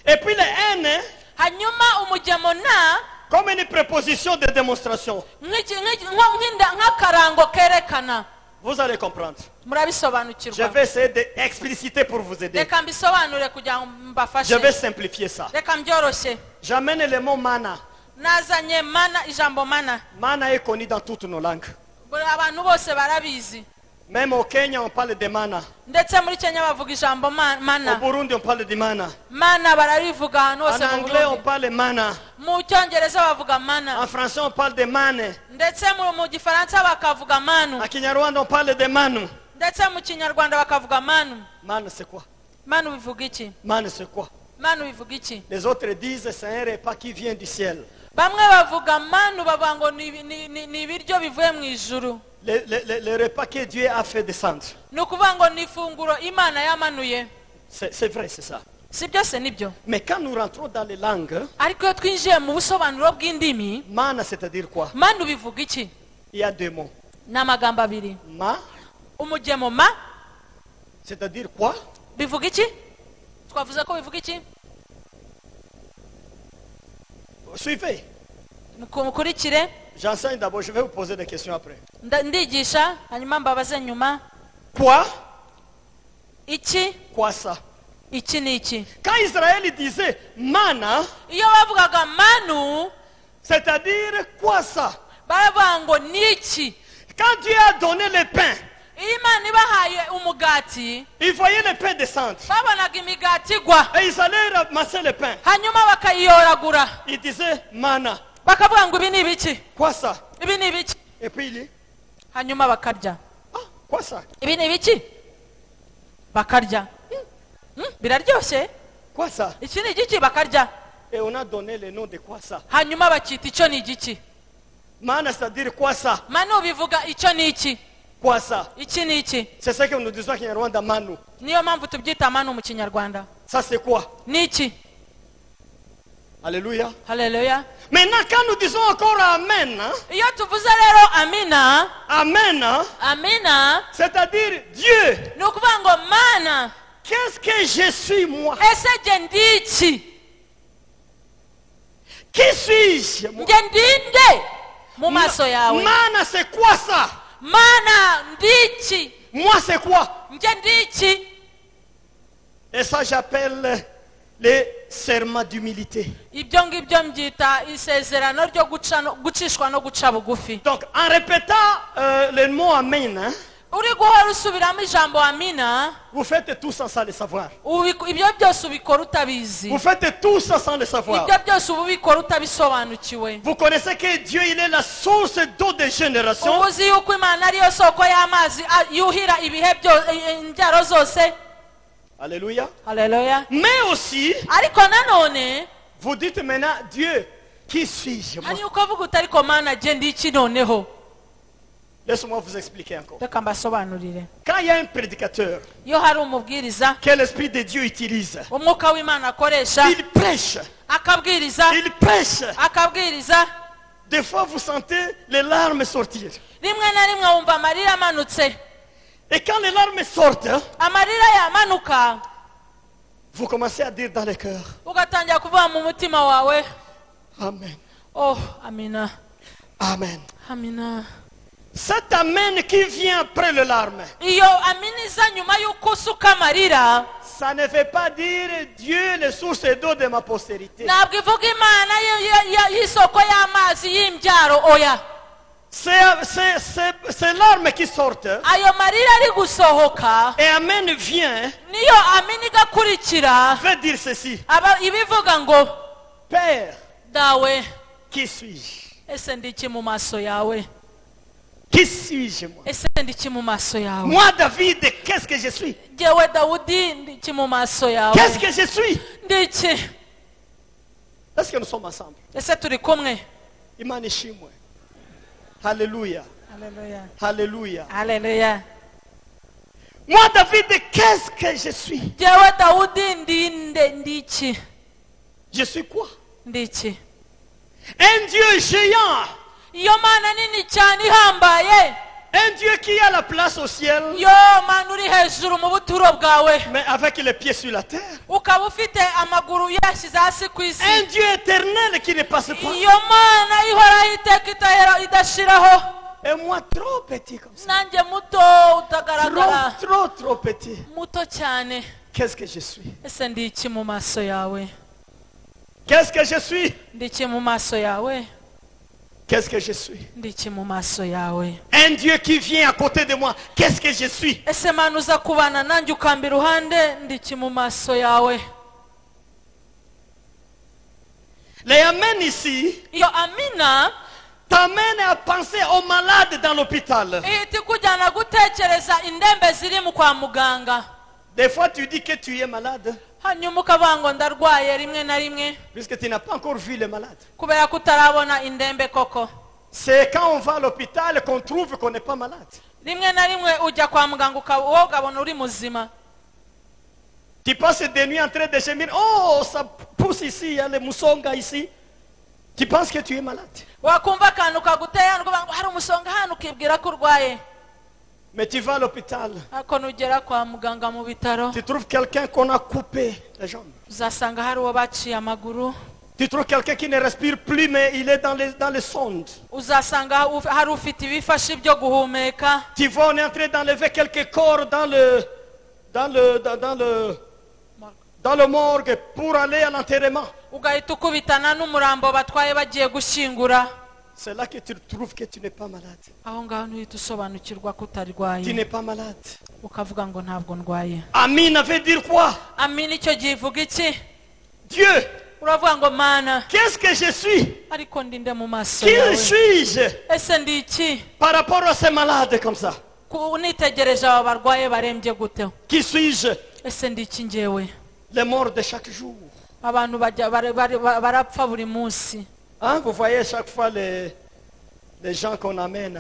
Et puis le N Hanyuma umugemo na comme une préposition de démonstration. nk'akarango kerekana. Vous allez comprendre. Je Murabisobanukirwa. vais essayer d'expliciter pour vous aider. Reka mbisobanure kugira ngo Je mbafashe. vais simplifier ça. Reka mbyoroshye. J'amène le mot mana. Nazanye mana, ijambo mana. Mana est connu dans toutes nos langues. Abantu bose barabizi. Même au Kenya, on parle de mana. Ndetse muri Kenya bavuga ijambo Au mana. Burundi, on parle de mana. Mana bararivuga ahantu En hose mu anglais, on Burundi. parle de mana. Mu Cyongereza bavuga mana. En français, on parle de mane. Ndetse mu Gifaransa bakavuga manu. En Kinyarwanda, on parle de manu. Ndetse mu Kinyarwanda bakavuga manu. Man, c'est quoi? Manu bivuga iki? Man, c'est quoi? Manu bivuga iki? Les autres disent c'est un repas qui vient du ciel. Bamwe bavuga manu bavuga ngo ni ibiryo bivuye mu ijuru. Le repas que Dieu a fait descendre. Ni ukuvuga ngo ni ifunguro Imana yamanuye. C'est vrai, c'est ça. Si byose nibyo. Mais quand nous rentrons dans les langues, Ariko iyo twinjiye mu busobanuro bw'indimi, man, c'est-à-dire quoi? manu bivuga iki? Il y a deux mots. Ni amagambo abiri. Ma, Umugemo ma c'est-à-dire quoi? bivuga iki? Twavuze ko bivuga iki? Suivez. Mukurikire. J'enseigne d'abord, je vais vous poser des questions après. Ndigisha hanyuma mbabaze nyuma. Quoi? Iki? Quoi ça? Iki ni iki? Quand Israël disait mana, Iyo bavugaga manu, c'est-à-dire quoi ça? baravuga ngo ni iki? Quand Dieu a donné le pain, Iyo Imana ibahaye umugati, ils voyaient le pain descendre. babonaga imigati igwa. Et ils allaient ramasser le pain. Hanyuma bakayiyoragura. Ils disaient mana. Bakavuga ngo ibi ni ibiki? Quoi ça? Ibi ni ibiki? Et puis il dit, Hanyuma bakarya. ah, quoi ça? Ibi ni ibiki? Bakarya. Biraryoshye? Quoi ça? Iki ni igiki? Bakarya. Et on a donné le nom de quoi ça? Hanyuma bakita icyo ni igiki? Mana, c'est-à-dire quoi ça? Manu bivuga icyo ni iki? Quoi ça? Iki ni iki? C'est ce que nous disons en Rwanda, manu. Niyo mpamvu tubyita manu mu Kinyarwanda. Ça c'est quoi? Ni iki? Alléluia. Haleluya. Maintenant, quand nous disons encore Amen, hein, Iyo tuvuze rero amina, Amen, hein, amina, c'est-à-dire Dieu, ni ukuvuga ngo mana, qu'est-ce que je suis moi? ese nge ndi iki? Qui suis-je moi? Nge ndinde mu maso yawe? Mana, c'est quoi ça? Mana ndi iki? Moi, c'est quoi? Nge ndi iki? Et ça, j'appelle les serments d'humilité. Ibyo ngibyo mbyita isezerano ryo gucishwa no guca bugufi. Donc, en répétant le mot Amen, hein, Uri guhora usubiramo ijambo amina, vous faites tout ça sans le savoir. ibyo byose ubikora utabizi. Vous faites tout ça sans le savoir. Ibyo byose ubikora utabisobanukiwe. Vous connaissez que Dieu, il est la source d'eau de génération. Ubuzi yuko Imana ariyo soko y'amazi yuhira ibihe imbyaro zose. Alléluia. Haleluya. Mais aussi, Ariko nanone, vous dites maintenant, Dieu, qui suis-je moi? hari ukavuga uti ariko Mana je ndi iki noneho? Laissez-moi vous expliquer encore. Reka mbasobanurire. Quand il y a un prédicateur Iyo hari umubwiriza, que l'Esprit de Dieu utilise, umwuka w'Imana akoresha, il prêche. akabwiriza, Il prêche. akabwiriza, Des fois, vous sentez les larmes sortir. rimwe na rimwe wumva amarira amanutse. Et quand les larmes sortent, Amarira yamanuka, vous commencez à dire dans le cœur, ugatangira kuvuga mu mutima wawe, Amen. oh amina, Amen. amina. Cet Amen qui vient après les larmes, Iyo aminiza nyuma y'uko usuka amarira, ça ne veut pas dire Dieu, les sources d'eau de ma postérité. ntabwo ivuga Imana y'isoko y'amazi y'imbyaro, oya. Ces larmes qui sortent, Ayo marira ari gusohoka, et Amen vient, niyo amina igakurikira, veut dire ceci. ibivuga ngo Père, dawe, qui suis-je? ese ndi iki mu maso yawe? Qui suis-je moi? Ese ndi iki mu maso yawe? Moi, David, qu'est-ce que je suis? Jyewe Dawudi ndi iki mu maso yawe? Qu'est-ce que je suis? Ndi iki? Est-ce que nous sommes ensemble? Ese turi kumwe? Imana ishimwe. Alléluia. Haleluya. Alléluia. Haleluya. Moi, David, qu'est-ce que je suis? Jyewe Dawudi ndi iki? Je suis quoi? Ndi iki? Un Dieu géant iyo mana nini cyane ihambaye, un Dieu qui a la place au ciel, yo mana uri hejuru mu buturo bwawe, mais avec les pieds sur la terre. ukaba ufite amaguru yashyize hasi ku isi, Un Dieu éternel qui ne passe pas. iyo mana ihoraho iteka idashiraho. Et moi trop petit comme ça. nanjye muto utagaragara, Trop petit. muto cyane. Qu'est-ce que je suis? Ese ndi iki mu maso yawe? Qu'est-ce que je suis? Ndi iki mu maso yawe? Qu'est-ce que je suis? Ndi iki mu maso yawe? Un Dieu qui vient à côté de moi. Qu'est-ce que je suis? Ese mana uza kubana nanjye ukamba iruhande, ndi iki mu maso yawe? Les amen ici Iyo amina t'amène à penser aux malades dans l'hôpital. ihita ikujyana gutekereza indembe ziri mu kwa muganga. Des fois tu dis que tu es malade, hanyuma ukavuga ngo ndarwaye rimwe na rimwe, puisque tu n'as pas encore vu les malades. kubera ko utarabona indembe koko. C'est quand on va à l'hôpital qu'on trouve qu'on n'est pas malade. rimwe na rimwe ujya kwa muganga wowe ukabona uri muzima. Tu passes des nuits en train de gémir. Oh, ça pousse ici, il y a les moussongas ici. Tu penses que tu es malade. wakumva akantu kaguteye hano ukavuga ngo hari umusonga hano, ukibwira ko urwaye. Mais tu vas à l'hôpital, ariko nugera kwa muganga mu bitaro, tu trouves quelqu'un qu'on a coupé les jambes. uzasanga hari uwo baciye amaguru. Tu trouves quelqu'un qui ne respire plus, mais il est dans les sondes. uzasanga hari ufite ibifashe byo guhumeka. Tu vois, on est en train d'enlever quelques corps dans le morgue pour aller à l'enterrement. ugahita ukubitana n'umurambo batwaye bagiye gushyingura. C'est là que tu trouves que tu n'es pas malade. aho ngaho ntuhita usobanukirwa ko Tu utarwaye, n'es pas malade. ukavuga ngo ntabwo ndwaye. Amin veut dire quoi? amina icyo gihe ivuga iki? Dieu, uravuga ngo mana, qu'est-ce que je suis? ariko ndinde mu maso Qui yawe. suis-je ese ndi iki par rapport à ces malades comme ça? unitegereje aba barwaye barembye gute? Qui suis-je? ese ndi iki njyewe? Les morts de chaque jour. abantu barapfa buri munsi. Hein, vous voyez chaque fois les gens qu'on amène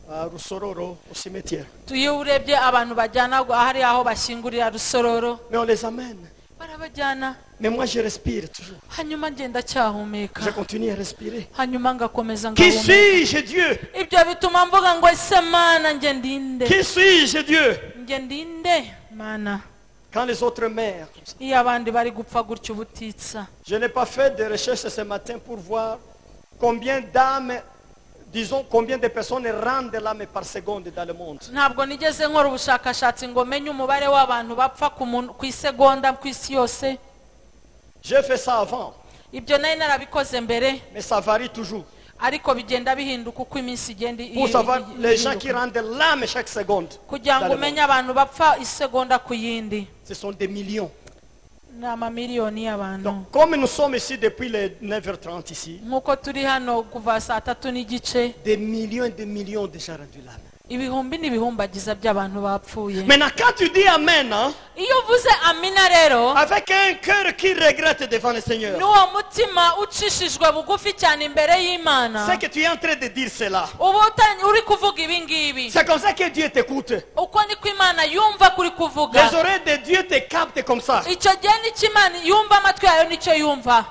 à Rusororo, au cimetière. iyo urebye abantu bajyana hari aho bashyingurira Rusororo, Mais on les amène. barabajyana, Mais moi je respire toujours. hanyuma ngenda cyahumeka, Je continue à respirer. hanyuma ngakomeza Qui ngahumeka. suis-je, Dieu? ibyo bituma mvuga ngo ese mana njye ndinde? Qui suis-je, Dieu? njye ndinde mana? Quand les autres meurent. iyo abandi bari gupfa gutyo ubutitsa. Je n'ai pas fait de recherche ce matin pour voir combien d'âmes, disons combien de personnes rendent l'âme par seconde dans le monde. ntabwo nigeze nkora ubushakashatsi ngo menye umubare w'abantu bapfa ku isegonda ku isi yose. J'ai fait ça avant, ibyo nari narabikoze mbere, mais ça varie toujours. ariko bigenda bihinduka uko iminsi igenda Pour savoir les gens qui rendent l'âme chaque seconde. kugira dans ngo le monde. umenye abantu bapfa isegonda ku yindi. Ce sont des millions. ni amamiliyoni y'abantu. Donc, comme nous sommes ici depuis les 9h30 ici, nk'uko turi hano kuva saa 3 n'igice, des millions et des millions déjà rendus l'âme. ibihumbi n'ibihumbagiza by'abantu bapfuye. Maintenant, quand tu dis Amen, hein, iyo uvuze amina rero, avec un cœur qui regrette devant le Seigneur, n'uwo mutima ucishijwe bugufi cyane imbere y'Imana, c'est que tu es en train de dire cela. uba uri kuvuga ibi ngibi. C'est comme ça que Dieu t'écoute. uko niko Imana yumva kuri kuvuga. Les oreilles de Dieu te captent comme ça. icyo gihe nicyo Imana yumva, amatwi yayo nicyo yumva.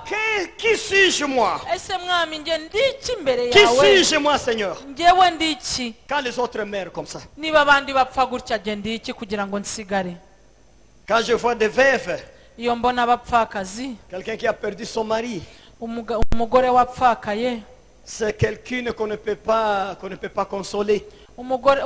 Qui suis-je moi? ese mwami njye ndi iki imbere Qui yawe? suis-je moi, Seigneur? njyewe ndi iki? Quand les autres meurent comme ça. niba abandi bapfa gutya njye ndi iki kugira ngo nsigare? Quand je vois des veuves, iyo mbona abapfakazi, quelqu'un qui a perdu son mari, umugore wapfakaye, c'est quelqu'un qu'on ne peut pas consoler.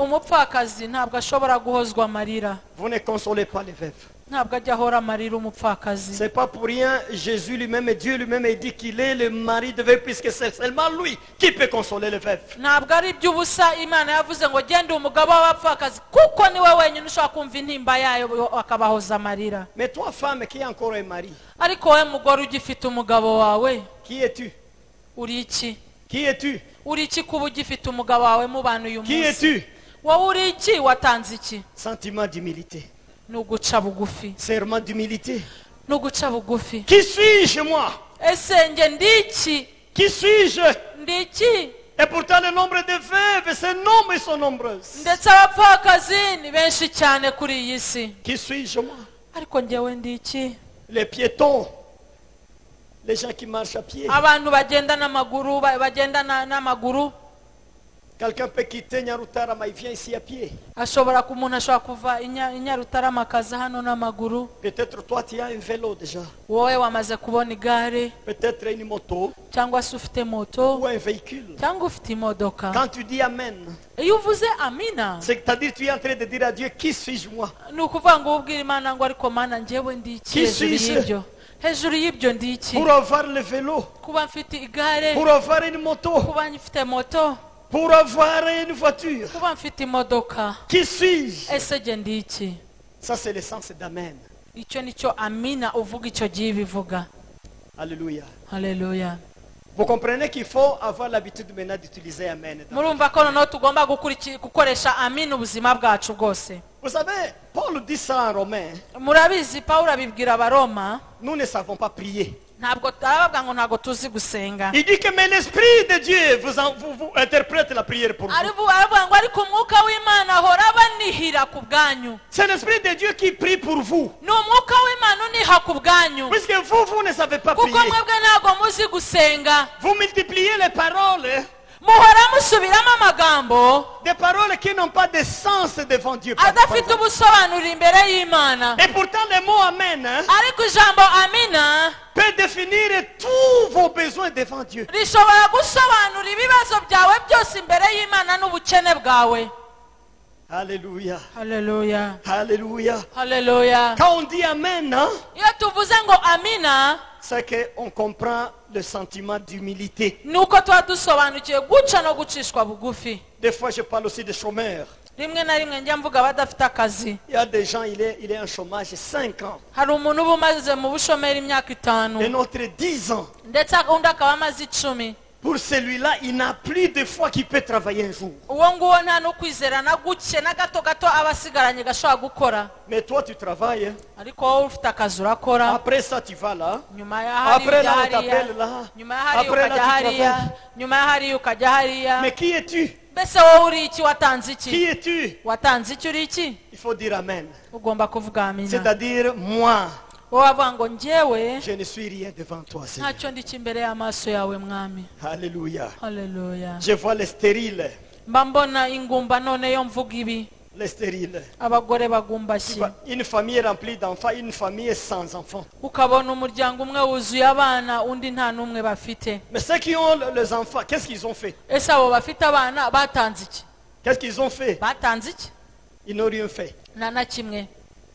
umupfakazi ntabwo ashobora guhozwa amarira. Vous ne consolez pas les veuves. ntabwo ajya ahora amarira umupfakazi. C'est pas pour rien, Jésus lui-même et Dieu lui-même a dit qu'il est le mari de veuve, puisque c'est seulement lui qui peut consoler les veuves. ntabwo ari iby'ubusa Imana yavuze ngo genda umugabo w'abapfakazi, kuko niwe wenyine ushobora kumva intimba yayo akabahoza amarira. Mais toi, femme qui a encore un mari, ariko wowe mugore ugifite umugabo wawe, qui es-tu? uri iki? Qui es-tu? uri iki kuba ugifite umugabo wawe mubana uyu Qui munsi? es-tu? wowe uri iki? watanze iki? Sentiment d'humilité. ni uguca bugufi. Serment d'humilité. ni uguca bugufi. Qui suis-je moi? ese njye ndi iki? Qui suis-je? ndi iki? Et pourtant le nombre de veuves, ces nombres, ils sont nombreux. ndetse abapfakazi ni benshi cyane kuri iyi si. Qui suis-je moi? ariko njyewe ndi iki? Les piétons, Les gens qui marchent à pied. abantu bagenda n'amaguru bagenda n'amaguru. Quelqu'un peut quitter Nyarutarama, il vient ici à pied. Umuntu ashobora kuva i Nyarutarama akaza hano n'amaguru. Peut-être toi tu as un vélo déjà. Wowe wamaze kubona igare Peut-être une moto cyangwa se ufite moto ou un véhicule. cyangwa ufite imodoka. Quand tu dis Amen, Iyo uvuze amina, c'est-à-dire tu es en train de dire à Dieu, qui suis-je moi? ni ukuvuga ngo ubwire Imana ngo ariko Mana njyewe ndi iki hejuru y'ibyo ndi iki? Pour avoir le vélo, Kuba mfite igare, pour avoir une moto, kuba mfite moto, pour avoir une voiture. kuba mfite imodoka, Qui suis-je? ese je ndi iki? Ça c'est l'essence d'Amen. Icyo nicyo amina uvuga icyo gihe bivuga. Alléluia. Haleluya. Vous comprenez qu'il faut avoir l'habitude maintenant d'utiliser Amen. Murumva ko noneho tugomba gukoresha amina ubuzima bwacu bwose. Vous savez, Paul dit ça en Romain. Murabizi Pawulo abibwira Abaroma, Nous ne savons pas prier. ntabwo aravuga ngo ntabwo tuzi gusenga. Il dit que mais l'Esprit de Dieu vous interprète la prière pour vous. Aravuga ngo ariko umwuka w'Imana ahora abanihira ku bwanyu. C'est l'Esprit de Dieu qui prie pour vous. Ni umwuka w'Imana uniha ku bwanyu. Puisque vous ne savez pas prier. Kuko mwebwe ntabwo muzi gusenga. Vous multipliez les paroles. Muhora musubiramo amagambo Des paroles qui n'ont pas de sens devant Dieu. adafite ubusobanuro imbere y'Imana. Et pourtant le mot Amen Ariko ijambo amina peut définir tous vos besoins devant Dieu. rishobora gusobanura ibibazo byawe byose imbere y'Imana n'ubukene bwawe. Alléluia. Haleluya. Alléluia. Haleluya. Quand on dit Amen, Iyo tuvuze ngo amina, c'est qu'on comprend le sentiment d'humilité. nuko tuba dusobanukiwe guca no gucishwa bugufi. Des fois, je parle aussi des chômeurs. Rimwe na rimwe njya mvuga abadafite akazi. Il y a des gens, il est en chômage 5 ans. Hari umuntu uba umaze mu bushomeri imyaka 5, Et notre 10 ans. ndetse undi akaba amaze 10. Pour celui-là, il n'a plus de foi qu'il peut travailler un jour. Uwo nguwo nta no kwizera na guke na gato gato aba asigaranye gashobora gukora. Mais toi, tu travailles. Ariko wowe ufite akazi urakora. Après ça, tu vas là. Nyuma ya hariya Après là, on ukajya hariya. t'appelle là. Nyuma ya hariya Après là, ukajya tu hariya. travailles. Nyuma ya hariya ukajya hariya. Mais qui es-tu? Mbese wowe uri iki? Watanze Qui iki? es-tu? Watanze iki? Uri iki? Il faut dire Amen. Ugomba kuvuga amina. C'est-à-dire, moi, Wowe avuga ngo njyewe je ne suis rien devant toi, Seigneur. ntacyo ndi imbere y'amaso yawe mwami. Alléluia. Haleluya. Je vois les stériles. Mba mbona ingumba none yo mvuga ibi. Les stériles. Abagore bagumbashye. Une famille remplie d'enfants, une famille sans enfants. Ukabona umuryango umwe wuzuye abana undi nta n'umwe bafite. Mais ceux qui ont les enfants, qu'est-ce qu'ils ont fait? Ese abo bafite abana batanze iki? Qu'est-ce qu'ils ont fait? Batanze iki? Ils n'ont rien fait. Nta na kimwe.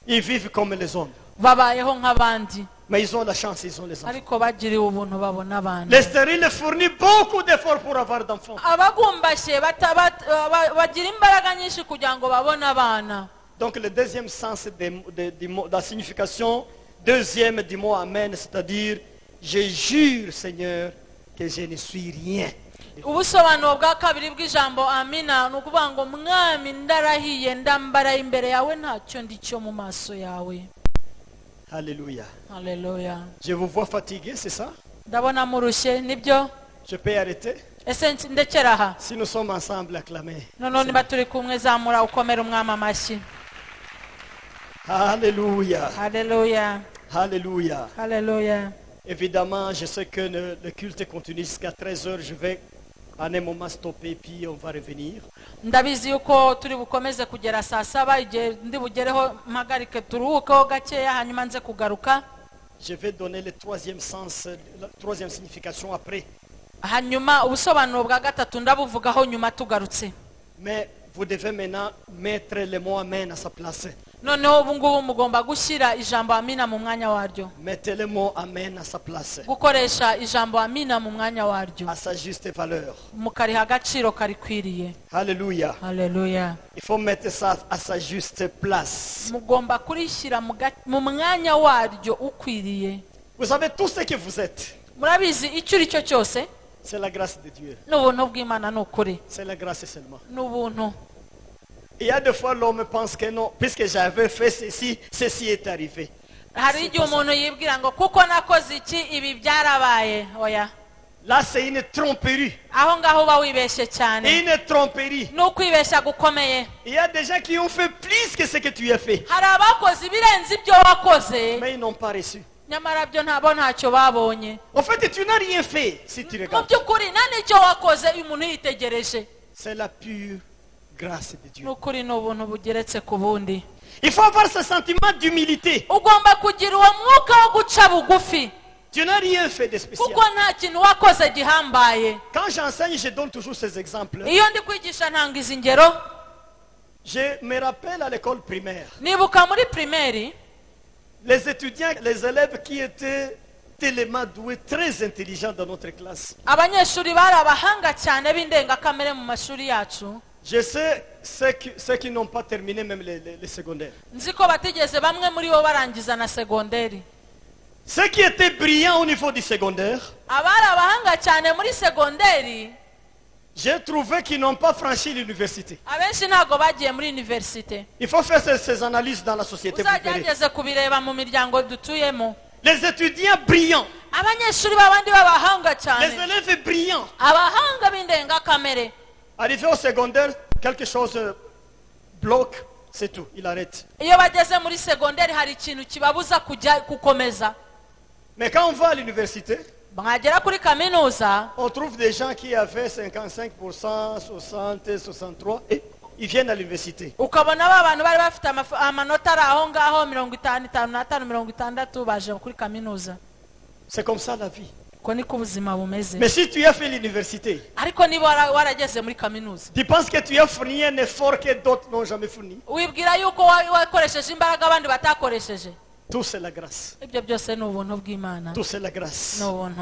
Ils vivent comme les hommes. Babayeho nk'abandi. Mais ils ont la chance, ils ont les enfants. Ariko bagiriwe ubuntu babona abana. Les stériles fournissent beaucoup d'efforts pour avoir d'enfants. Abagumbashye bagira imbaraga nyinshi kugira ngo babone abana. Donc le deuxième sens de la signification, deuxième du mot Amen, c'est-à-dire, je jure Seigneur que je ne suis rien. Ubusobanuro bwa kabiri bw'ijambo amina ni ukuvuga ngo mwami ndarahiye ndambara imbere yawe ntacyo ndicyo mu maso yawe. Alléluia. Haleluya. Je vous vois fatigué, c'est ça? Ndabona murushye nibyo? Je peux arrêter? Ese ndekera aha? Si nous sommes ensemble, acclamez. Noneho niba turi kumwe zamura ukomera umwami amashyi. Alléluia. Haleluya. Alléluia. Haleluya. Évidemment, je sais que le culte continue jusqu'à 13h. Je vais en un moment stopper, puis on va revenir. Ndabizi yuko turi bukomeze kugera saa 7 igihe ndi bugereho mpagarike turuhukeho gakeya hanyuma nze kugaruka. Je vais donner le troisième sens, la troisième signification après. Hanyuma ubusobanuro bwa gatatu ndabuvugaho nyuma tugarutse. Mais vous devez maintenant mettre le mot Amen à sa place. Noneho ubu ngubu mugomba gushyira ijambo amina mu mwanya waryo. Mettez le mot Amen à sa place. Gukoresha ijambo amina mu mwanya waryo. À sa juste valeur. Mukariha agaciro karikwiriye. Alléluia. Haleluya. Il faut mettre ça à sa juste place. Mugomba kurishyira mu mwanya waryo ukwiriye. Vous savez, tout ce que vous êtes, Murabizi icyo uri cyo cyose c'est la grâce de Dieu. n'ubuntu bw'Imana n'ukuri. C'est la grâce seulement. N'ubuntu. Il y a des fois l'homme pense que non, puisque j'avais fait ceci, ceci est arrivé. Hari igihe umuntu yibwira ngo kuko nakoze iki ibi byarabaye. Oya. Là, c'est une tromperie. Aho ngaho uba wibeshye cyane. Une tromperie. N'ukwibeshya gukomeye. Il y a des gens qui ont fait plus que ce que tu as fait. Hari abakoze ibirenze ibyo wakoze Mais ils n'ont pas reçu. nyamara byo ntabo ntacyo babonye. En fait, tu n'as rien fait si tu Mu regardes. by'ukuri nta n'icyo wakoze iyo umuntu yitegereje. C'est la pure grâce de Dieu. N'ukuri ni ubuntu bugeretse ku bundi. Il faut avoir ce sentiment d'humilité. Ugomba kugira uwo mwuka wo guca bugufi. Tu n'as rien fait de spécial. Kuko nta kintu wakoze gihambaye. Quand j'enseigne, je donne toujours ces exemples. Iyo ndi kwigisha ntanga izi ngero. Je me rappelle à l'école primaire, Nibuka muri primaire, les étudiants, les élèves qui étaient tellement doués, très intelligents dans notre classe. abanyeshuri bari abahanga cyane b'indengakamere mu mashuri yacu. Je sais ceux qui n'ont pas terminé même les secondaires. Nzi ko batigeze bamwe muri bo barangiza na segonderi. Ceux qui étaient brillants au niveau du secondaire, Abari abahanga cyane muri segonderi, j'ai trouvé qu'ils n'ont pas franchi l'université. abenshi ntago bagiye muri universite. Il faut faire ces analyses dans la société. Vous verrez. Uzagerageze kubireba mu miryango dutuyemo. Les étudiants brillants, Abanyeshuri b'abandi b'abahanga les cyane, élèves brillants, abahanga b'indengakamere, arrivés au secondaire, quelque chose bloque, c'est tout, il arrête. iyo bageze muri segonderi hari ikintu kibabuza kujya gukomeza. Mais quand on va à l'université, Mwagera kuri kaminuza, on trouve des gens qui avaient 55%, 60, 63, et ils viennent à l'université. ukabona ba bantu bari bafite amanota ari aho ngaho 55, 56 baje kuri kaminuza. C'est comme ça la vie. Ko niko ubuzima bumeze. Mais si tu as fait l'université, Ariko niba warageze muri kaminuza, tu penses que tu as fourni un effort que d'autres n'ont jamais fourni. wibwira yuko wakoresheje imbaraga abandi batakoresheje. Tout c'est la grâce. Ibyo byose ni ubuntu bw'Imana. Tout c'est la grâce. Ni ubuntu.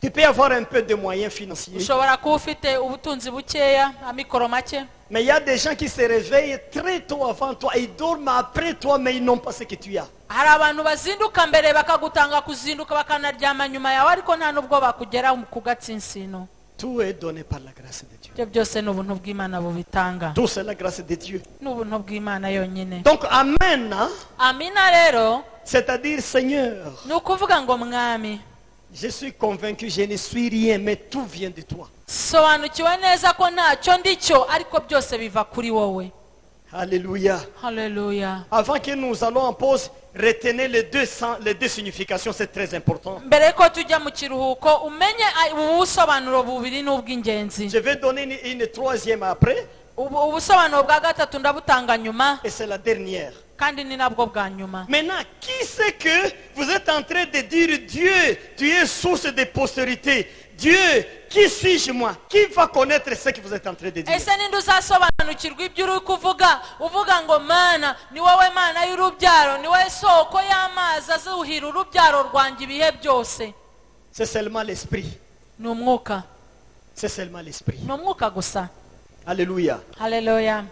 Tu peux avoir un peu de moyens financiers. Ushobora kuba ufite ubutunzi bukeya, amikoro make, Mais il y a des gens qui se réveillent très tôt avant toi. Ils dorment après toi, mais ils n'ont pas ce que tu as. hari abantu bazinduka mbere bakagutanga kuzinduka bakanaryama nyuma yawe, ariko nta nubwo bakugera ku gatsinsino. Tout est donné par la grâce de Dieu. Ibyo byose ni ubuntu bw'Imana bubitanga. Tout c'est la grâce de Dieu. Ni ubuntu bw'Imana yonyine. Donc, Amen, hein, Amina rero c'est-à-dire Seigneur, ni ukuvuga ngo mwami, je suis convaincu, je ne suis rien, mais tout vient de toi. sobanukiwe neza ko ntacyo ndicyo, ariko byose biva kuri wowe. Alléluia. Haleluya. Avant que nous allons en pause, retenez les deux significations, c'est très important. Mbere ko tujya mu kiruhuko umenye ubusobanuro bubiri n'ubw'ingenzi. Je vais donner une troisième après, Ubusobanuro bwa gatatu ndabutanga nyuma, et c'est la dernière. kandi ni nabwo bwa nyuma. Maintenant, qui c'est que vous êtes en train de dire Dieu, tu es source de postérité. Dieu, qui suis-je moi? Qui va connaître ce que vous êtes en train de dire? Ese ninde uzasobanukirwa ibyo uri kuvuga, uvuga ngo Mana ni wowe Mana y'urubyaro, ni wowe soko y'amazi azuhira urubyaro rwanjye ibihe byose? C'est seulement l'esprit. Ni umwuka. C'est seulement l'esprit. Ni umwuka gusa. Alléluia. Haleluya.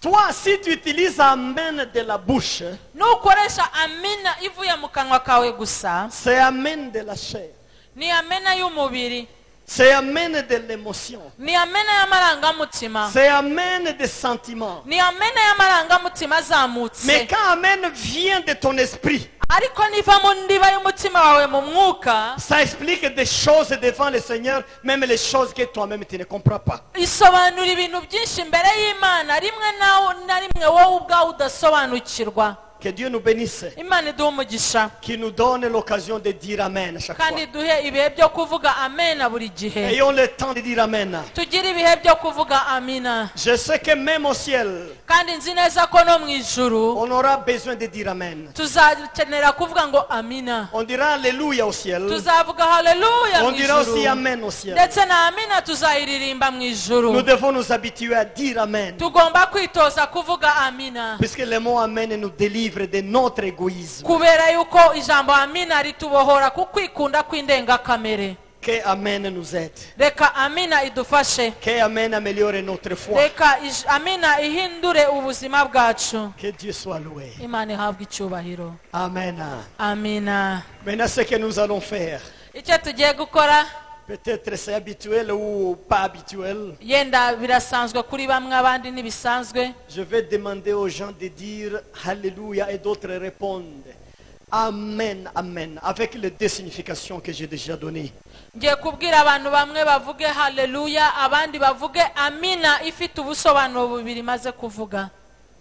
Toi, si tu utilises Amen de la bouche, Nukoresha amina ivuye mu kanwa kawe gusa, c'est Amen de la chair. ni amena y'umubiri, C'est Amen de l'émotion. ni amena y'amarangamutima, C'est Amen des sentiments. ni amena y'amarangamutima azamutse. Mais quand Amen vient de ton esprit, Ariko niva mu ndiba y'umutima wawe mu mwuka, ça explique des choses devant le Seigneur, même les choses que toi-même tu ne comprends pas. isobanura ibintu byinshi imbere y'Imana, rimwe na rimwe wowe ubwawe udasobanukirwa. Que Dieu nous bénisse, Imana iduhe umugisha, qui nous donne l'occasion de dire Amen chaque fois. kandi duhe ibihe byo kuvuga amena buri gihe. Ayons le temps de dire Amen. Tugire ibihe byo kuvuga amina. Je sais que même au ciel, Kandi nzi neza ko no mu ijuru on aura besoin de dire Amen. tuzakenera kuvuga ngo amina. On dira Alléluia au ciel. Tuzavuga haleluya On mu dira aussi ijuru, Amen au ciel. ndetse na amina tuzayiririmba mu Nous ijuru. devons nous habituer à dire Amen. Tugomba kwitoza kuvuga amina, Puisque le mot Amen nous délivre de notre égoïsme. kubera yuko ijambo amina ritubohora ku kwikunda kw'indengakamere. Que Amen nous aide. Reka amina idufashe, Que Amen améliore notre foi. reka amina ihindure ubuzima bwacu. Que Dieu soit loué. Imana ihabwe icyubahiro. Amen. Amina. Maintenant, ce que nous allons faire, Icyo tugiye gukora, peut-être c'est habituel ou pas habituel. yenda birasanzwe kuri bamwe, abandi ntibisanzwe. Je vais demander aux gens de dire Alléluia et d'autres répondent Amen, Amen, avec les deux significations que j'ai déjà données. Ngiye kubwira abantu bamwe bavuge haleluya, abandi bavuge amina ifite ubusobanuro bubiri maze kuvuga.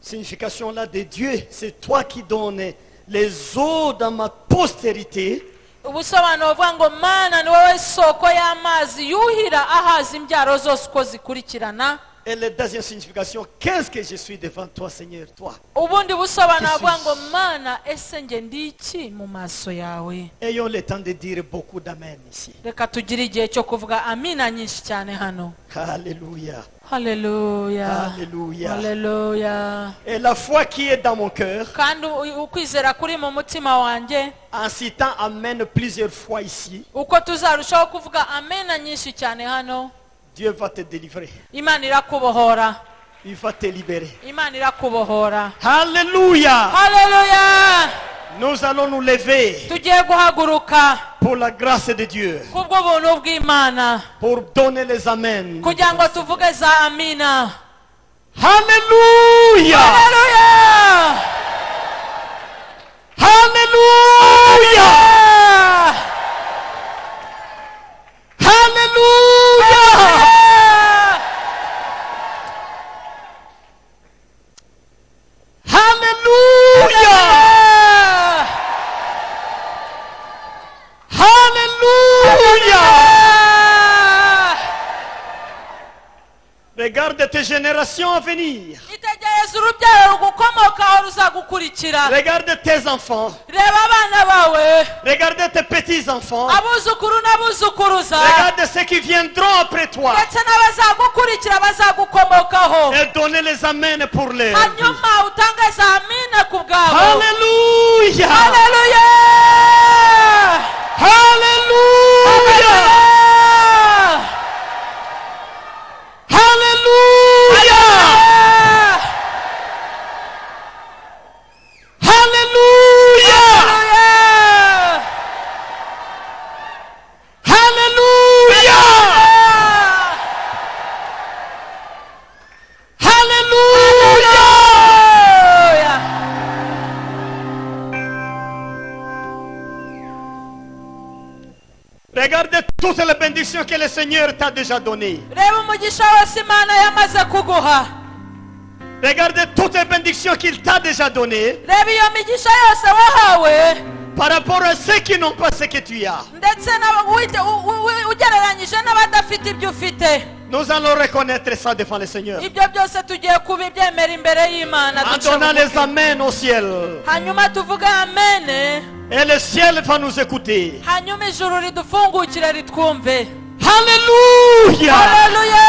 Signification là de Dieu, c'est toi qui donnes les eaux dans ma postérité ubusobanuro buvuga ngo mana ni wowe soko y'amazi yuhira ahaza imbyaro zose uko zikurikirana. et la deuxième signification, qu'est-ce que je suis devant toi Seigneur, toi. Ubundi busobanuro buvuga ngo mana ese nge ndi iki mu maso yawe. Ayons le temps de dire beaucoup d'amen ici. Reka tugire igihe cyo kuvuga amina nyinshi cyane hano. Alléluia. Haleluya. Alléluia. Haleluya. Et la foi qui est dans mon cœur, Kandi ukwizera kuri mu mutima wanjye, en citant amen plusieurs fois ici, uko tuzarushaho kuvuga amena nyinshi cyane hano, Dieu va te délivrer. Imana irakubohora. Il va te libérer. Imana irakubohora. Alléluia. Haleluya. Nous allons nous lever Tugiye guhaguruka pour la grâce de Dieu, kubwo buntu bw'Imana pour donner les amens. kugira ngo tuvuge za amina. Alléluia. Haleluya. Alléluia. Alléluia. Alléluia. Alléluia. Regarde tes générations à venir. Itegereza urubyaro rugukomokaho ruzagukurikira. Regarde tes enfants. Reba abana bawe, Regarde tes petits-enfants. abuzukuru n'abuzukuruza, Regarde ceux qui viendront après toi. ndetse n'abazagukurikira bazagukomokaho. Et donner les amens pour les. Hanyuma utange za amina ku bwabo. Alléluia. Haleluya. Alléluia. Alléluia. Alléluia. Alléluia. Alléluia. Regarde toutes les bénédictions que le Seigneur t'a déjà données. Reba umugisha wose Imana yamaze kuguha. Regarde toutes les bénédictions qu'il t'a déjà données Reba iyo migisha yose wahawe, par rapport à ceux qui n'ont pas ce que tu as. ndetse ugereranyije n'abadafite ibyo ufite. Nous allons reconnaître ça devant le Seigneur. Ibyo byose tugiye kubibyemera imbere y'Imana. En donnant les amens au ciel. Hanyuma tuvuge amene. Et le ciel va nous écouter. Hanyuma ijuru ridufungukire ritwumve. Alléluia. Haleluya.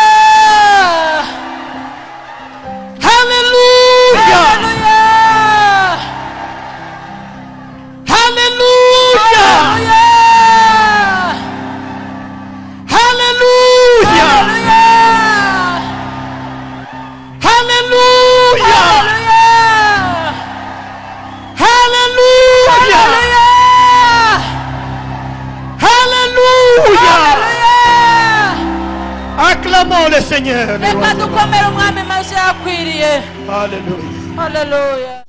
Alléluia. Haleluya. Alléluia. Haleluya. Alléluia. Alléluia. Alléluia. Alléluia. Acclamons le Seigneur. Reka dukomere umwami maze yakwiriye. Alléluia. Haleluya.